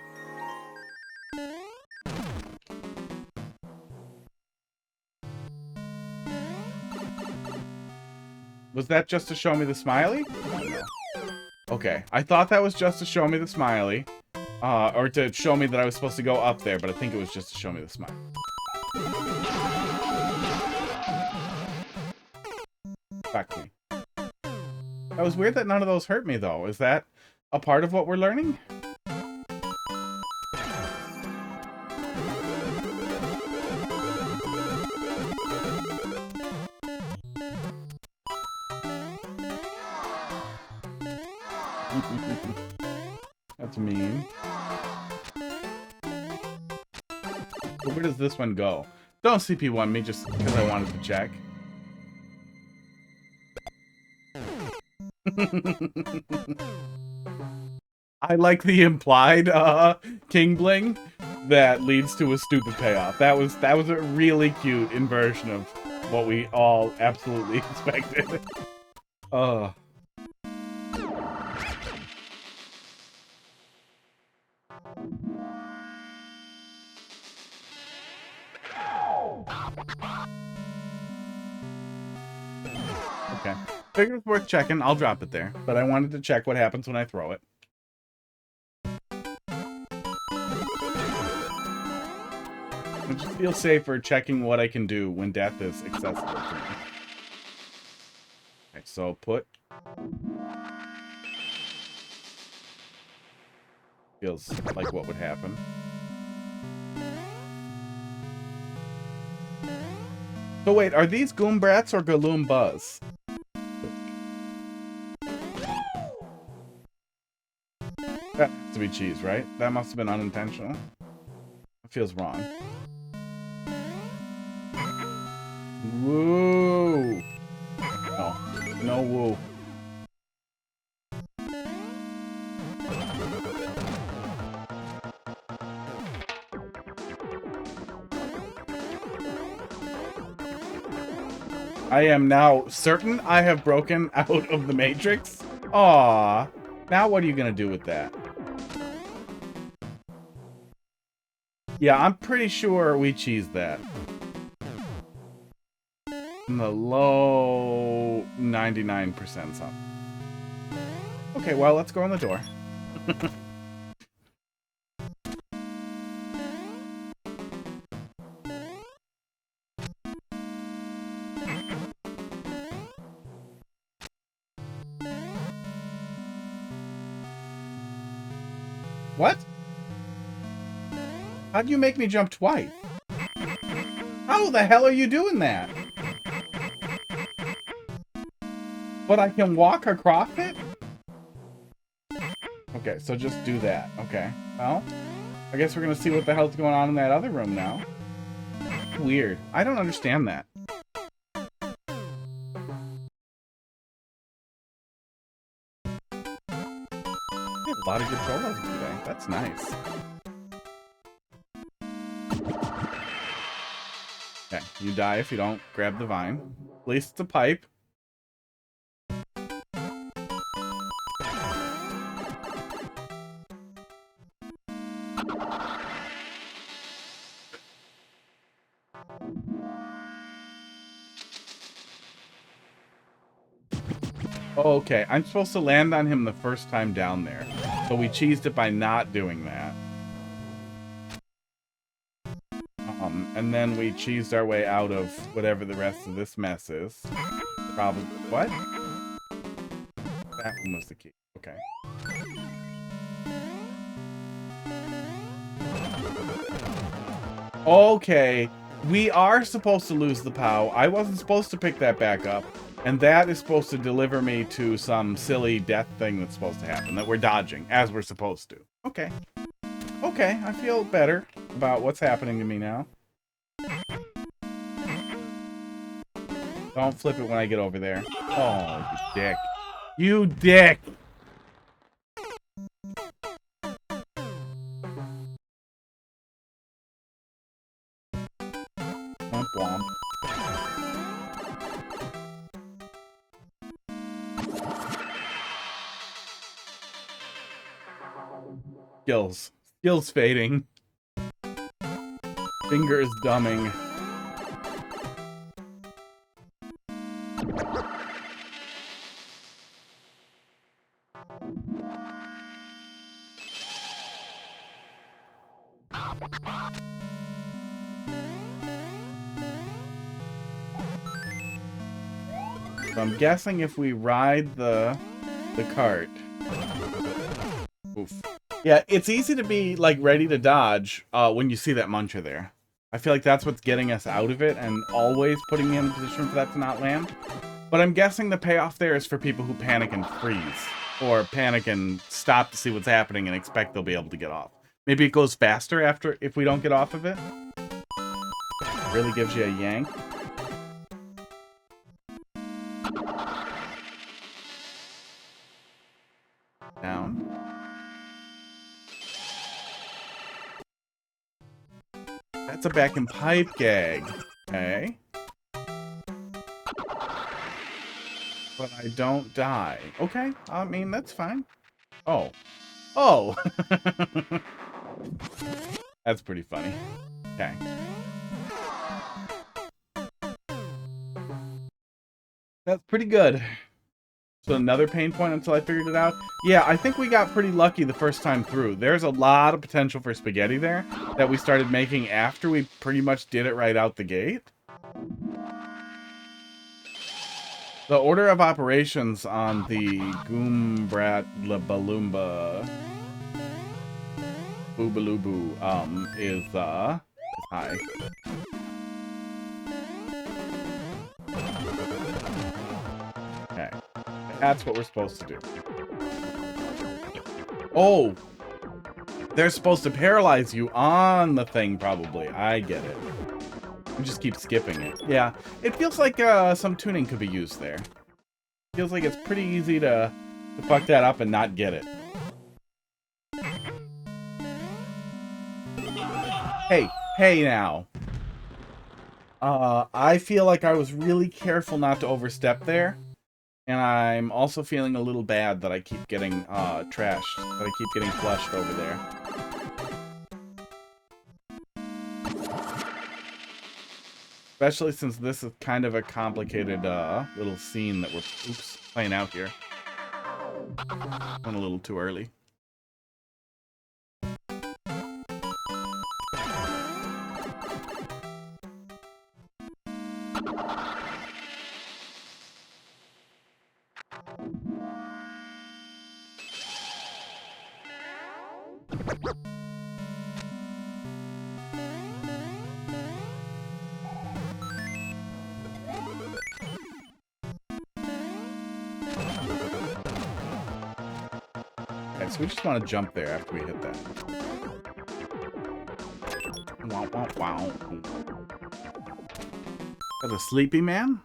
Was that just to show me the smiley? Oh, no. Okay, I thought that was just to show me the smiley. Or to show me that I was supposed to go up there, but I think it was just to show me the smile. Fuck me. That was weird that none of those hurt me, though. Is that a part of what we're learning? That's mean. So where does this one go? Don't CP1 me just because I wanted to check. I like the implied King Bling that leads to a stupid payoff. That was a really cute inversion of what we all absolutely expected. Okay. Figure's worth checking. I'll drop it there. But I wanted to check what happens when I throw it. I just feel safer checking what I can do when death is accessible to me. Okay, so put. Feels like what would happen. So wait, are these Goombrats or Galoombas? That has to be cheese, right? That must have been unintentional. It feels wrong. Woo! No. No woo. I am now certain I have broken out of the Matrix. Aww. Now what are you gonna do with that? Yeah, I'm pretty sure we cheesed that. In the low 99% something. Okay, well, let's go on the door. What? How'd you make me jump twice? How the hell are you doing that? But I can walk across it? Okay, so just do that. Okay. Well, I guess we're gonna see what the hell's going on in that other room now. Weird. I don't understand that. We have a lot of good photos today. That's nice. Okay, you die if you don't grab the vine. At least it's a pipe. Okay, I'm supposed to land on him the first time down there. So we cheesed it by not doing that. And then we cheesed our way out of whatever the rest of this mess is. Probably. What? That one was the key. Okay. Okay. We are supposed to lose the POW. I wasn't supposed to pick that back up. And that is supposed to deliver me to some silly death thing that's supposed to happen. That we're dodging, as we're supposed to. Okay. Okay, I feel better about what's happening to me now. Don't flip it when I get over there. Oh, you dick. You dick! Womp womp. Skills. Skills fading. Fingers dumbing. So I'm guessing if we ride the cart. Oof. Yeah, it's easy to be like ready to dodge when you see that muncher there. I feel like that's what's getting us out of it and always putting me in a position for that to not land. But I'm guessing the payoff there is for people who panic and freeze. Or panic and stop to see what's happening and expect they'll be able to get off. Maybe it goes faster after if we don't get off of it. Really gives you a yank. Down. That's a back and pipe gag. Okay. But I don't die. Okay, I mean, that's fine. Oh. Oh! That's pretty funny. Okay. That's pretty good. So another pain point until I figured it out. Yeah, I think we got pretty lucky the first time through. There's a lot of potential for spaghetti there that we started making after we pretty much did it right out the gate. The order of operations on the Goombrat Labalumba Boobaloo is high. Okay. That's what we're supposed to do. Oh! They're supposed to paralyze you on the thing, probably. I get it. We just keep skipping it. Yeah, it feels like some tuning could be used there. Feels like it's pretty easy to fuck that up and not get it. Hey, hey now. I feel like I was really careful not to overstep there. And I'm also feeling a little bad that I keep getting trashed. That I keep getting flushed over there. Especially since this is kind of a complicated little scene that we're playing out here. Went a little too early. Okay, so we just want to jump there after we hit that. Wow, wow, wow. That's a sleepy man?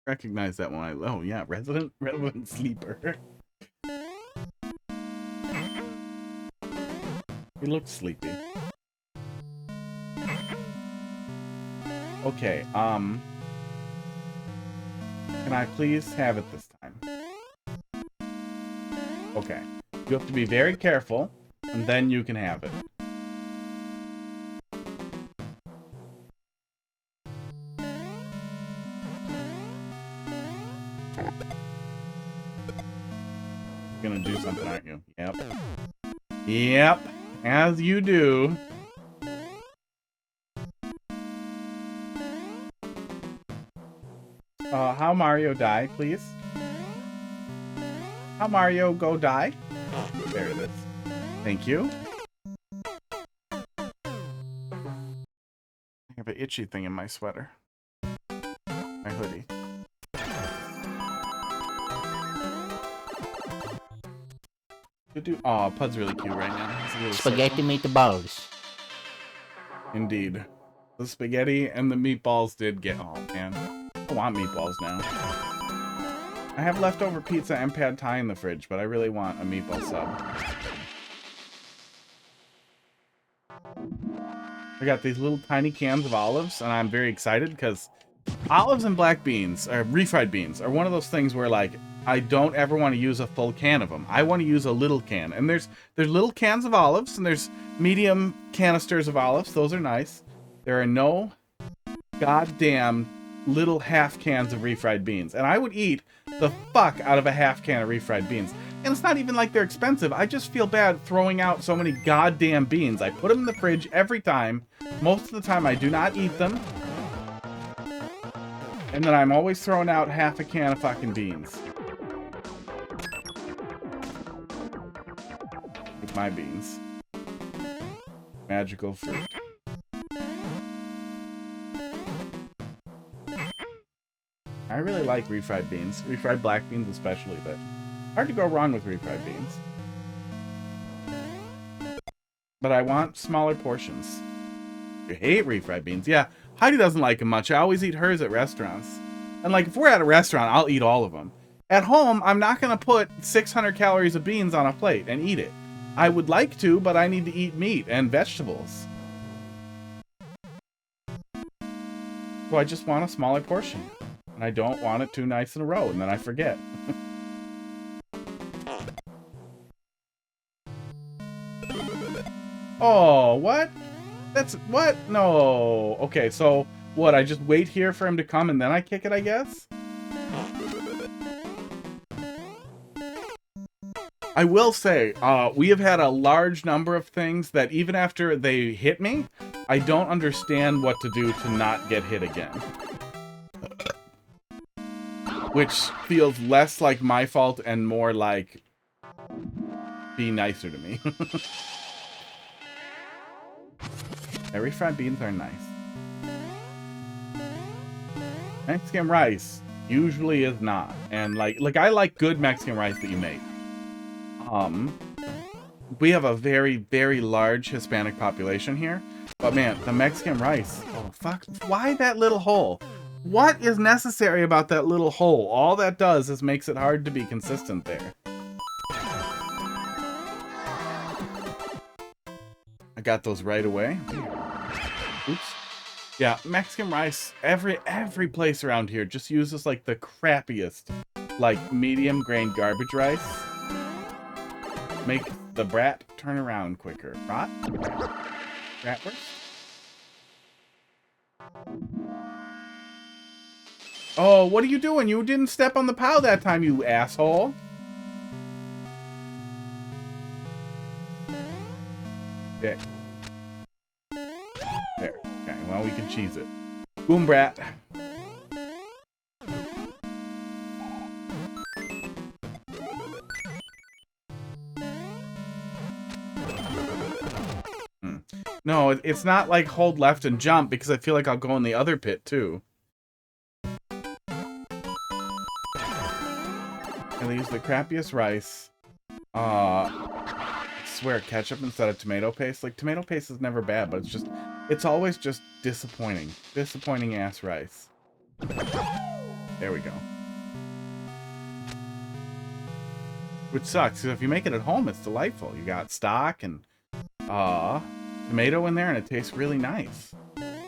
Recognize that one. Oh, yeah, resident sleeper. He looks sleepy. Okay, can I please have it this time? Okay. You have to be very careful, and then you can have it. You're gonna do something, aren't you? Yep. Yep. As you do. How Mario die, please? How Mario go die? There it is. Thank you. I have an itchy thing in my sweater. My hoodie. Oh, Pud's really cute right now. He's a little Spaghetti circle. meatballs. Indeed. The spaghetti and the meatballs did get... Oh, man. I want meatballs now. I have leftover pizza and pad thai in the fridge, but I really want a meatball sub. I got these little tiny cans of olives, and I'm very excited because olives and black beans, or refried beans, are one of those things where, like, I don't ever want to use a full can of them. I want to use a little can. And there's little cans of olives, and there's medium canisters of olives. Those are nice. There are no goddamn little half cans of refried beans. And I would eat the fuck out of a half can of refried beans. And it's not even like they're expensive. I just feel bad throwing out so many goddamn beans. I put them in the fridge every time. Most of the time I do not eat them. And then I'm always throwing out half a can of fucking beans. With my beans. Magical fruit. I really like refried beans. Refried black beans especially, but hard to go wrong with refried beans. But I want smaller portions. You hate refried beans. Yeah, Heidi doesn't like them much. I always eat hers at restaurants. And like, if we're at a restaurant, I'll eat all of them. At home, I'm not going to put 600 calories of beans on a plate and eat it. I would like to, but I need to eat meat and vegetables. So I just want a smaller portion. And I don't want it too nice in a row, and then I forget. Oh, what? That's... what? No. Okay, so... what, I just wait here for him to come and then I kick it, I guess? I will say, we have had a large number of things that even after they hit me, I don't understand what to do to not get hit again. Which feels less like my fault and more like, be nicer to me. Refried beans are nice. Mexican rice usually is not. And like I like good Mexican rice that you make. We have a very, very large Hispanic population here. But man, the Mexican rice, oh fuck, why that little hole? What is necessary about that little hole? All that does is makes it hard to be consistent there. I got those right away. Oops. Yeah, Mexican rice, every place around here just uses like the crappiest, like medium grain garbage rice. Make the brat turn around quicker. Brat? Bratwurst? Oh, what are you doing? You didn't step on the POW that time, you asshole. There. There. Okay, well, we can cheese it. Boom, brat. No, it's not like hold left and jump because I feel like I'll go in the other pit too. And they use the crappiest rice. I swear, ketchup instead of tomato paste. Like, tomato paste is never bad, but it's always just disappointing. Disappointing ass rice. There we go. Which sucks, because if you make it at home, it's delightful. You got stock and tomato in there, and it tastes really nice.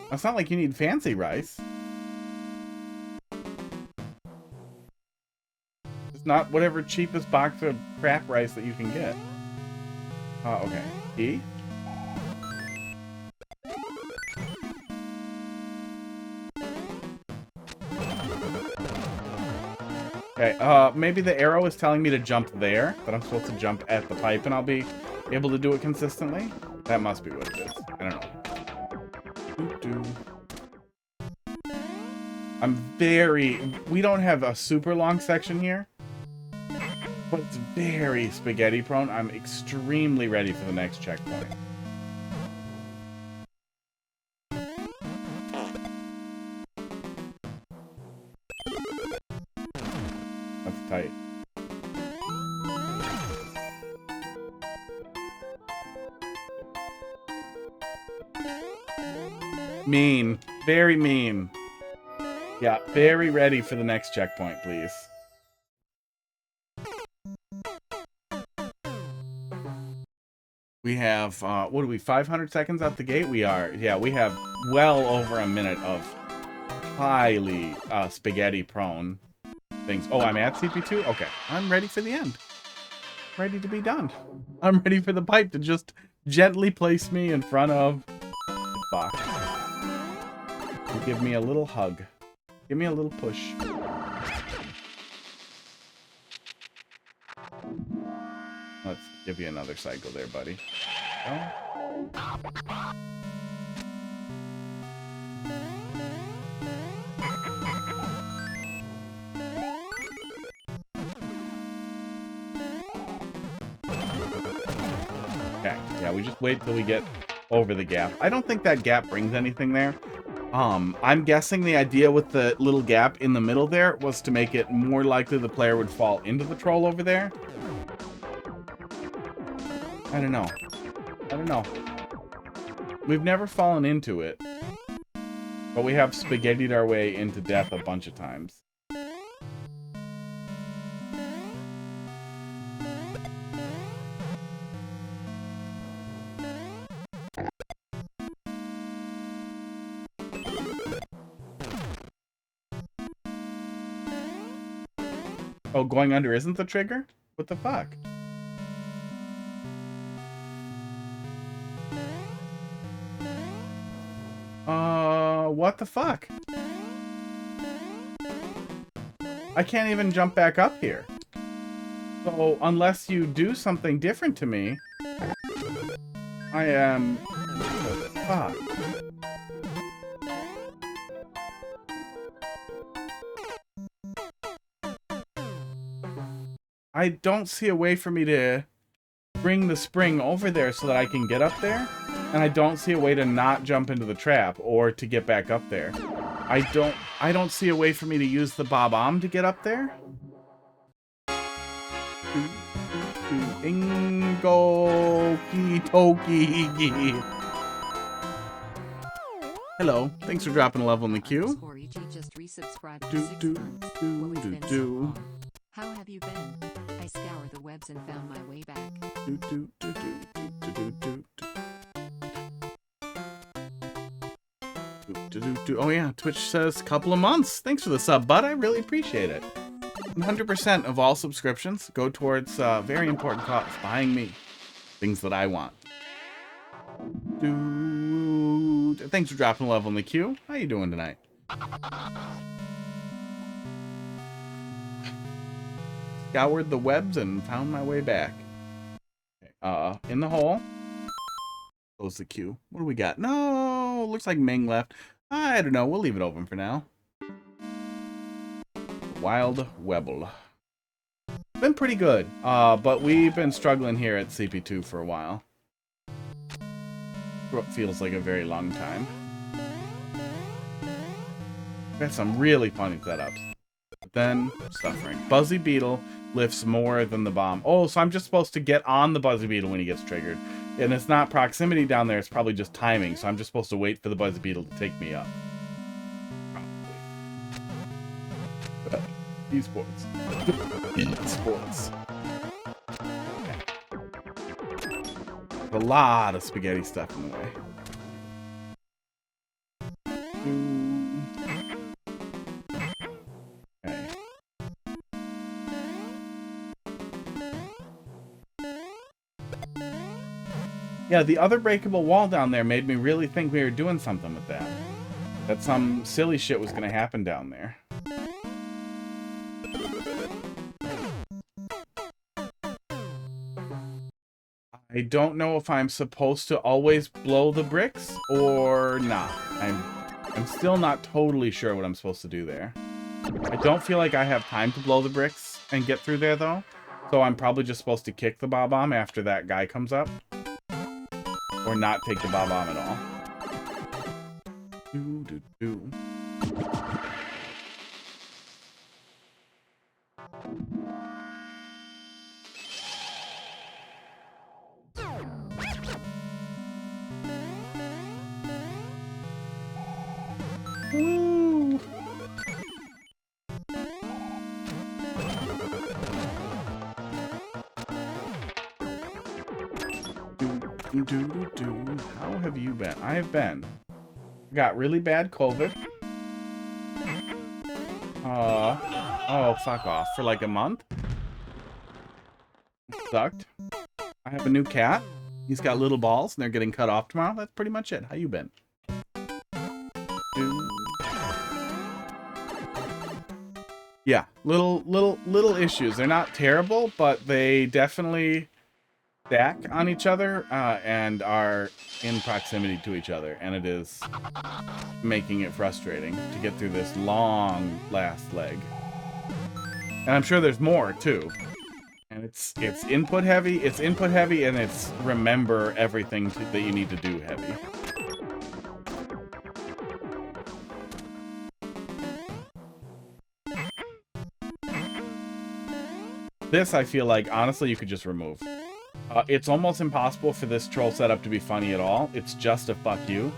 It's not like you need fancy rice. It's not whatever cheapest box of crap rice that you can get. Okay. E? Okay, maybe the arrow is telling me to jump there, that I'm supposed to jump at the pipe and I'll be able to do it consistently? That must be what it is. I don't know. We don't have a super long section here, but it's very spaghetti prone. I'm extremely ready for the next checkpoint. That's tight. Mean. Very mean. Yeah, very ready for the next checkpoint, please. We have, what are we, 500 seconds out the gate? We are. Yeah, we have well over a minute of highly spaghetti-prone things. Oh, I'm at CP2? Okay. I'm ready for the end. Ready to be done. I'm ready for the pipe to just gently place me in front of the box. Give me a little hug. Give me a little push. Let's give you another cycle there, buddy. Oh. Okay, yeah, we just wait till we get over the gap. I don't think that gap brings anything there. I'm guessing the idea with the little gap in the middle there was to make it more likely the player would fall into the troll over there. I don't know. I don't know. We've never fallen into it, but we have spaghettied our way into death a bunch of times. Oh, going under isn't the trigger? What the fuck? What the fuck? I can't even jump back up here. So, unless you do something different to me, I am... Fuck. I don't see a way for me to bring the spring over there so that I can get up there. And I don't see a way to not jump into the trap or to get back up there. I don't see a way for me to use the bob-omb to get up there. Ingo Toki. Hello, thanks for dropping a level in the queue. How have you been? I scoured the webs and found my way back. Oh yeah, Twitch says couple of months. Thanks for the sub, bud. I really appreciate it. 100% of all subscriptions go towards very important cause, buying me things that I want. Thanks for dropping a level in the queue. How you doing tonight? Scoured the webs and found my way back. Okay, in the hole. Close the queue. What do we got? No, looks like Ming left. I don't know. We'll leave it open for now. Wild Webble. Been pretty good, but we've been struggling here at CP2 for a while. What feels like a very long time. Got some really funny setups. But then, suffering. Buzzy Beetle lifts more than the bomb. Oh, so I'm just supposed to get on the Buzzy Beetle when he gets triggered. And it's not proximity down there, it's probably just timing. So I'm just supposed to wait for the Buzzy Beetle to take me up. Probably. Esports. Esports. Okay. A lot of spaghetti stuff in the way. Okay. Yeah, the other breakable wall down there made me really think we were doing something with that. That some silly shit was going to happen down there. I don't know if I'm supposed to always blow the bricks or not. I'm still not totally sure what I'm supposed to do there. I don't feel like I have time to blow the bricks and get through there, though. So I'm probably just supposed to kick the bob-omb after that guy comes up. Or not take the bob-omb at all. How have you been? I have been. Got really bad COVID. Oh, fuck off. For like a month? Sucked. I have a new cat. He's got little balls, and they're getting cut off tomorrow. That's pretty much it. How you been? Yeah, little issues. They're not terrible, but they definitely stack on each other and are in proximity to each other, and it is making it frustrating to get through this long last leg. And I'm sure there's more too. And it's input heavy, and it's remember everything that you need to do heavy. This, I feel like, honestly, you could just remove. It's almost impossible for this troll setup to be funny at all. It's just a fuck you.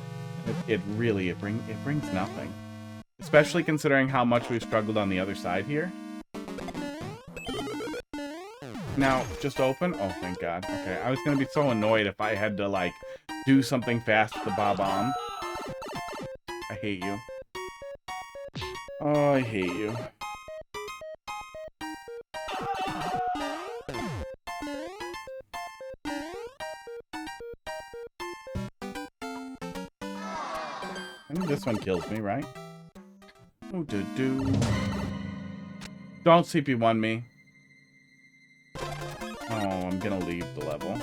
It brings nothing. Especially considering how much we've struggled on the other side here. Now, just open? Oh, thank God. Okay, I was gonna be so annoyed if I had to, like, do something fast with the Bob-omb. I hate you. Oh, I hate you. I think this one kills me, right? Oh, Don't CP1 me. Oh, I'm gonna leave the level.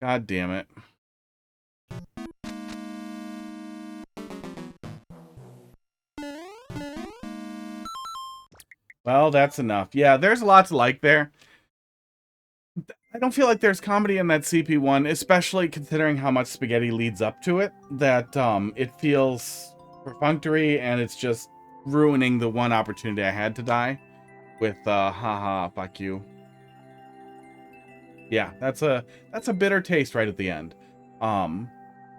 God damn it. Well, that's enough. Yeah, there's a lot to like there. I don't feel like there's comedy in that CP1, especially considering how much spaghetti leads up to it, that it feels perfunctory, and it's just ruining the one opportunity I had to die with haha, fuck you. Yeah, that's a bitter taste right at the end.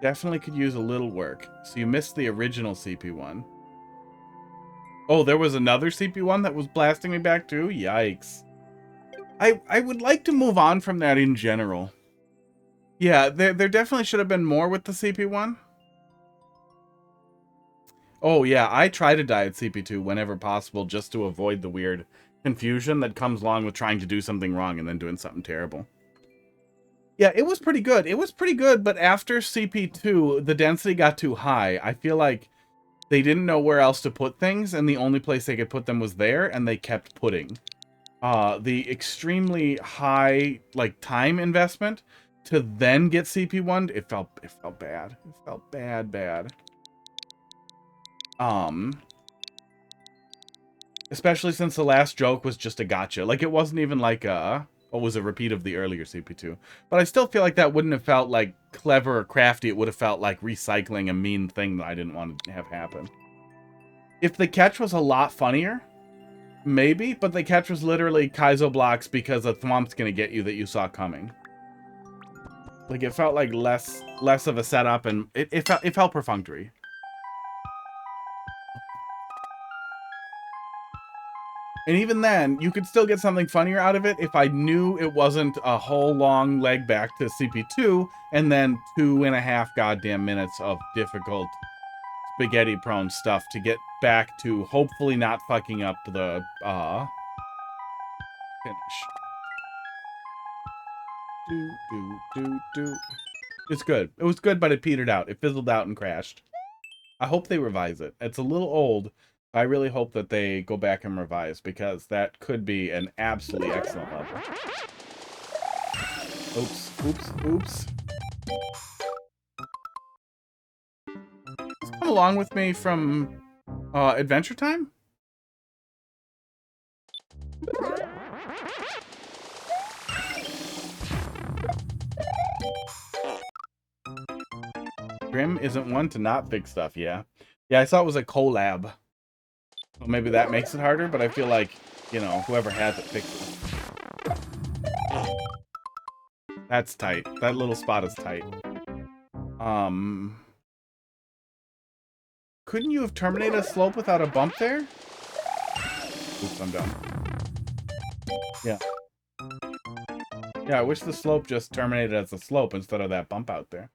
Definitely could use a little work. So you missed the original CP1. Oh, there was another CP1 that was blasting me back too? Yikes. I would like to move on from that in general. Yeah, there definitely should have been more with the CP1. Oh yeah, I try to die at CP2 whenever possible just to avoid the weird confusion that comes along with trying to do something wrong and then doing something terrible. Yeah, it was pretty good. It was pretty good, but after CP2, the density got too high. I feel like they didn't know where else to put things, and the only place they could put them was there, and they kept putting. The extremely high, like, time investment to then get CP1'd, it felt bad. It felt bad. Especially since the last joke was just a gotcha. Like, it wasn't even like a repeat of the earlier CP2. But I still feel like that wouldn't have felt, like, clever or crafty. It would have felt like recycling a mean thing that I didn't want to have happen. If the catch was a lot funnier, maybe, but the catch was literally Kaizo blocks because a thwomp's gonna get you that you saw coming. Like, it felt like less of a setup, and it felt perfunctory. And even then, you could still get something funnier out of it if I knew it wasn't a whole long leg back to CP2 and then 2.5 goddamn minutes of difficult spaghetti-prone stuff to get back to hopefully not fucking up the finish. It's good. It was good, but it petered out. It fizzled out and crashed. I hope they revise it. It's a little old. I really hope that they go back and revise, because that could be an absolutely excellent level. Oops. Come along with me from Adventure Time? Grim isn't one to not fix stuff, yeah. Yeah, I saw it was a collab. Well, maybe that makes it harder, but I feel like, you know, whoever has it fixes it. That's tight. That little spot is tight. Couldn't you have terminated a slope without a bump there? Oops, I'm done. Yeah. Yeah, I wish the slope just terminated as a slope instead of that bump out there.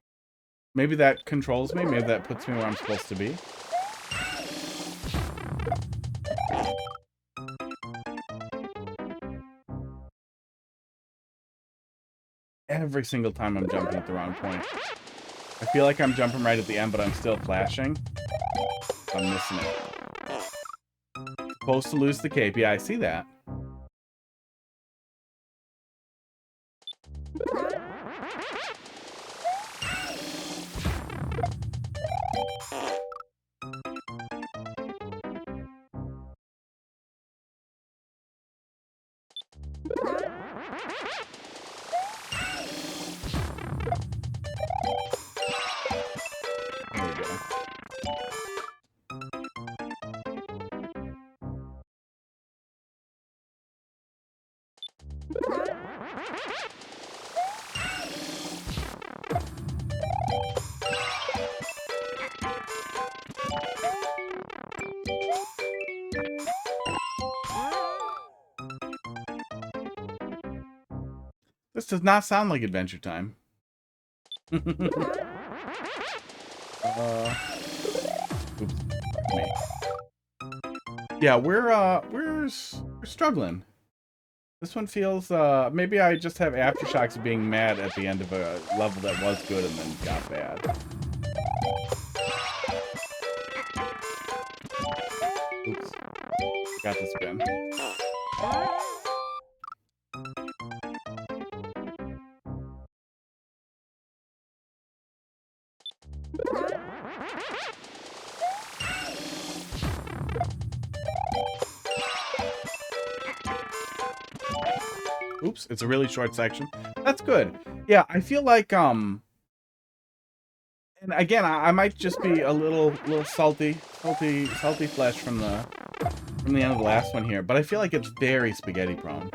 Maybe that controls me. Maybe that puts me where I'm supposed to be. Every single time I'm jumping at the wrong point. I feel like I'm jumping right at the end, but I'm still flashing. I'm missing it. Supposed to lose the cape. Yeah, I see that. There we go. This does not sound like Adventure Time. Oops. Me. Yeah, we're struggling. This one feels, maybe I just have aftershocks of being mad at the end of a level that was good and then got bad. Oops. Got the spin. Oops, it's a really short section. That's good. Yeah, I feel like, and again, I might just be a little salty flesh from the end of the last one here, but I feel like it's very spaghetti prone.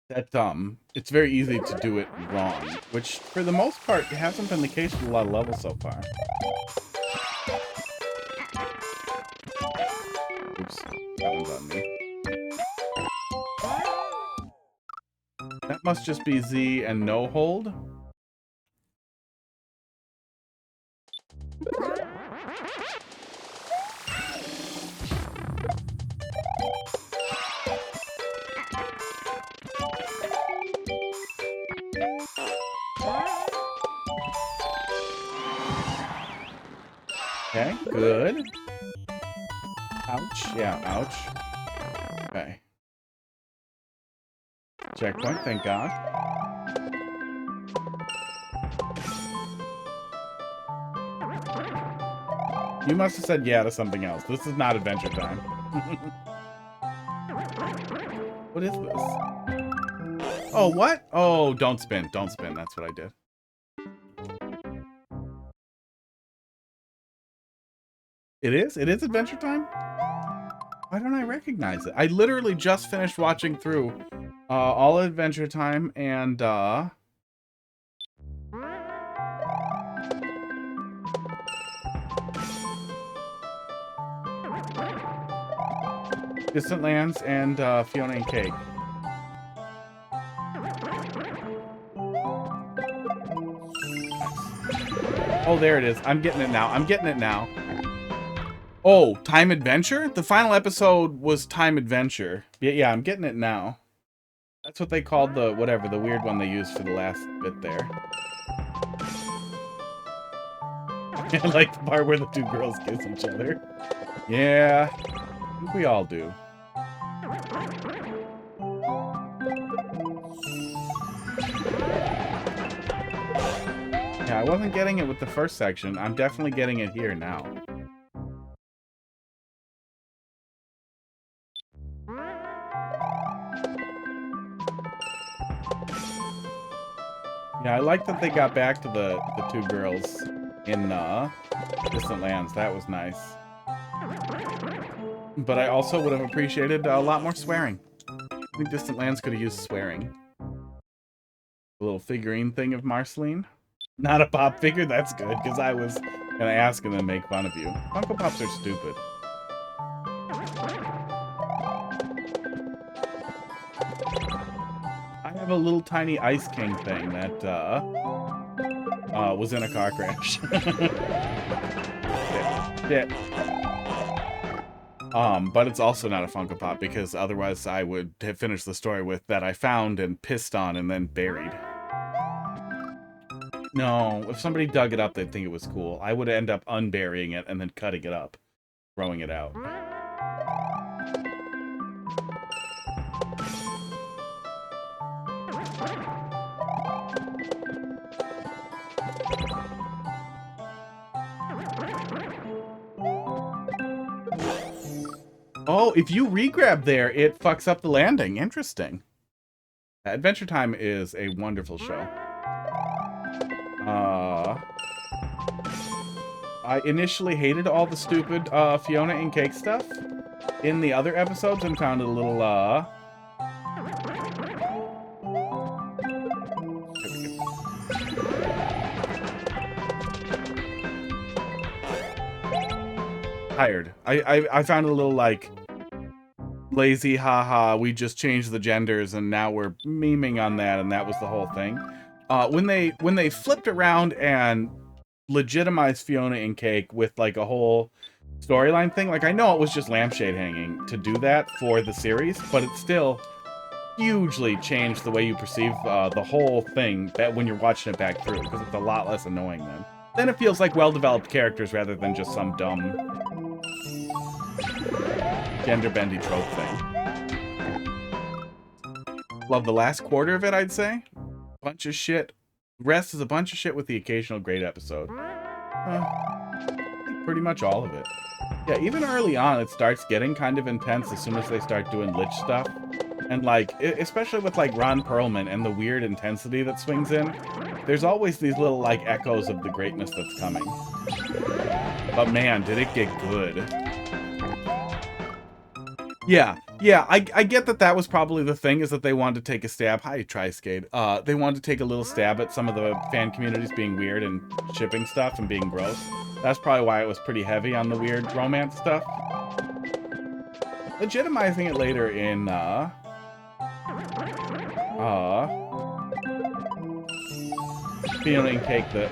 That, it's very easy to do it wrong, which, for the most part, hasn't been the case with a lot of levels so far. Oops, that one's on me. That must just be Z and no hold. Okay, good. Ouch. Yeah, ouch. Okay. Checkpoint, thank God. You must have said yeah to something else. This is not Adventure Time. What is this? Oh, what? Oh, don't spin. Don't spin. That's what I did. It is? It is Adventure Time? Why don't I recognize it? I literally just finished watching through all Adventure Time and Distant Lands and Fiona and Cake. Oh, there it is. I'm getting it now. I'm getting it now. Oh, Time Adventure? The final episode was Time Adventure. Yeah, I'm getting it now. That's what they called the, whatever, the weird one they used for the last bit there. I like the part where the two girls kiss each other. Yeah, I think we all do. Yeah, I wasn't getting it with the first section. I'm definitely getting it here now. Yeah, I like that they got back to the two girls in Distant Lands. That was nice. But I also would have appreciated a lot more swearing. think Distant Lands could have used swearing. A little figurine thing of Marceline. Not a pop figure? That's good, because I was going to ask and then make fun of you. Funko Pops are stupid. I have a little tiny Ice King thing that was in a car crash. Yeah. But it's also not a Funko Pop, because otherwise I would have finished the story with that I found and pissed on and then buried. No, if somebody dug it up, they'd think it was cool. I would end up unburying it and then cutting it up, throwing it out. Oh, if you regrab there, it fucks up the landing. Interesting. Adventure Time is a wonderful show. I initially hated all the stupid Fiona and Cake stuff in the other episodes and found it a little tired. I found it a little like lazy, haha, we just changed the genders and now we're memeing on that, and that was the whole thing. When they flipped around and legitimized Fiona and Cake with like a whole storyline thing, like I know it was just lampshade hanging to do that for the series, but it still hugely changed the way you perceive the whole thing that when you're watching it back through, because it's a lot less annoying then. Then it feels like well-developed characters rather than just some dumb gender-bendy trope thing. Love the last quarter of it, I'd say. Bunch of shit. The rest is a bunch of shit with the occasional great episode. Pretty much all of it. Yeah, even early on, it starts getting kind of intense as soon as they start doing lich stuff. And, like, especially with, like, Ron Perlman and the weird intensity that swings in, there's always these little, like, echoes of the greatness that's coming. But, man, did it get good. Yeah, I get that that was probably the thing, is that they wanted to take a stab. Hi, Tri-Scade. They wanted to take a little stab at some of the fan communities being weird and shipping stuff and being gross. That's probably why it was pretty heavy on the weird romance stuff. Legitimizing it later in, Fiona and Cake, keep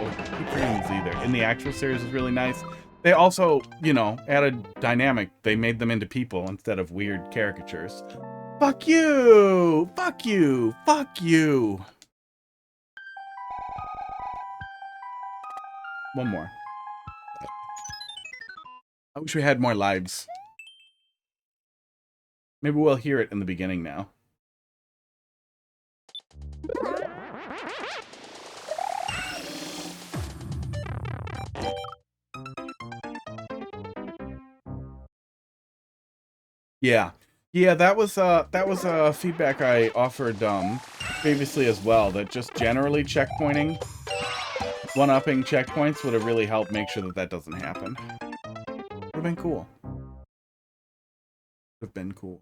forgetting Z there. In the actual series was really nice. They also, you know, added dynamic. They made them into people instead of weird caricatures. Fuck you! Fuck you! Fuck you! One more. I wish we had more lives. Maybe we'll hear it in the beginning now. Yeah, that was feedback I offered previously as well, that just generally checkpointing, one-upping checkpoints would have really helped make sure that that doesn't happen. Would have been cool. Would have been cool.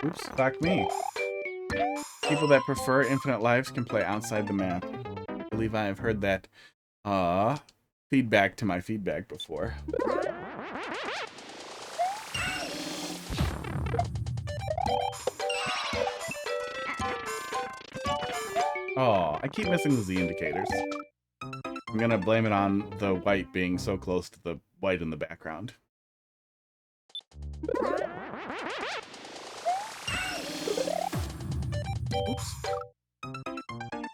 Oops, fuck me. People that prefer infinite lives can play outside the map. I believe I have heard that feedback to my feedback before. Oh, I keep missing the Z indicators. I'm gonna blame it on the white being so close to the white in the background. Oops.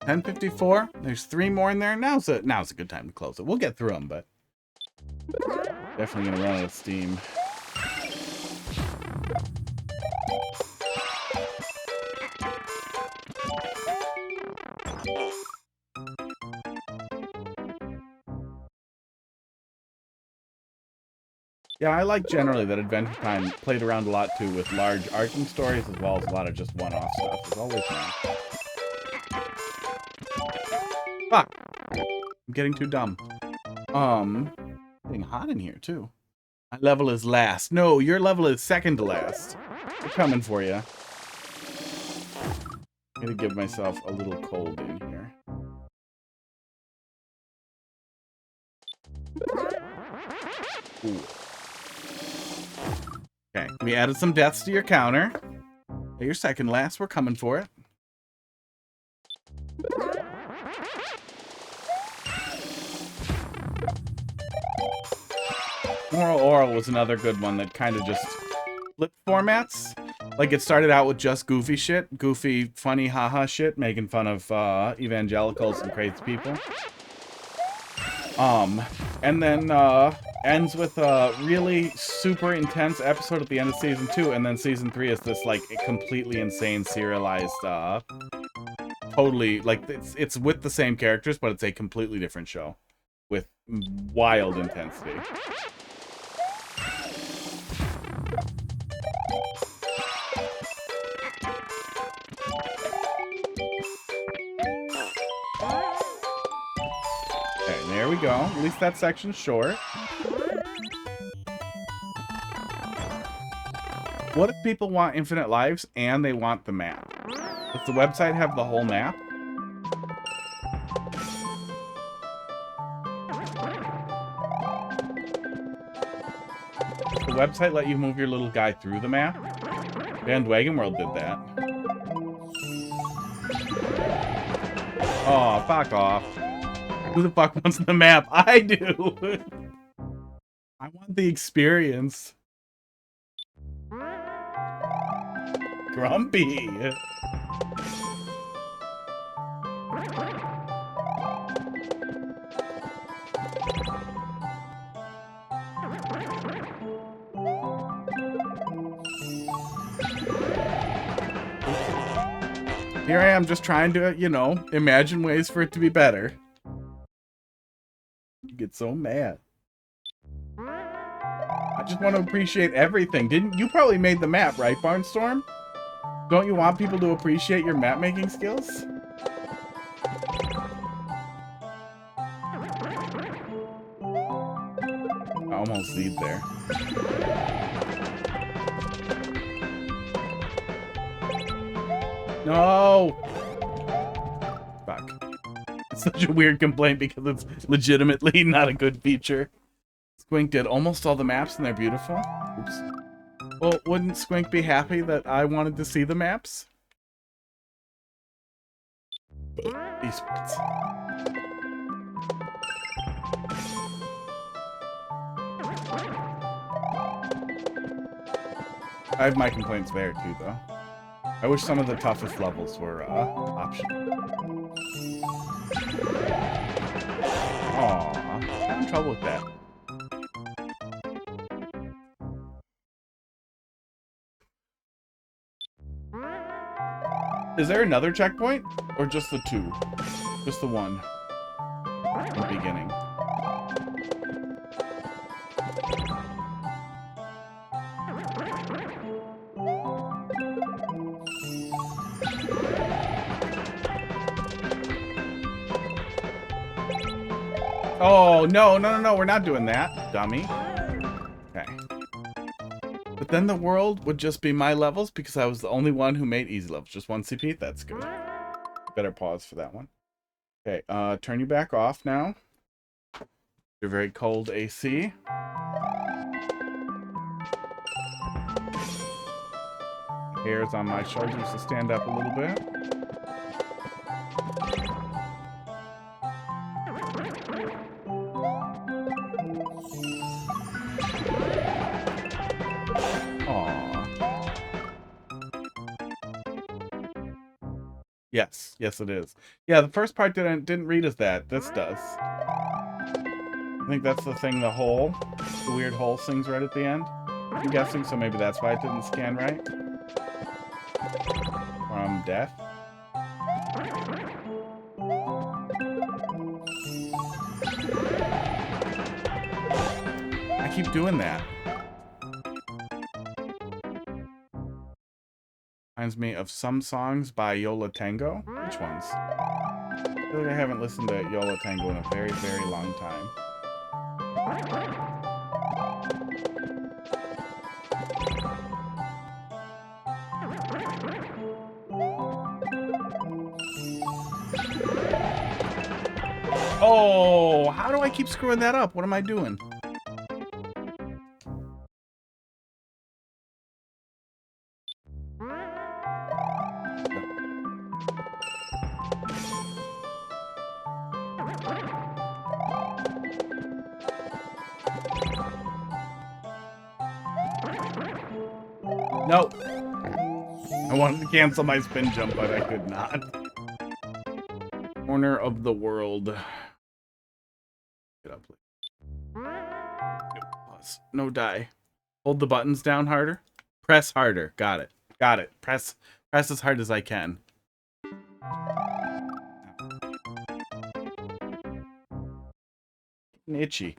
10:54. There's 3 more in there. Now's a good time to close it. We'll get through them, but definitely gonna run out of steam. Yeah, I like generally that Adventure Time played around a lot too with large arcing stories as well as a lot of just one-off stuff. It's always nice. Fuck! I'm getting too dumb. Getting hot in here, too. My level is last. No, your level is second to last. We're coming for you. I'm gonna give myself a little cold in here. Ooh. Okay, we added some deaths to your counter. Hey, you're second last. We're coming for it. Oral was another good one that kind of just flipped formats. Like, it started out with just goofy shit. Goofy, funny, haha shit, making fun of evangelicals and crazy people. And then ends with a really super intense episode at the end of season 2, and then season 3 is this, like, completely insane serialized, totally, like, it's with the same characters, but it's a completely different show with wild intensity. Okay, there we go. At least that section's short. What if people want infinite lives and they want the map? Does the website have the whole map? Does the website let you move your little guy through the map? Bandwagon World did that. Oh, fuck off. Who the fuck wants the map? I do! I want the experience. Grumpy! Here I am just trying to, you know, imagine ways for it to be better. You get so mad. I just want to appreciate everything. Didn't you probably made the map, right, Barnstorm? Don't you want people to appreciate your map making skills? I almost lead there. No! Fuck. It's such a weird complaint because it's legitimately not a good feature. Squink did almost all the maps and they're beautiful. Oops. Well, wouldn't Squink be happy that I wanted to see the maps? Esports. I have my complaints there too, though. I wish some of the toughest levels were optional. Aww, I'm in trouble with that. Is there another checkpoint? Or just the 2? Just the 1. In the beginning. Oh, no, we're not doing that, dummy. Okay. But then the world would just be my levels because I was the only one who made easy levels. Just 1 CP, that's good. Better pause for that one. Okay, turn you back off now. You're very cold AC. Hairs on my shoulders to stand up a little bit. Yes, yes it is. Yeah, the first part didn't read as that. This does. I think that's the thing, the weird hole sings right at the end. I'm guessing, so maybe that's why it didn't scan right. Or I'm deaf. I keep doing that. Reminds me of some songs by Yola Tango. Which ones? I feel like I haven't listened to YOLO Tango in a very, very long time. Oh, how do I keep screwing that up? What am I doing? Nope. I wanted to cancel my spin jump, but I could not. Corner of the world. Get up, please. Nope. Pause. No die. Hold the buttons down harder. Press harder. Got it. Got it. Press as hard as I can. Itchy.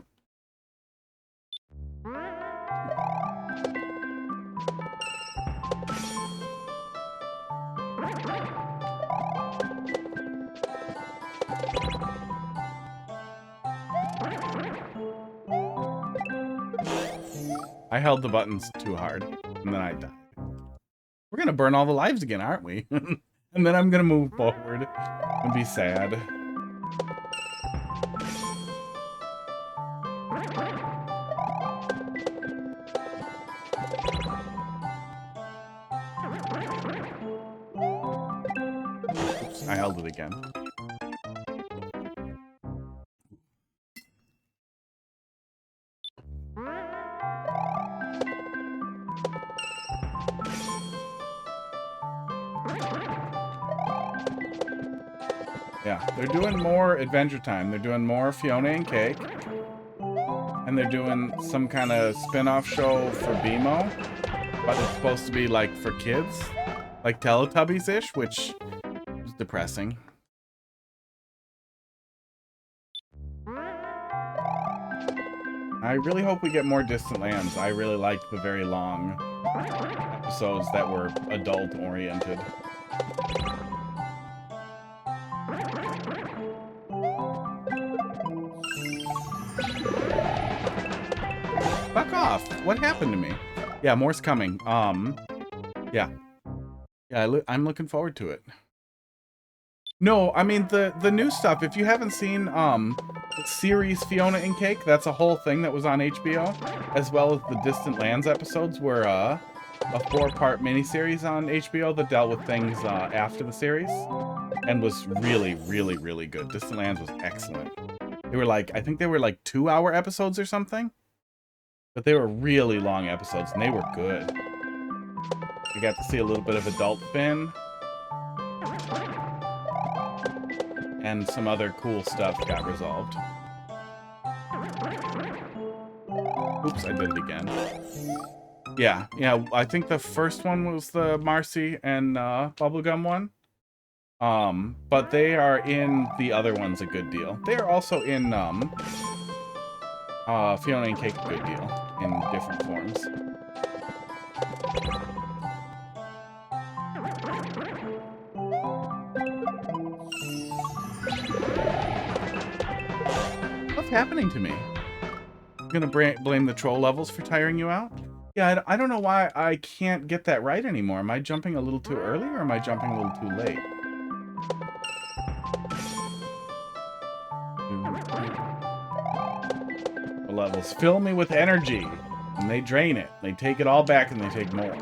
I held the buttons too hard, and then I died. We're gonna burn all the lives again, aren't we? And then I'm gonna move forward and be sad. Oops, I held it again. Yeah, they're doing more Adventure Time. They're doing more Fiona and Cake. And they're doing some kind of spin-off show for BMO. But it's supposed to be like for kids. Like Teletubbies-ish, which is depressing. I really hope we get more Distant Lands. I really liked the very long episodes that were adult-oriented. Fuck off! What happened to me? Yeah, more's coming. Yeah. Yeah, I'm looking forward to it. No, I mean, the new stuff, if you haven't seen, series Fiona and Cake, that's a whole thing that was on HBO, as well as the Distant Lands episodes were, a 4-part miniseries on HBO that dealt with things, after the series, and was really, really, really good. Distant Lands was excellent. They were like, I think they were like 2-hour episodes or something, but they were really long episodes, and they were good. We got to see a little bit of adult Finn. And some other cool stuff got resolved. Oops, I did it again. Yeah, I think the first one was the Marcy and Bubblegum one. But they are in the other ones a good deal. They are also in Fiona and Cake a good deal in different forms. What's happening to me? I'm gonna blame the troll levels for tiring you out? Yeah, I don't know why I can't get that right anymore. Am I jumping a little too early or am I jumping a little too late? The levels fill me with energy and they drain it. They take it all back and they take more.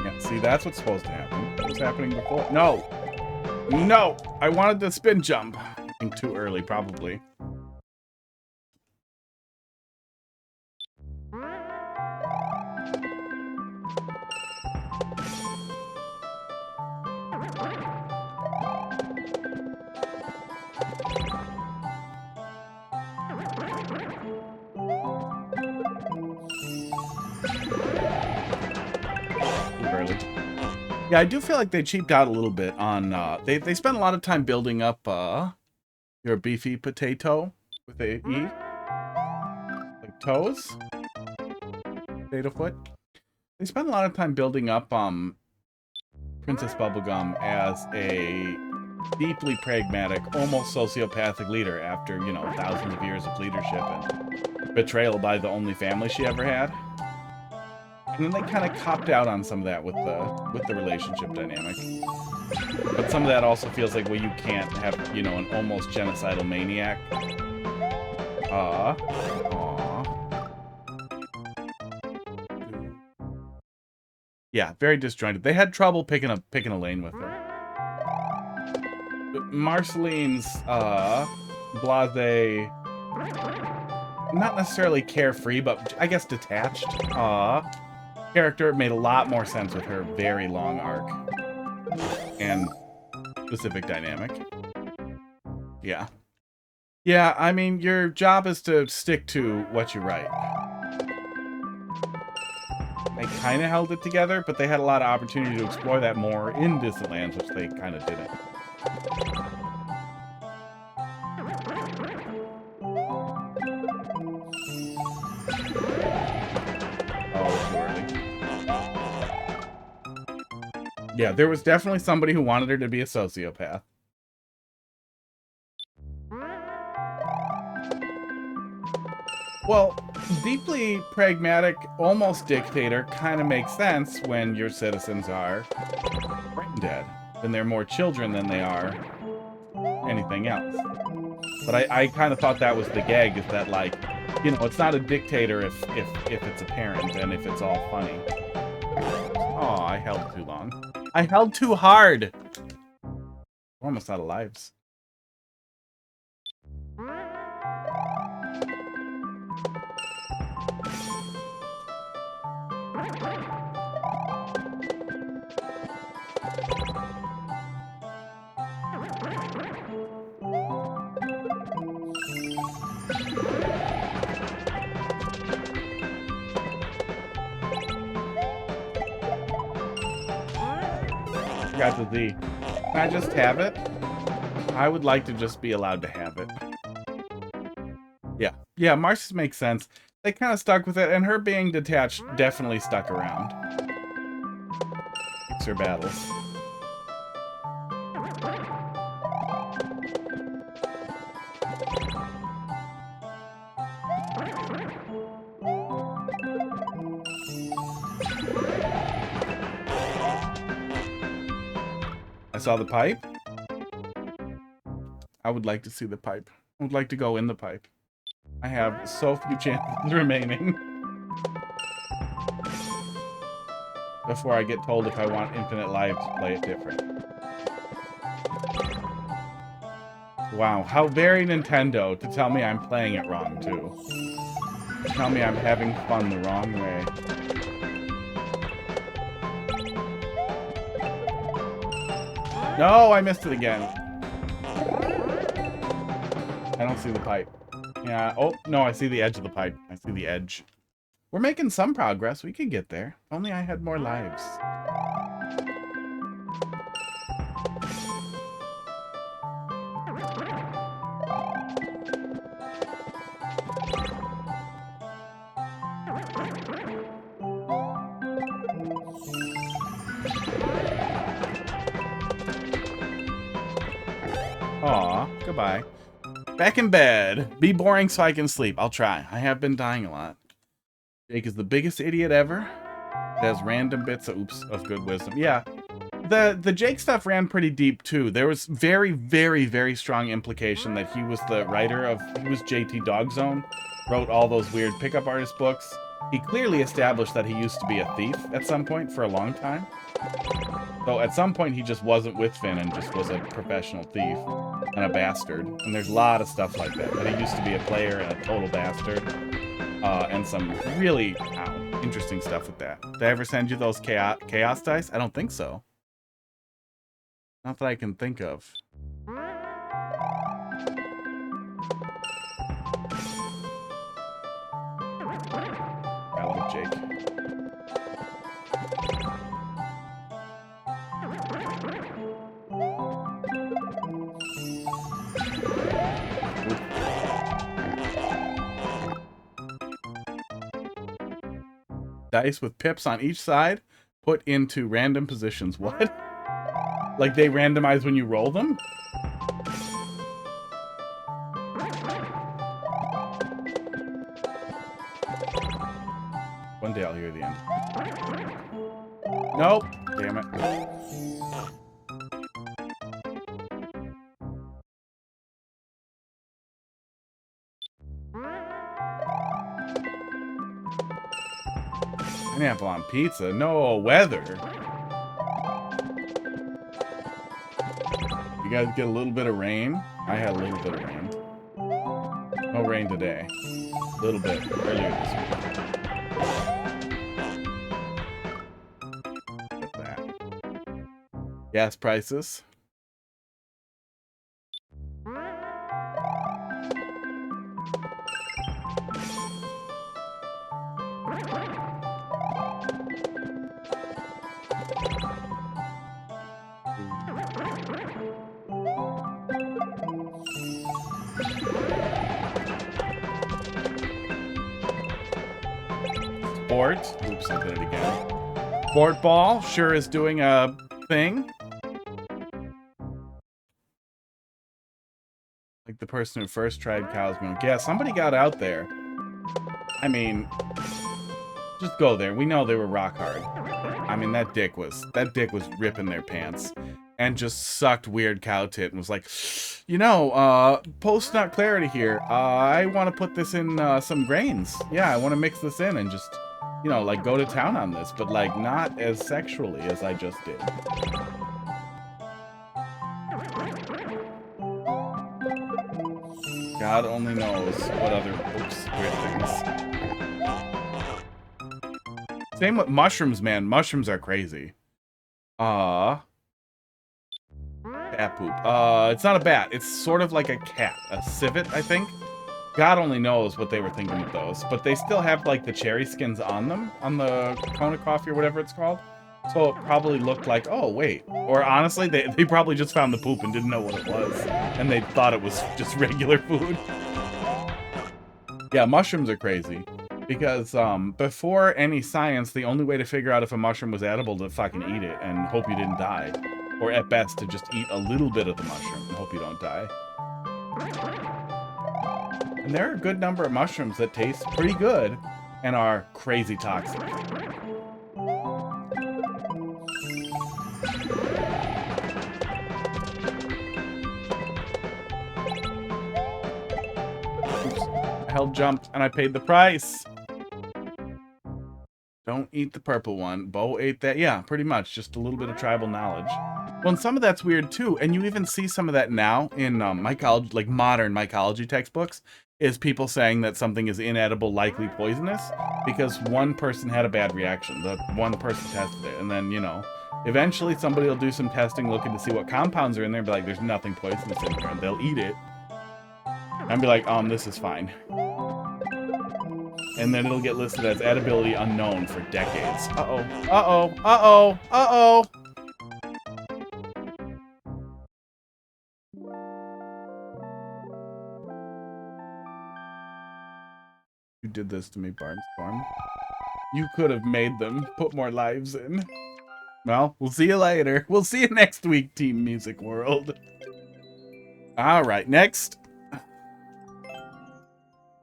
Yeah, see, that's what's supposed to happen. What was happening before? No! No! I wanted the spin jump. I think too early, probably. Yeah, I do feel like they cheaped out a little bit on, they spent a lot of time building up, your beefy potato with a E. Like toes? Potato foot? They spent a lot of time building up Princess Bubblegum as a deeply pragmatic, almost sociopathic leader after, you know, thousands of years of leadership and betrayal by the only family she ever had. And then they kind of copped out on some of that with the relationship dynamic. But some of that also feels like, well, you can't have, you know, an almost genocidal maniac. Yeah, very disjointed. They had trouble picking a lane with her. Marceline's blase, not necessarily carefree, but I guess detached character made a lot more sense with her very long arc and specific dynamic. Yeah. Yeah, I mean, your job is to stick to what you write. They kind of held it together, but they had a lot of opportunity to explore that more in Distant Lands, which they kind of didn't. Yeah, there was definitely somebody who wanted her to be a sociopath. Well, deeply pragmatic, almost dictator kind of makes sense when your citizens are brain dead. Then they're more children than they are anything else. But I kind of thought that was the gag, is that, like, you know, it's not a dictator if it's apparent and if it's all funny. Oh, I held too long. I held too hard! We're almost out of lives. Got the Z. Can I just have it? I would like to just be allowed to have it. Yeah. Yeah, Marcy's makes sense. They kind of stuck with it, and her being detached definitely stuck around. Picks her battles. I saw the pipe. I would like to see the pipe. I would like to go in the pipe. I have so few chances remaining before I get told if I want infinite lives to play it different. Wow, how very Nintendo to tell me I'm playing it wrong, too. Tell me I'm having fun the wrong way. No, I missed it again. I don't see the pipe. Yeah, oh, no, I see the edge of the pipe. I see the edge. We're making some progress. We could get there. If only I had more lives. Aw, goodbye. Back in bed. Be boring so I can sleep. I'll try. I have been dying a lot. Jake is the biggest idiot ever. It has random bits of good wisdom. Yeah. The Jake stuff ran pretty deep too. There was very, very, very strong implication that he was the writer of, he was JT Dogzone, wrote all those weird pickup artist books. He clearly established that he used to be a thief at some point for a long time. So at some point he just wasn't with Finn and just was a professional thief and a bastard. And there's a lot of stuff like that. But he used to be a player and a total bastard. And some really interesting stuff with that. Did I ever send you those chaos dice? I don't think so. Not that I can think of. I like Jake. Dice with pips on each side, put into random positions. What? Like they randomize when you roll them? One day I'll hear the end. Nope. Damn it. Pineapple on pizza? No, weather. You guys get a little bit of rain? I had a little bit of rain. No rain today. A little bit earlier this week. Look at that. Gas prices. Sport. Oops, I did it again. Sport ball sure is doing a thing. Like the person who first tried cow's milk. Yeah, somebody got out there. I mean, just go there. We know they were rock hard. I mean, that dick was ripping their pants and just sucked weird cow tit and was like, you know, post nut clarity here. I want to put this in some grains. Yeah, I want to mix this in and just, you know, like go to town on this, but like not as sexually as I just did. God only knows what other weird things. Same with mushrooms, man. Mushrooms are crazy. Bat poop. It's not a bat. It's sort of like a cat. A civet, I think. God only knows what they were thinking with those. But they still have, like, the cherry skins on them. On the Kona coffee or whatever it's called. So it probably looked like, oh, wait. Or honestly, they probably just found the poop and didn't know what it was. And they thought it was just regular food. Yeah, mushrooms are crazy. Because before any science, the only way to figure out if a mushroom was edible to fucking eat it and hope you didn't die. Or at best, to just eat a little bit of the mushroom and hope you don't die. And there are a good number of mushrooms that taste pretty good and are crazy toxic. Oops. I held jumped and I paid the price. Don't eat the purple one. Bo ate that. Yeah, pretty much. Just a little bit of tribal knowledge. Well, and some of that's weird too. And you even see some of that now in mycology, like modern mycology textbooks, is people saying that something is inedible, likely poisonous, because one person had a bad reaction. The one person tested it. And then, you know, eventually somebody will do some testing looking to see what compounds are in there and be like, there's nothing poisonous in here. And they'll eat it. And be like, this is fine. And then it'll get listed as edibility unknown for decades. Uh-oh. Uh-oh. Uh-oh. Uh-oh. You did this to me, Barnstorm. You could have made them put more lives in. Well, we'll see you later. We'll see you next week, Team Music World. All right, next.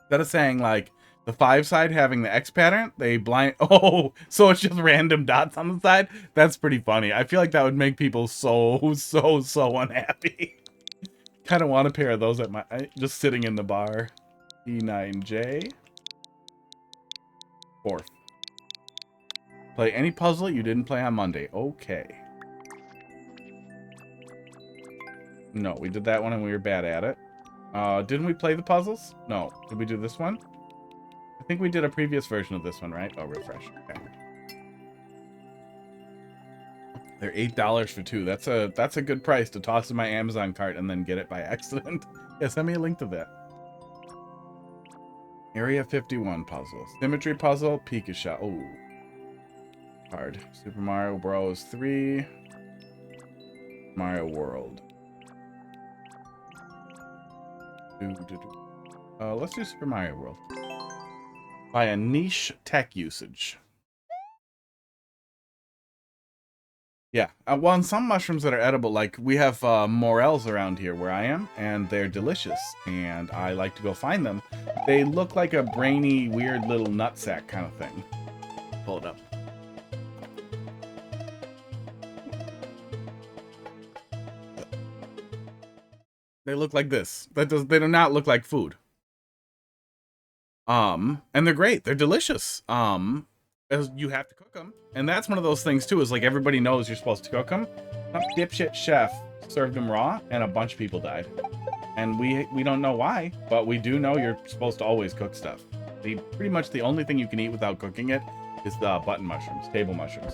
Instead of saying, like, the 5 side having the X pattern, they blind... Oh, so it's just random dots on the side? That's pretty funny. I feel like that would make people so unhappy. Kind of want a pair of those at my... Just sitting in the bar. E9J. 4th. Play any puzzle you didn't play on Monday. Okay. No, we did that one and we were bad at it. Didn't we play the puzzles? No. Did we do this one? I think we did a previous version of this one, right? Oh, refresh. Okay. They're $8 for 2. That's a good price to toss in my Amazon cart and then get it by accident. Yeah, send me a link to that. Area 51 puzzle. Symmetry puzzle. Pikachu. Oh. Hard. Super Mario Bros. 3. Mario World. Let's do Super Mario World. By a niche tech usage. Yeah. Well, and some mushrooms that are edible, like we have morels around here where I am, and they're delicious, and I like to go find them. They look like a brainy, weird little nutsack kind of thing. Pull it up. They look like this. They do not look like food. And they're great. They're delicious. As you have to cook them, and that's one of those things too. Is like everybody knows you're supposed to cook them. Some dipshit chef served them raw, and a bunch of people died. And we don't know why, but we do know you're supposed to always cook stuff. Pretty much the only thing you can eat without cooking it is the button mushrooms, table mushrooms,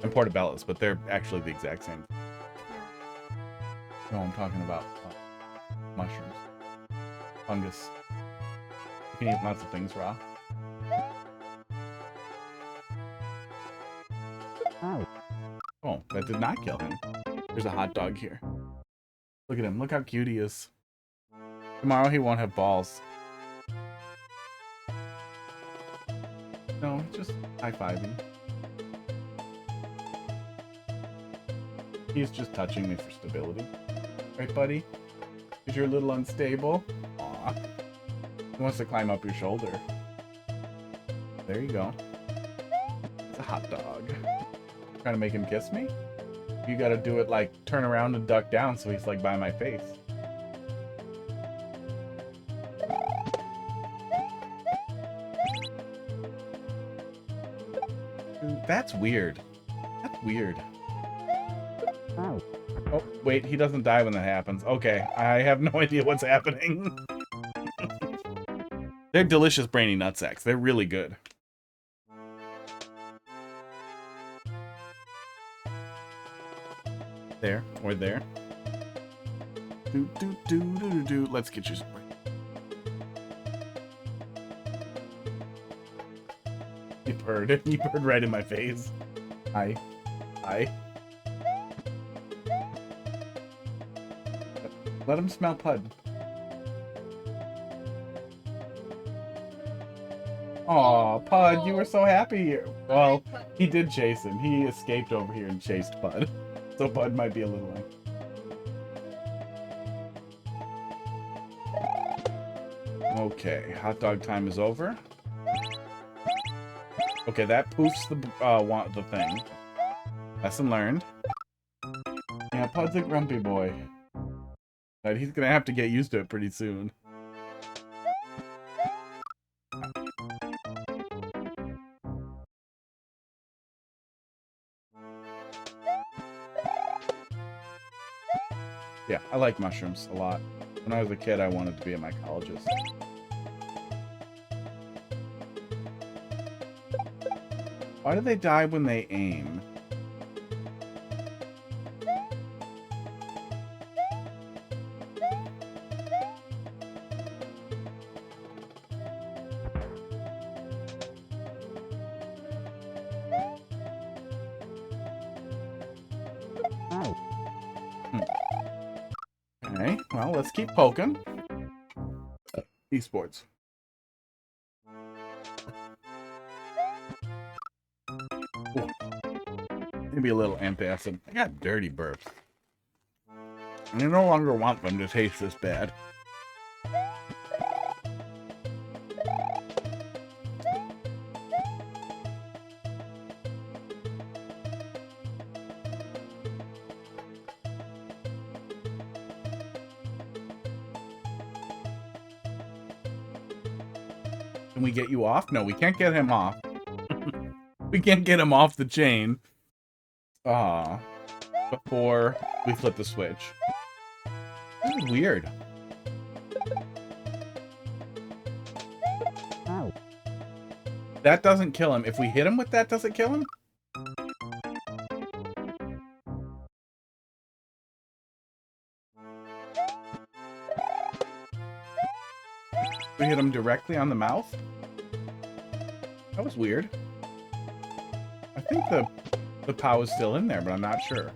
and portobellos, but they're actually the exact same. No, I'm talking about mushrooms, fungus. You can eat lots of things raw. Oh, that did not kill him. There's a hot dog here. Look at him. Look how cute he is. Tomorrow he won't have balls. No, just high-fiving. He's just touching me for stability. Right, buddy? Because you're a little unstable. Aw. He wants to climb up your shoulder. There you go. It's a hot dog. Trying to make him kiss me? You gotta do it like turn around and duck down so he's like by my face. Dude, that's weird. That's weird. Oh, wait, he doesn't die when that happens. Okay, I have no idea what's happening. They're delicious brainy nutsacks. They're really good. There, or there. Let's get you some. You purred. You purred right in my face. Hi. Hi. Let him smell Pud. Aw, Pud, you were so happy. Well, he did chase him. He escaped over here and chased Pud. So Bud might be a little late. Okay, hot dog time is over. Okay, that poofs the thing. Lesson learned. Yeah, Pud's a grumpy boy. But he's gonna have to get used to it pretty soon. Yeah, I like mushrooms a lot. When I was a kid, I wanted to be a mycologist. Why do they die when they aim? Okay, well, let's keep poking. Esports. Ooh. Maybe a little antacid. I got dirty burps. And I no longer want them to taste this bad. Can we get you off? No, we can't get him off. We can't get him off the chain. Before we flip the switch. This is weird. Ow. That doesn't kill him. If we hit him with that, does it kill him? We hit him directly on the mouth? That was weird. I think the POW is still in there, but I'm not sure.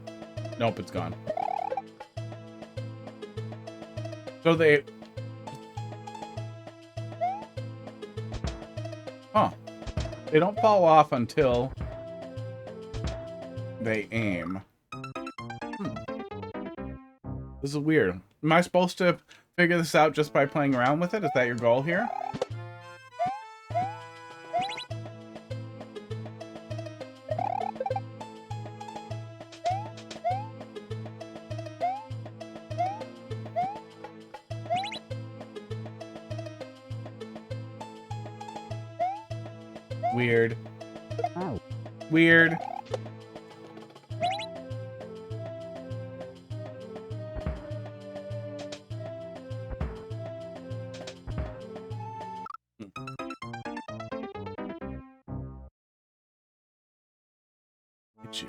Nope, it's gone. So they... Huh. They don't fall off until... they aim. This is weird. Am I supposed to figure this out just by playing around with it? Is that your goal here? Weird. Ow. Weird. Itchy.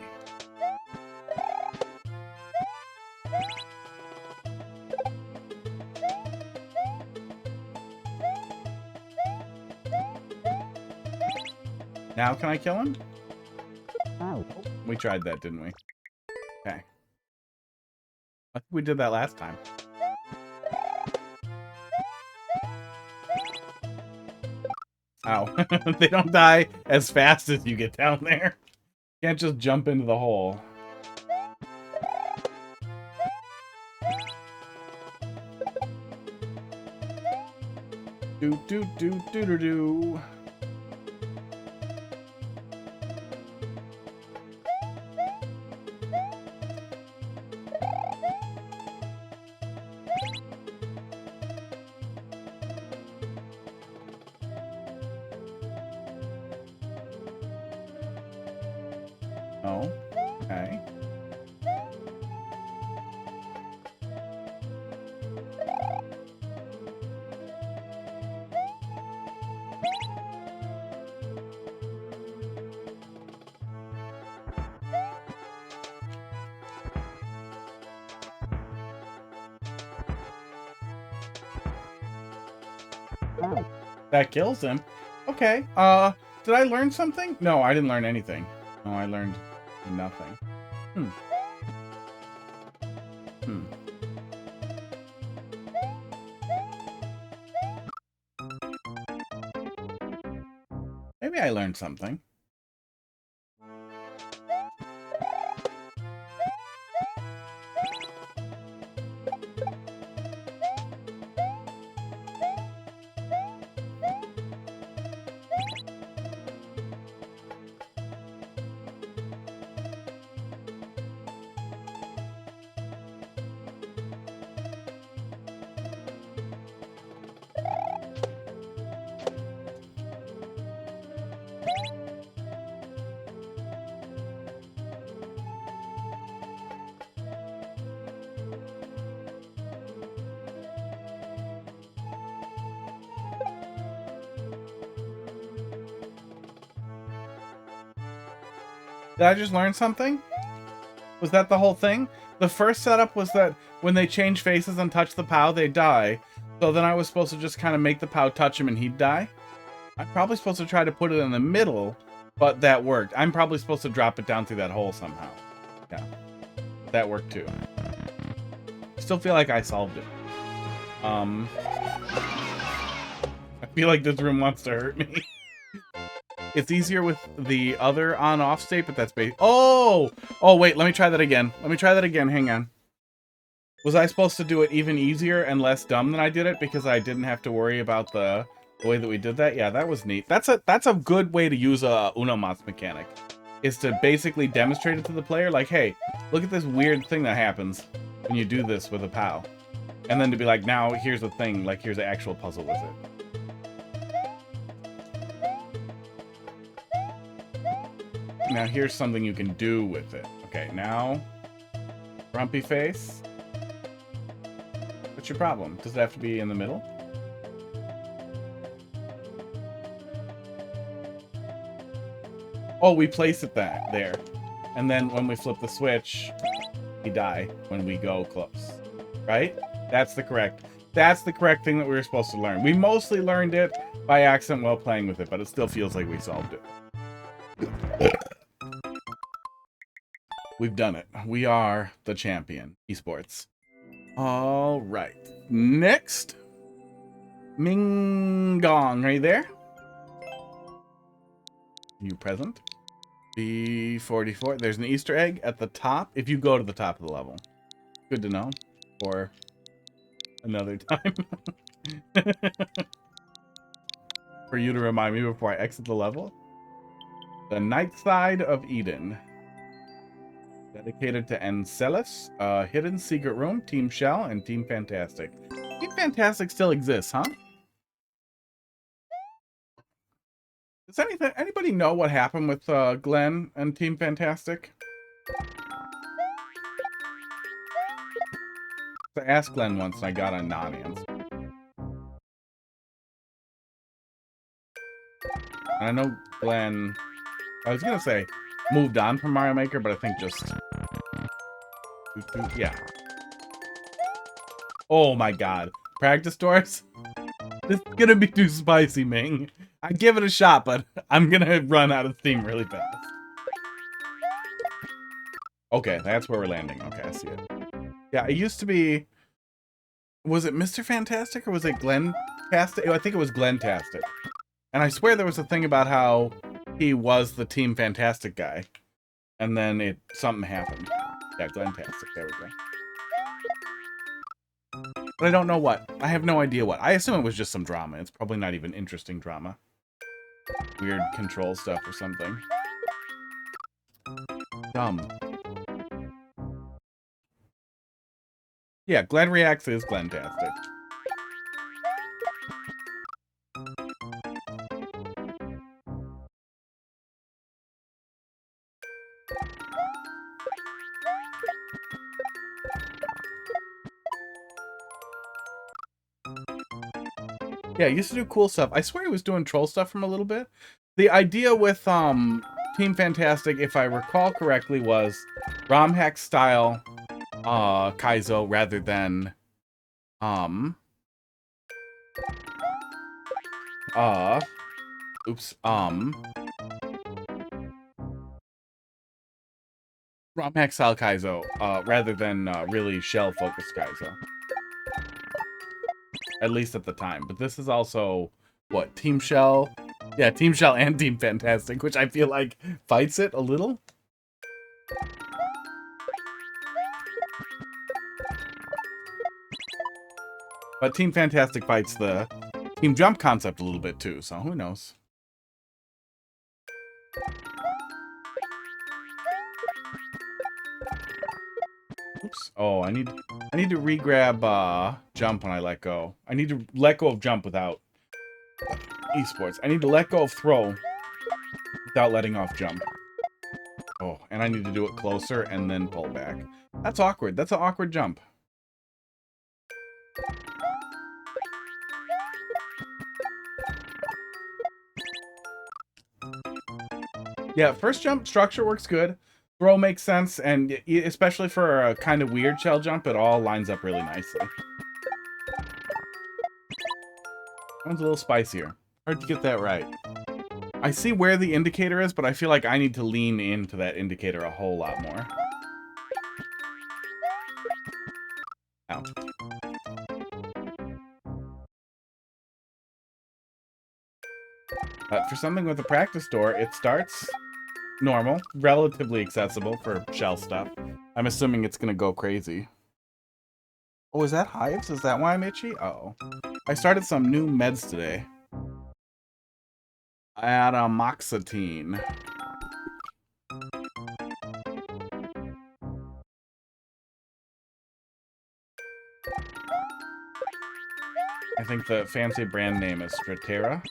Now can I kill him? Ow. We tried that, didn't we? Okay. I think we did that last time. Ow. They don't die as fast as you get down there. Can't just jump into the hole. Do do do do do do. Oh, okay. Ow. That kills him. Okay. Did I learn something? No, I didn't learn anything. No, I learned nothing. Maybe I learned something. Did I just learn something? Was that the whole thing? The first setup was that when they change faces and touch the POW, they die. So then I was supposed to just kind of make the POW touch him and he'd die. I'm probably supposed to try to put it in the middle, but that worked. I'm probably supposed to drop it down through that hole somehow. Yeah. That worked too. Still feel like I solved it. I feel like this room wants to hurt me. It's easier with the other on-off state, but that's basic. Oh! Oh, wait, let me try that again. Let me try that again. Hang on. Was I supposed to do it even easier and less dumb than I did it because I didn't have to worry about the way that we did that? Yeah, that was neat. That's a good way to use a Unomots mechanic. Is to basically demonstrate it to the player, like, hey, look at this weird thing that happens when you do this with a POW. And then to be like, now, here's the thing, like, here's the actual puzzle with it. Now here's something you can do with it. Okay, now, grumpy face. What's your problem? Does it have to be in the middle? Oh, we place it there. And then when we flip the switch, we die when we go close. Right? That's the correct thing that we were supposed to learn. We mostly learned it by accident while playing with it, but it still feels like we solved it. We've done it. We are the champion. Esports. All right. Next. Ming Gong. Are you there? Are you present? B44. There's an Easter egg at the top if you go to the top of the level. Good to know for another time. For you to remind me before I exit the level. The Nightside of Eden. Dedicated to Enceladus, Hidden Secret Room, Team Shell, and Team Fantastic. Team Fantastic still exists, huh? Does anybody know what happened with Glenn and Team Fantastic? I asked Glenn once and I got a non-answer. And I know Glenn, I was gonna say moved on from Mario Maker, but I think just, yeah. Oh my god. Practice doors? This is gonna be too spicy, Ming. I give it a shot, but I'm gonna run out of steam really fast. Okay, that's where we're landing. Okay, I see it. Yeah, it used to be... Was it Mr. Fantastic or was it Glenn-tastic? I think it was Glenn-tastic. And I swear there was a thing about how he was the Team Fantastic guy. And then something happened. Yeah, Glenn-tastic. There we go. But I don't know what. I have no idea what. I assume it was just some drama. It's probably not even interesting drama. Weird control stuff or something. Dumb. Yeah, Glenn Reacts is Glenn-tastic. Yeah, he used to do cool stuff. I swear he was doing troll stuff from a little bit. The idea with Team Fantastic, if I recall correctly, was ROM hack style Kaizo rather than ROM hack style Kaizo rather than really shell focused Kaizo. At least at the time. But this is also, what, Team Shell? Yeah, Team Shell and Team Fantastic, which I feel like fights it a little. But Team Fantastic fights the Team Jump concept a little bit too, so who knows? Oops. Oh, I need to re-grab jump when I let go. I need to let go of jump without esports. I need to let go of throw without letting off jump. Oh, and I need to do it closer and then pull back. That's awkward. That's an awkward jump. Yeah, first jump structure works good. Throw makes sense, and especially for a kind of weird shell jump, it all lines up really nicely. That one's a little spicier. Hard to get that right. I see where the indicator is, but I feel like I need to lean into that indicator a whole lot more. Ow. But for something with a practice door, it starts normal, relatively accessible for shell stuff. I'm assuming it's gonna go crazy. Oh, is that hives? Is that why I'm itchy? Uh-oh. I started some new meds today. I had a moxetine. I think the fancy brand name is Stratera.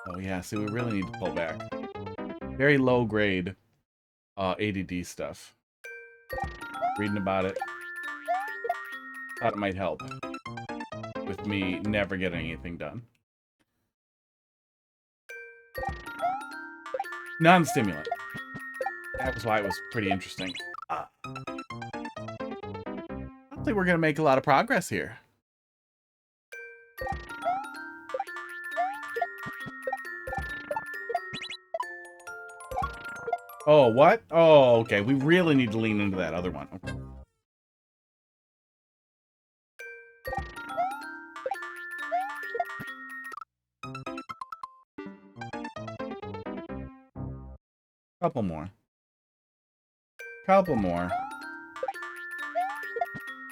Oh yeah, see, we really need to pull back. Very low grade ADD stuff. Reading about it. Thought it might help with me never getting anything done. Non-stimulant. That was why it was pretty interesting. I don't think we're gonna make a lot of progress here. Oh, what? Oh, okay. We really need to lean into that other one. Okay. Couple more. Couple more.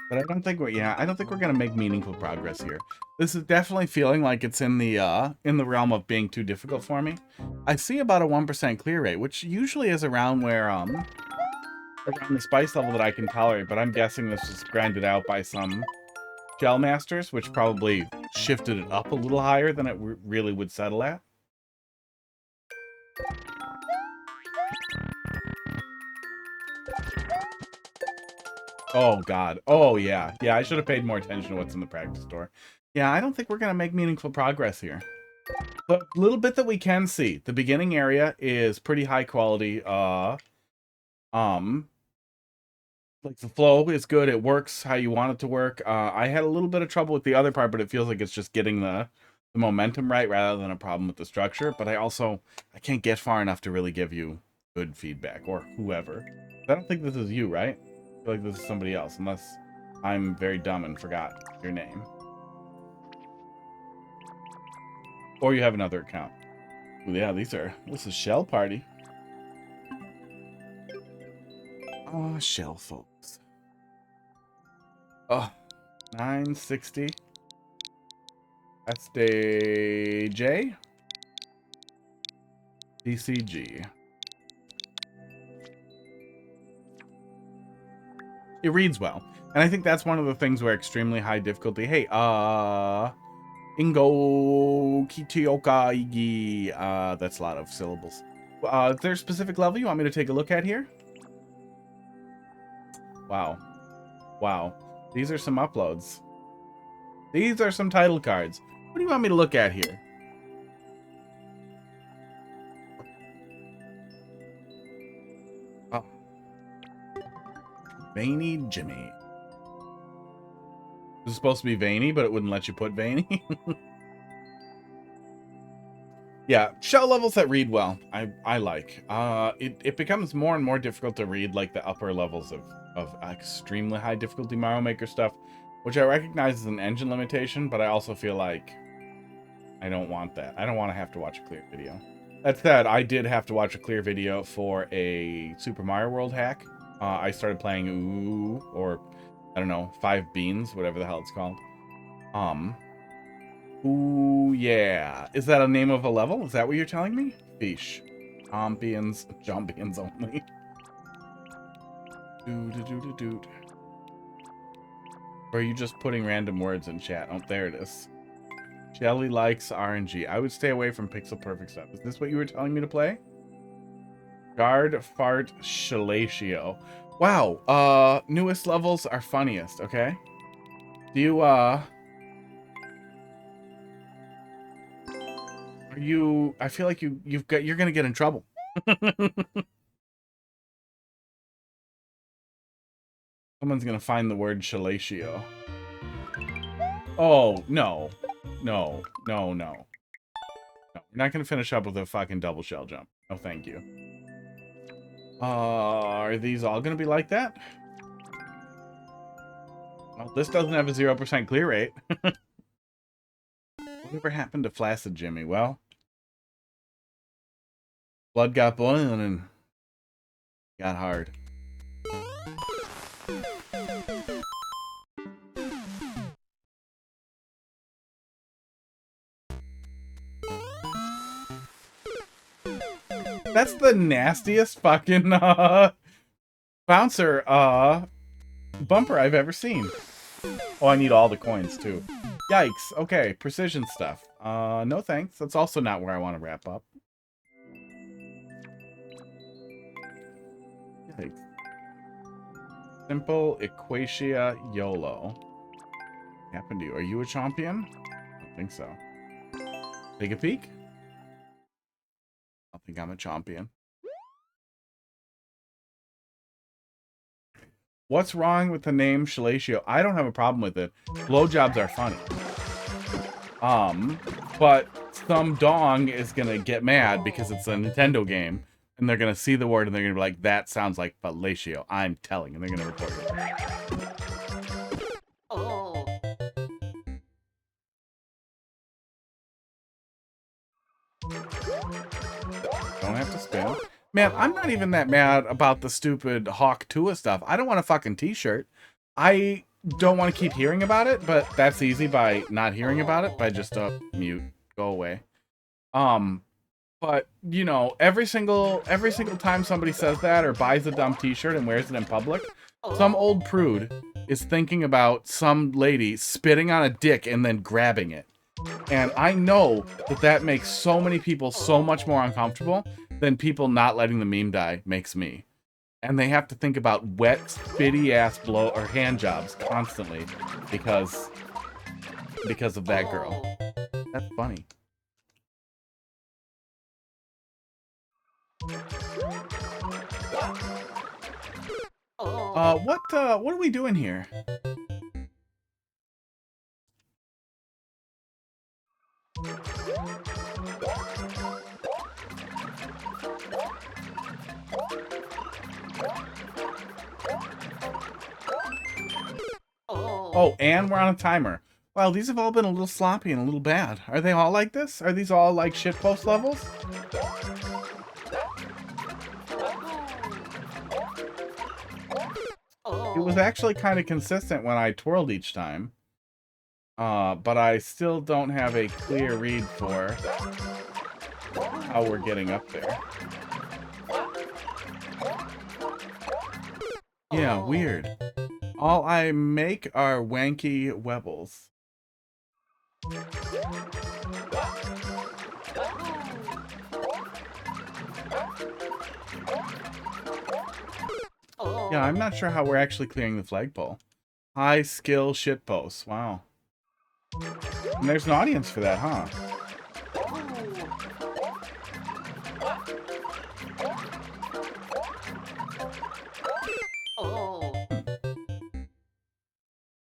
But I don't think I don't think we're gonna make meaningful progress here. This is definitely feeling like it's in the realm of being too difficult for me. I see about a 1% clear rate, which usually is around where around the spice level that I can tolerate, but I'm guessing this was grinded out by some gel masters, which probably shifted it up a little higher than it really would settle at. Oh, God. Oh, yeah. Yeah, I should have paid more attention to what's in the practice store. Yeah, I don't think we're going to make meaningful progress here. The little bit that we can see, the beginning area is pretty high quality. Like, the flow is good. It works how you want it to work. I had a little bit of trouble with the other part, but it feels like it's just getting the momentum right rather than a problem with the structure. But I can't get far enough to really give you good feedback, or whoever. I don't think this is you, right? I feel like this is somebody else, unless I'm very dumb and forgot your name. Or you have another account. Ooh, yeah, this is Shell Party. Oh, Shell folks. Oh, 960. SDJ. DCG. It reads well. And I think that's one of the things where extremely high difficulty. Hey, Ingo Kitioka Igi. That's a lot of syllables. Is there a specific level you want me to take a look at here? Wow. Wow. These are some uploads. These are some title cards. What do you want me to look at here? Oh. Vainy Jimmy. This is supposed to be Vainy, but it wouldn't let you put Vainy. Yeah, shell levels that read well, I like. It becomes more and more difficult to read like the upper levels of extremely high difficulty Mario Maker stuff, which I recognize as an engine limitation, but I also feel like I don't want that. I don't want to have to watch a clear video. That said, I did have to watch a clear video for a Super Mario World hack. I started playing or I don't know, 5 Beans, whatever the hell it's called. Ooh, yeah. Is that a name of a level? Is that what you're telling me? Fish. Jompions only. Doot. Or are you just putting random words in chat? Oh, there it is. Shelly likes RNG. I would stay away from pixel perfect stuff. Is this what you were telling me to play? Guard Fart Shalatio. Wow, newest levels are funniest, okay? Do you, I feel like you're gonna get in trouble. Someone's gonna find the word Shalatio. Oh, no. No. No, no. No. You're not gonna finish up with a fucking double shell jump. No, thank you. Are these all gonna be like that? Well, this doesn't have a 0% clear rate. Whatever happened to Flaccid Jimmy? Well, blood got boiling and got hard. That's the nastiest fucking bouncer bumper I've ever seen. Oh, I need all the coins too. Yikes. Okay, precision stuff. No thanks. That's also not where I want to wrap up. Yikes. Simple Equatia YOLO. What happened to you? Are you a champion? I don't think so. Take a peek. I think I'm a champion. What's wrong with the name Shalatio? I don't have a problem with it. Blowjobs are funny. But some dong is gonna get mad because it's a Nintendo game, and they're gonna see the word and they're gonna be like, "That sounds like fellatio." I'm telling, and they're gonna report it. Oh. Don't have to spin. Man, I'm not even that mad about the stupid Hawk Tua stuff. I don't want a fucking t-shirt. I don't want to keep hearing about it, but that's easy by not hearing about it, by just mute, go away. But you know, every single time somebody says that or buys a dumb t-shirt and wears it in public, some old prude is thinking about some lady spitting on a dick and then grabbing it. And I know that that makes so many people so much more uncomfortable than people not letting the meme die makes me. And they have to think about wet, spitty ass blow or hand jobs constantly because of that girl. That's funny. What are we doing here? Oh, and we're on a timer. Wow, these have all been a little sloppy and a little bad. Are they all like this? Are these all like shitpost levels? It was actually kind of consistent when I twirled each time. But I still don't have a clear read for how we're getting up there. Yeah, weird. All I make are wanky webbles. Yeah, I'm not sure how we're actually clearing the flagpole. High skill shitposts. Wow. And there's an audience for that, huh?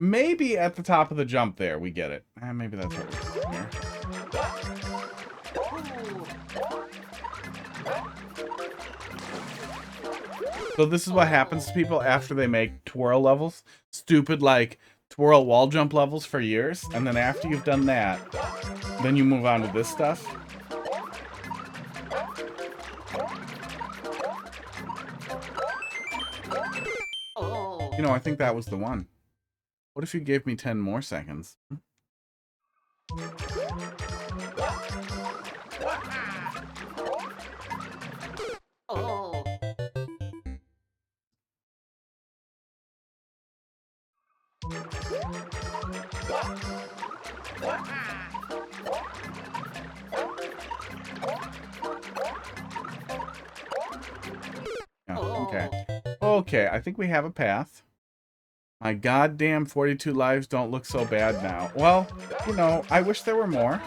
Maybe at the top of the jump there, we get it. Maybe that's what we're doing here. So this is what happens to people after they make twirl levels. Stupid, like, twirl wall jump levels for years. And then after you've done that, then you move on to this stuff. You know, I think that was the one. What if you gave me 10 more seconds? Yeah, okay. Okay, I think we have a path. My goddamn 42 lives don't look so bad now. Well, you know, I wish there were more.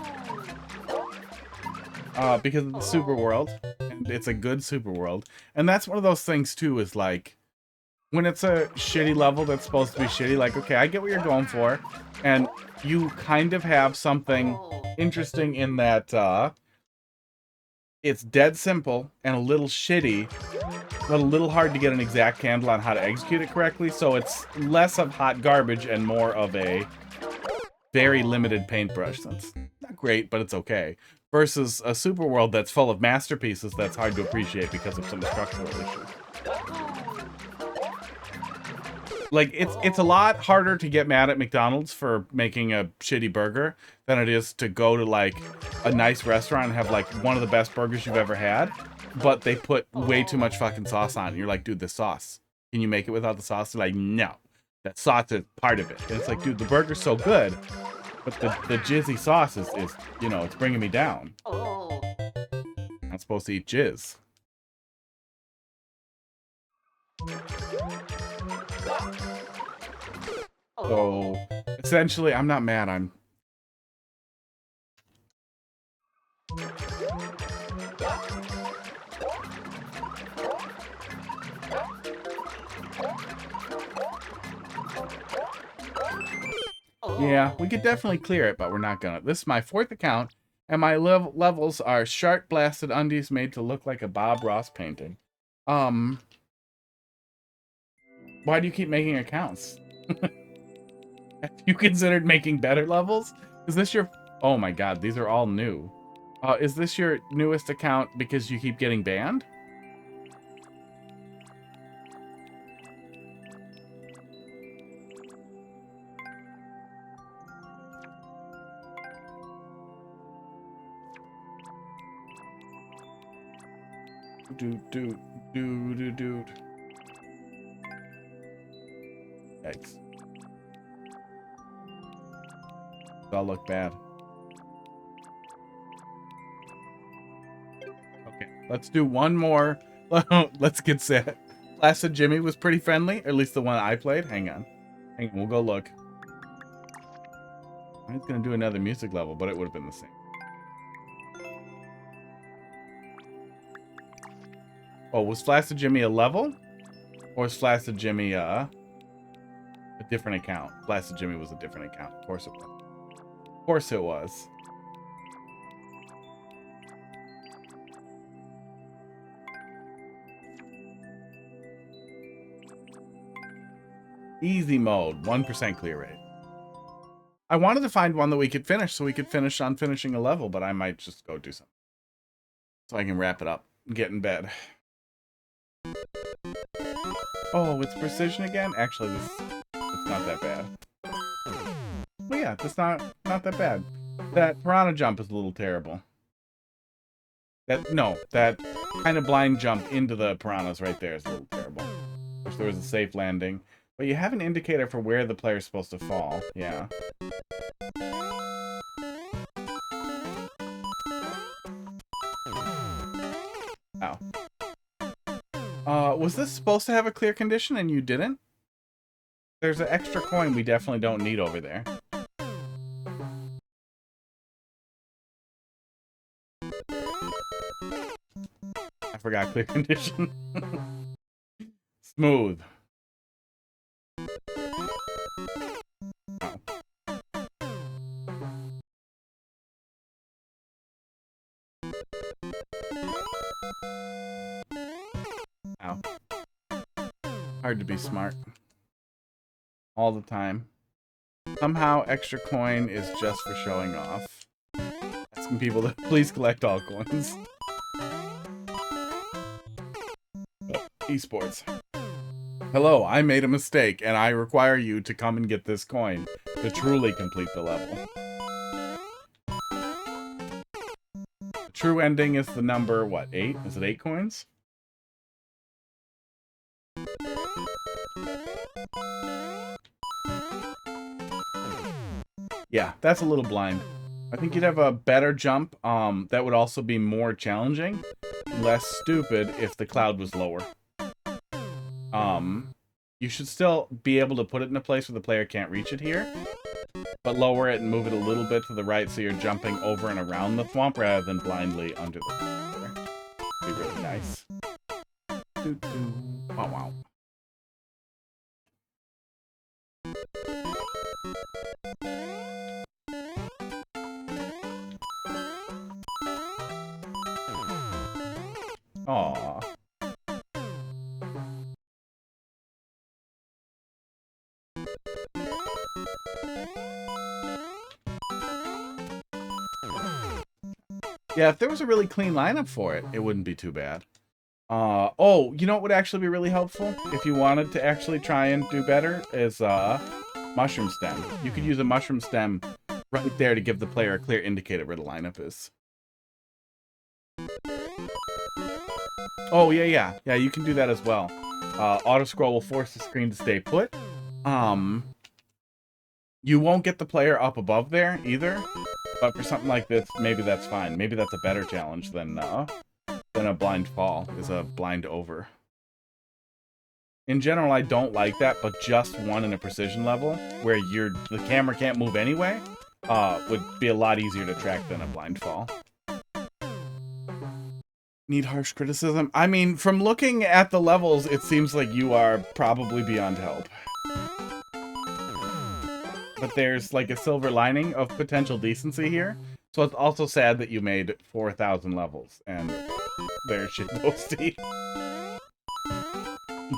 Because of the super world. And it's a good super world. And that's one of those things, too, is like, when it's a shitty level that's supposed to be shitty, like, okay, I get what you're going for. And you kind of have something interesting in that, it's dead simple and a little shitty, but a little hard to get an exact handle on how to execute it correctly, so it's less of hot garbage and more of a very limited paintbrush. That's not great, but it's okay. Versus a super world that's full of masterpieces that's hard to appreciate because of some structural issues. Like, it's a lot harder to get mad at McDonald's for making a shitty burger than it is to go to, like, a nice restaurant and have, like, one of the best burgers you've ever had, but they put way too much fucking sauce on it. And you're like, dude, the sauce. Can you make it without the sauce? They're like, no. That sauce is part of it. And it's like, dude, the burger's so good, but the jizzy sauce is, you know, it's bringing me down. I'm supposed to eat jizz. So, essentially, I'm not mad. Yeah, we could definitely clear it, but we're not gonna. This is my 4th account, and my levels are shark blasted undies made to look like a Bob Ross painting. Why do you keep making accounts? Have you considered making better levels? Is this your... Oh my god, these are all new. Is this your newest account because you keep getting banned? Dude. Yikes. That'll look bad. Okay, let's do one more. Let's get set. Placid Jimmy was pretty friendly, or at least the one I played. Hang on, we'll go look. I was gonna do another music level, but it would have been the same. Oh, was Flaccid Jimmy a level? Or was Flaccid Jimmy a different account? Flaccid Jimmy was a different account. Of course it was. Of course it was. Easy mode, 1% clear rate. I wanted to find one that we could finish so we could finish on finishing a level, but I might just go do something. So I can wrap it up and get in bed. Oh, it's precision again? Actually, it's not that bad. Well, yeah, that's not that bad. That piranha jump is a little terrible. That kind of blind jump into the piranhas right there is a little terrible. Wish there was a safe landing. But you have an indicator for where the player's supposed to fall. Yeah. Ow. Was this supposed to have a clear condition and you didn't? There's an extra coin we definitely don't need over there. I forgot clear condition. Smooth. Ow. Hard to be smart. All the time. Somehow extra coin is just for showing off. Asking people to please collect all coins. Esports. Hello, I made a mistake, and I require you to come and get this coin to truly complete the level. The true ending is the number, what, 8? Is it 8 coins? Yeah, that's a little blind. I think you'd have a better jump that would also be more challenging, less stupid if the cloud was lower. You should still be able to put it in a place where the player can't reach it here, but lower it and move it a little bit to the right so you're jumping over and around the swamp rather than blindly under the swamp. Be really nice. Wow, wow. Aww. Yeah, if there was a really clean lineup for it, it wouldn't be too bad. Oh, you know what would actually be really helpful? If you wanted to actually try and do better, is mushroom stem. You could use a mushroom stem right there to give the player a clear indicator where the lineup is. Oh, yeah, you can do that as well. Auto scroll will force the screen to stay put. You won't get the player up above there either, but for something like this, maybe that's fine. Maybe that's a better challenge than a blind fall, is a blind over. In general, I don't like that, but just one in a precision level, where the camera can't move anyway, would be a lot easier to track than a blind fall. Need harsh criticism? I mean, from looking at the levels, it seems like you are probably beyond help. But there's like a silver lining of potential decency here. So it's also sad that you made 4,000 levels, and there's shitposty.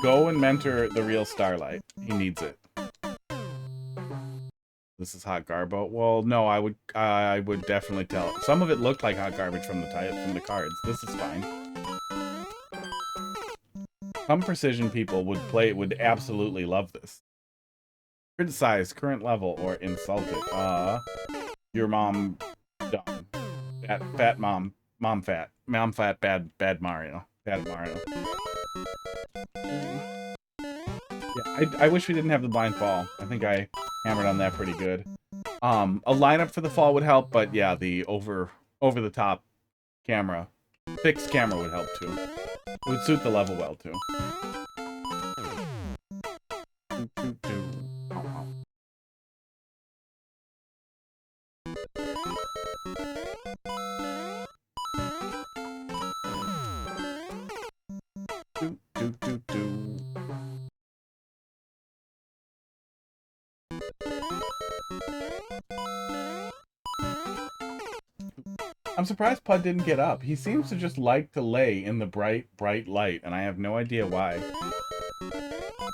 Go and mentor the real Starlight. He needs it. This is hot garbo. Well, no, I would definitely tell. Some of it looked like hot garbage from the cards. This is fine. Some precision people would absolutely love this. Criticize current level or insult it. Your mom dumb. Fat mom fat. Mom fat bad Mario. Bad at Mario. Yeah, I wish we didn't have the blind fall. I think I hammered on that pretty good. A lineup for the fall would help, but yeah, the over the top camera, fixed camera would help too. It would suit the level well too. I'm surprised Pud didn't get up. He seems to just like to lay in the bright light, and I have no idea why.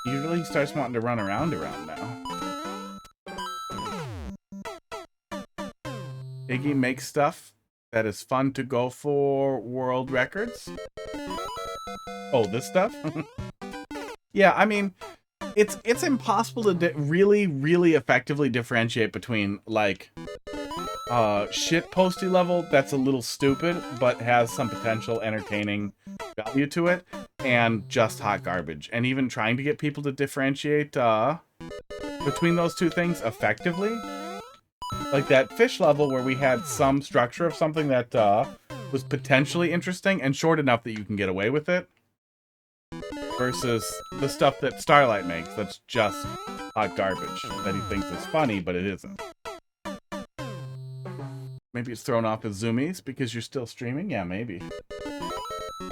Usually he starts wanting to run around now. Iggy makes stuff that is fun to go for world records. Oh, this stuff? Yeah, I mean, it's impossible to really effectively differentiate between, like, shit posty level that's a little stupid but has some potential entertaining value to it, and just hot garbage. And even trying to get people to differentiate between those two things effectively, like that fish level where we had some structure of something that was potentially interesting and short enough that you can get away with it, versus the stuff that Starlight makes that's just hot garbage that he thinks is funny, but it isn't. Maybe it's thrown off his zoomies because you're still streaming? Yeah, maybe.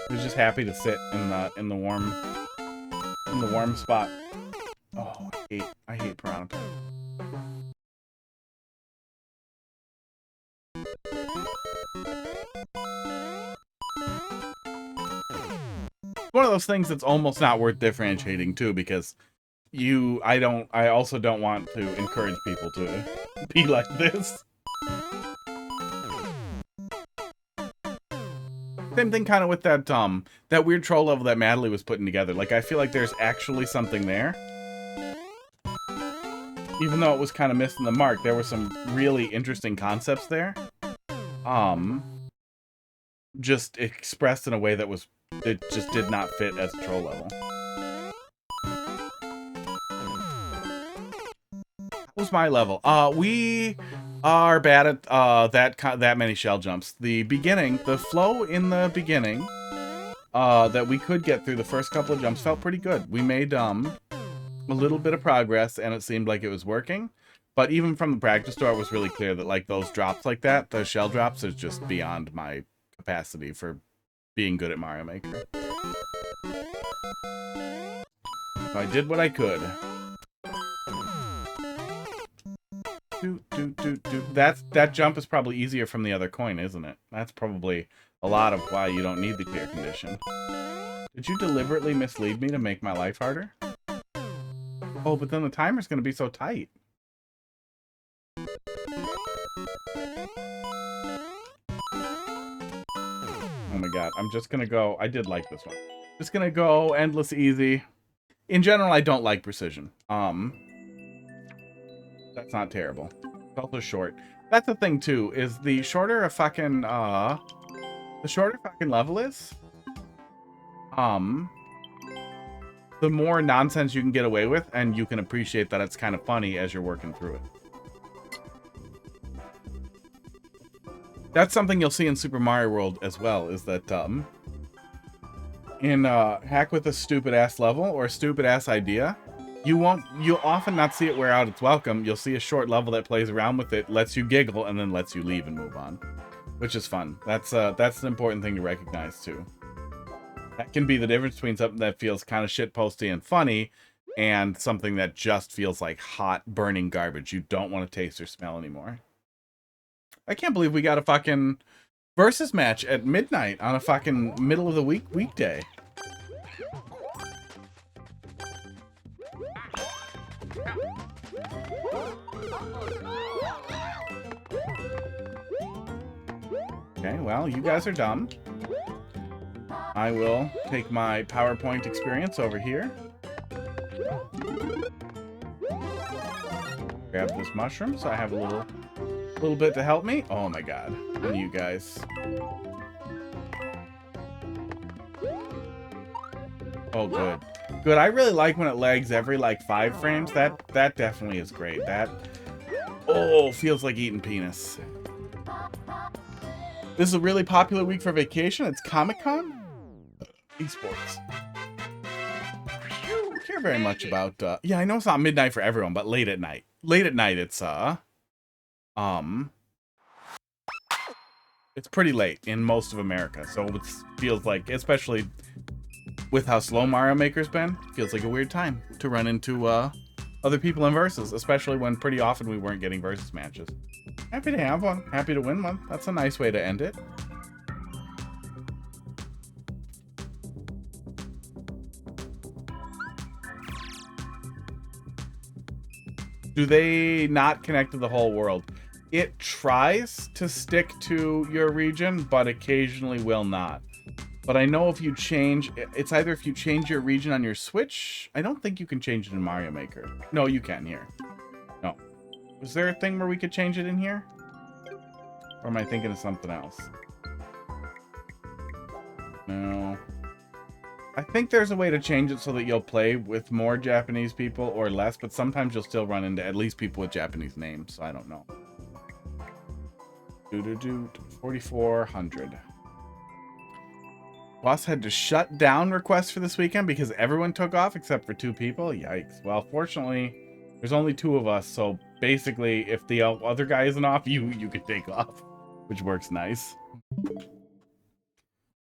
He's just happy to sit in the warm spot. Oh, I hate piranha plant. One of those things that's almost not worth differentiating too, because I also don't want to encourage people to be like this. Same thing kind of with that that weird troll level that Madeline was putting together. Like, I feel like there's actually something there. Even though it was kind of missing the mark, there were some really interesting concepts there. Just expressed in a way that it just did not fit as a troll level. That was my level. We are bad at that many shell jumps. The flow in the beginning that we could get through the first couple of jumps felt pretty good. We made a little bit of progress, and it seemed like it was working. But even from the practice store, it was really clear that, like, those drops like that, those shell drops, is just beyond my capacity for being good at Mario Maker. So I did what I could. That jump is probably easier from the other coin, isn't it? That's probably a lot of why you don't need the clear condition. Did you deliberately mislead me to make my life harder? Oh, but then the timer's going to be so tight. Oh my god, I'm just going to go... I did like this one. Just going to go endless easy. In general, I don't like precision. That's not terrible. It's also short. That's the thing, too, is the shorter a fucking, the shorter fucking level is, the more nonsense you can get away with, and you can appreciate that it's kind of funny as you're working through it. That's something you'll see in Super Mario World as well, is that, in, Hack with a Stupid-Ass Level, or a Stupid-Ass Idea, you'll often not see it wear out its welcome. You'll see a short level that plays around with it, lets you giggle, and then lets you leave and move on. Which is fun. That's an important thing to recognize, too. That can be the difference between something that feels kind of shitposty and funny, and something that just feels like hot, burning garbage you don't want to taste or smell anymore. I can't believe we got a fucking versus match at midnight on a fucking middle of the week weekday. Okay, well, you guys are dumb. I will take my PowerPoint experience over here. Grab this mushroom so I have a little bit to help me. Oh my god. And you guys. Oh, good. Good. I really like when it lags every, like, 5 frames. That definitely is great. That, oh, feels like eating penis. This is a really popular week for vacation. It's Comic-Con? Esports. I don't care very much about, yeah, I know it's not midnight for everyone, but late at night. Late at night, it's pretty late in most of America. So it feels like, especially with how slow Mario Maker's been, feels like a weird time to run into other people in versus, especially when pretty often we weren't getting versus matches. Happy to have one. Happy to win one. That's a nice way to end it. Do they not connect to the whole world? It tries to stick to your region, but occasionally will not. But I know if you change, it's either if you change your region on your Switch. I don't think you can change it in Mario Maker. No, you can here. No. Was there a thing where we could change it in here? Or am I thinking of something else? No. I think there's a way to change it so that you'll play with more Japanese people or less, but sometimes you'll still run into at least people with Japanese names, so I don't know. 4,400. Boss had to shut down requests for this weekend because everyone took off except for 2 people. Yikes. Well, fortunately, there's only 2 of us, so basically, if the other guy isn't off, you can take off, which works nice.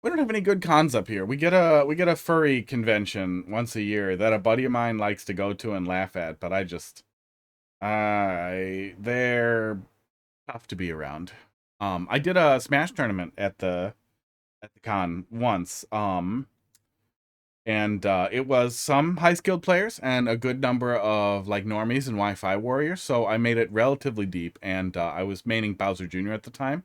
We don't have any good cons up here. We get a furry convention once a year that a buddy of mine likes to go to and laugh at, but they're tough to be around. I did a Smash tournament at the con once, and it was some high-skilled players and a good number of like normies and Wi-Fi warriors, so I made it relatively deep, and I was maining Bowser Jr. at the time,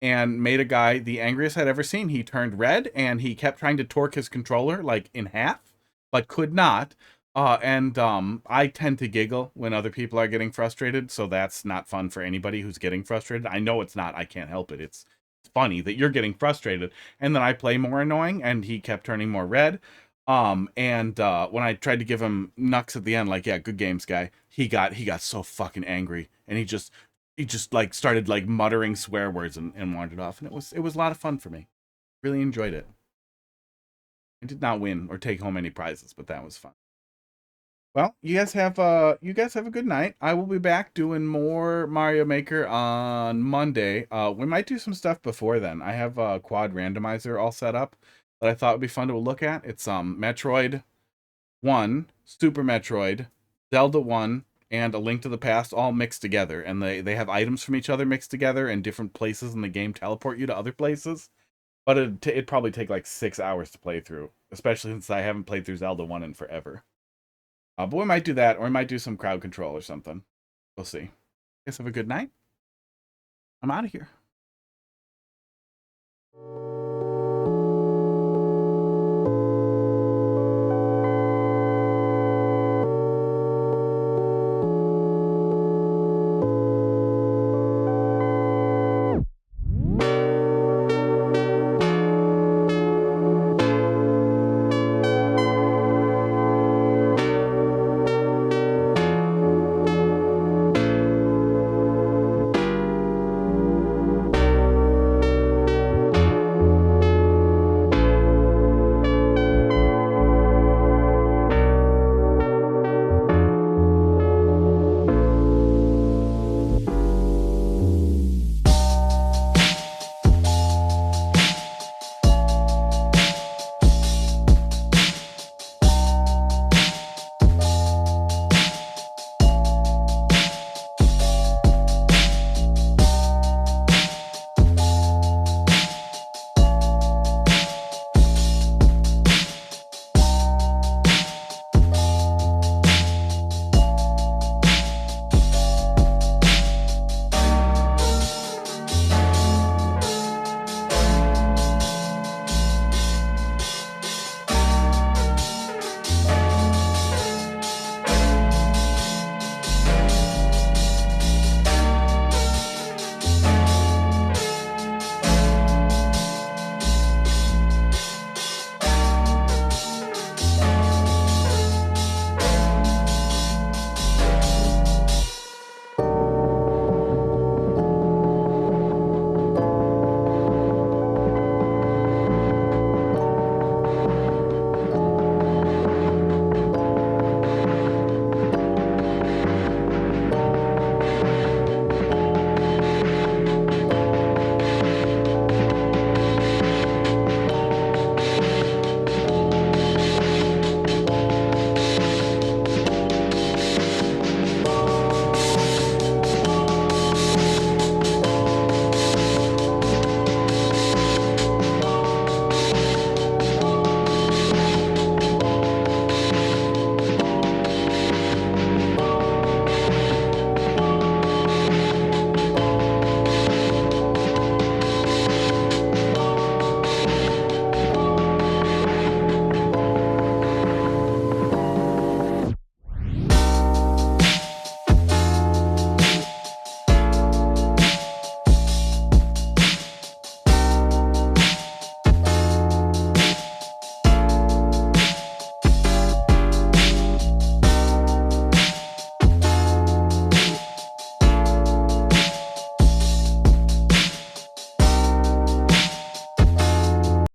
and made a guy the angriest I'd ever seen. He turned red, and he kept trying to torque his controller like in half, but could not. I tend to giggle when other people are getting frustrated, so that's not fun for anybody who's getting frustrated. I know it's not. I can't help it. It's funny that you're getting frustrated. And then I play more annoying, and he kept turning more red. When I tried to give him knucks at the end, like, yeah, good games, guy, he got so fucking angry, and he just like started like muttering swear words and wandered off. And it was a lot of fun for me. Really enjoyed it. I did not win or take home any prizes, but that was fun. Well, you guys have a good night. I will be back doing more Mario Maker on Monday. We might do some stuff before then. I have a quad randomizer all set up that I thought would be fun to look at. It's Metroid 1, Super Metroid, Zelda 1, and A Link to the Past all mixed together. And they have items from each other mixed together, and different places in the game teleport you to other places. But it'd probably take like 6 hours to play through, especially since I haven't played through Zelda 1 in forever. But we might do that, or we might do some crowd control or something. We'll see. Guess have a good night. I'm out of here.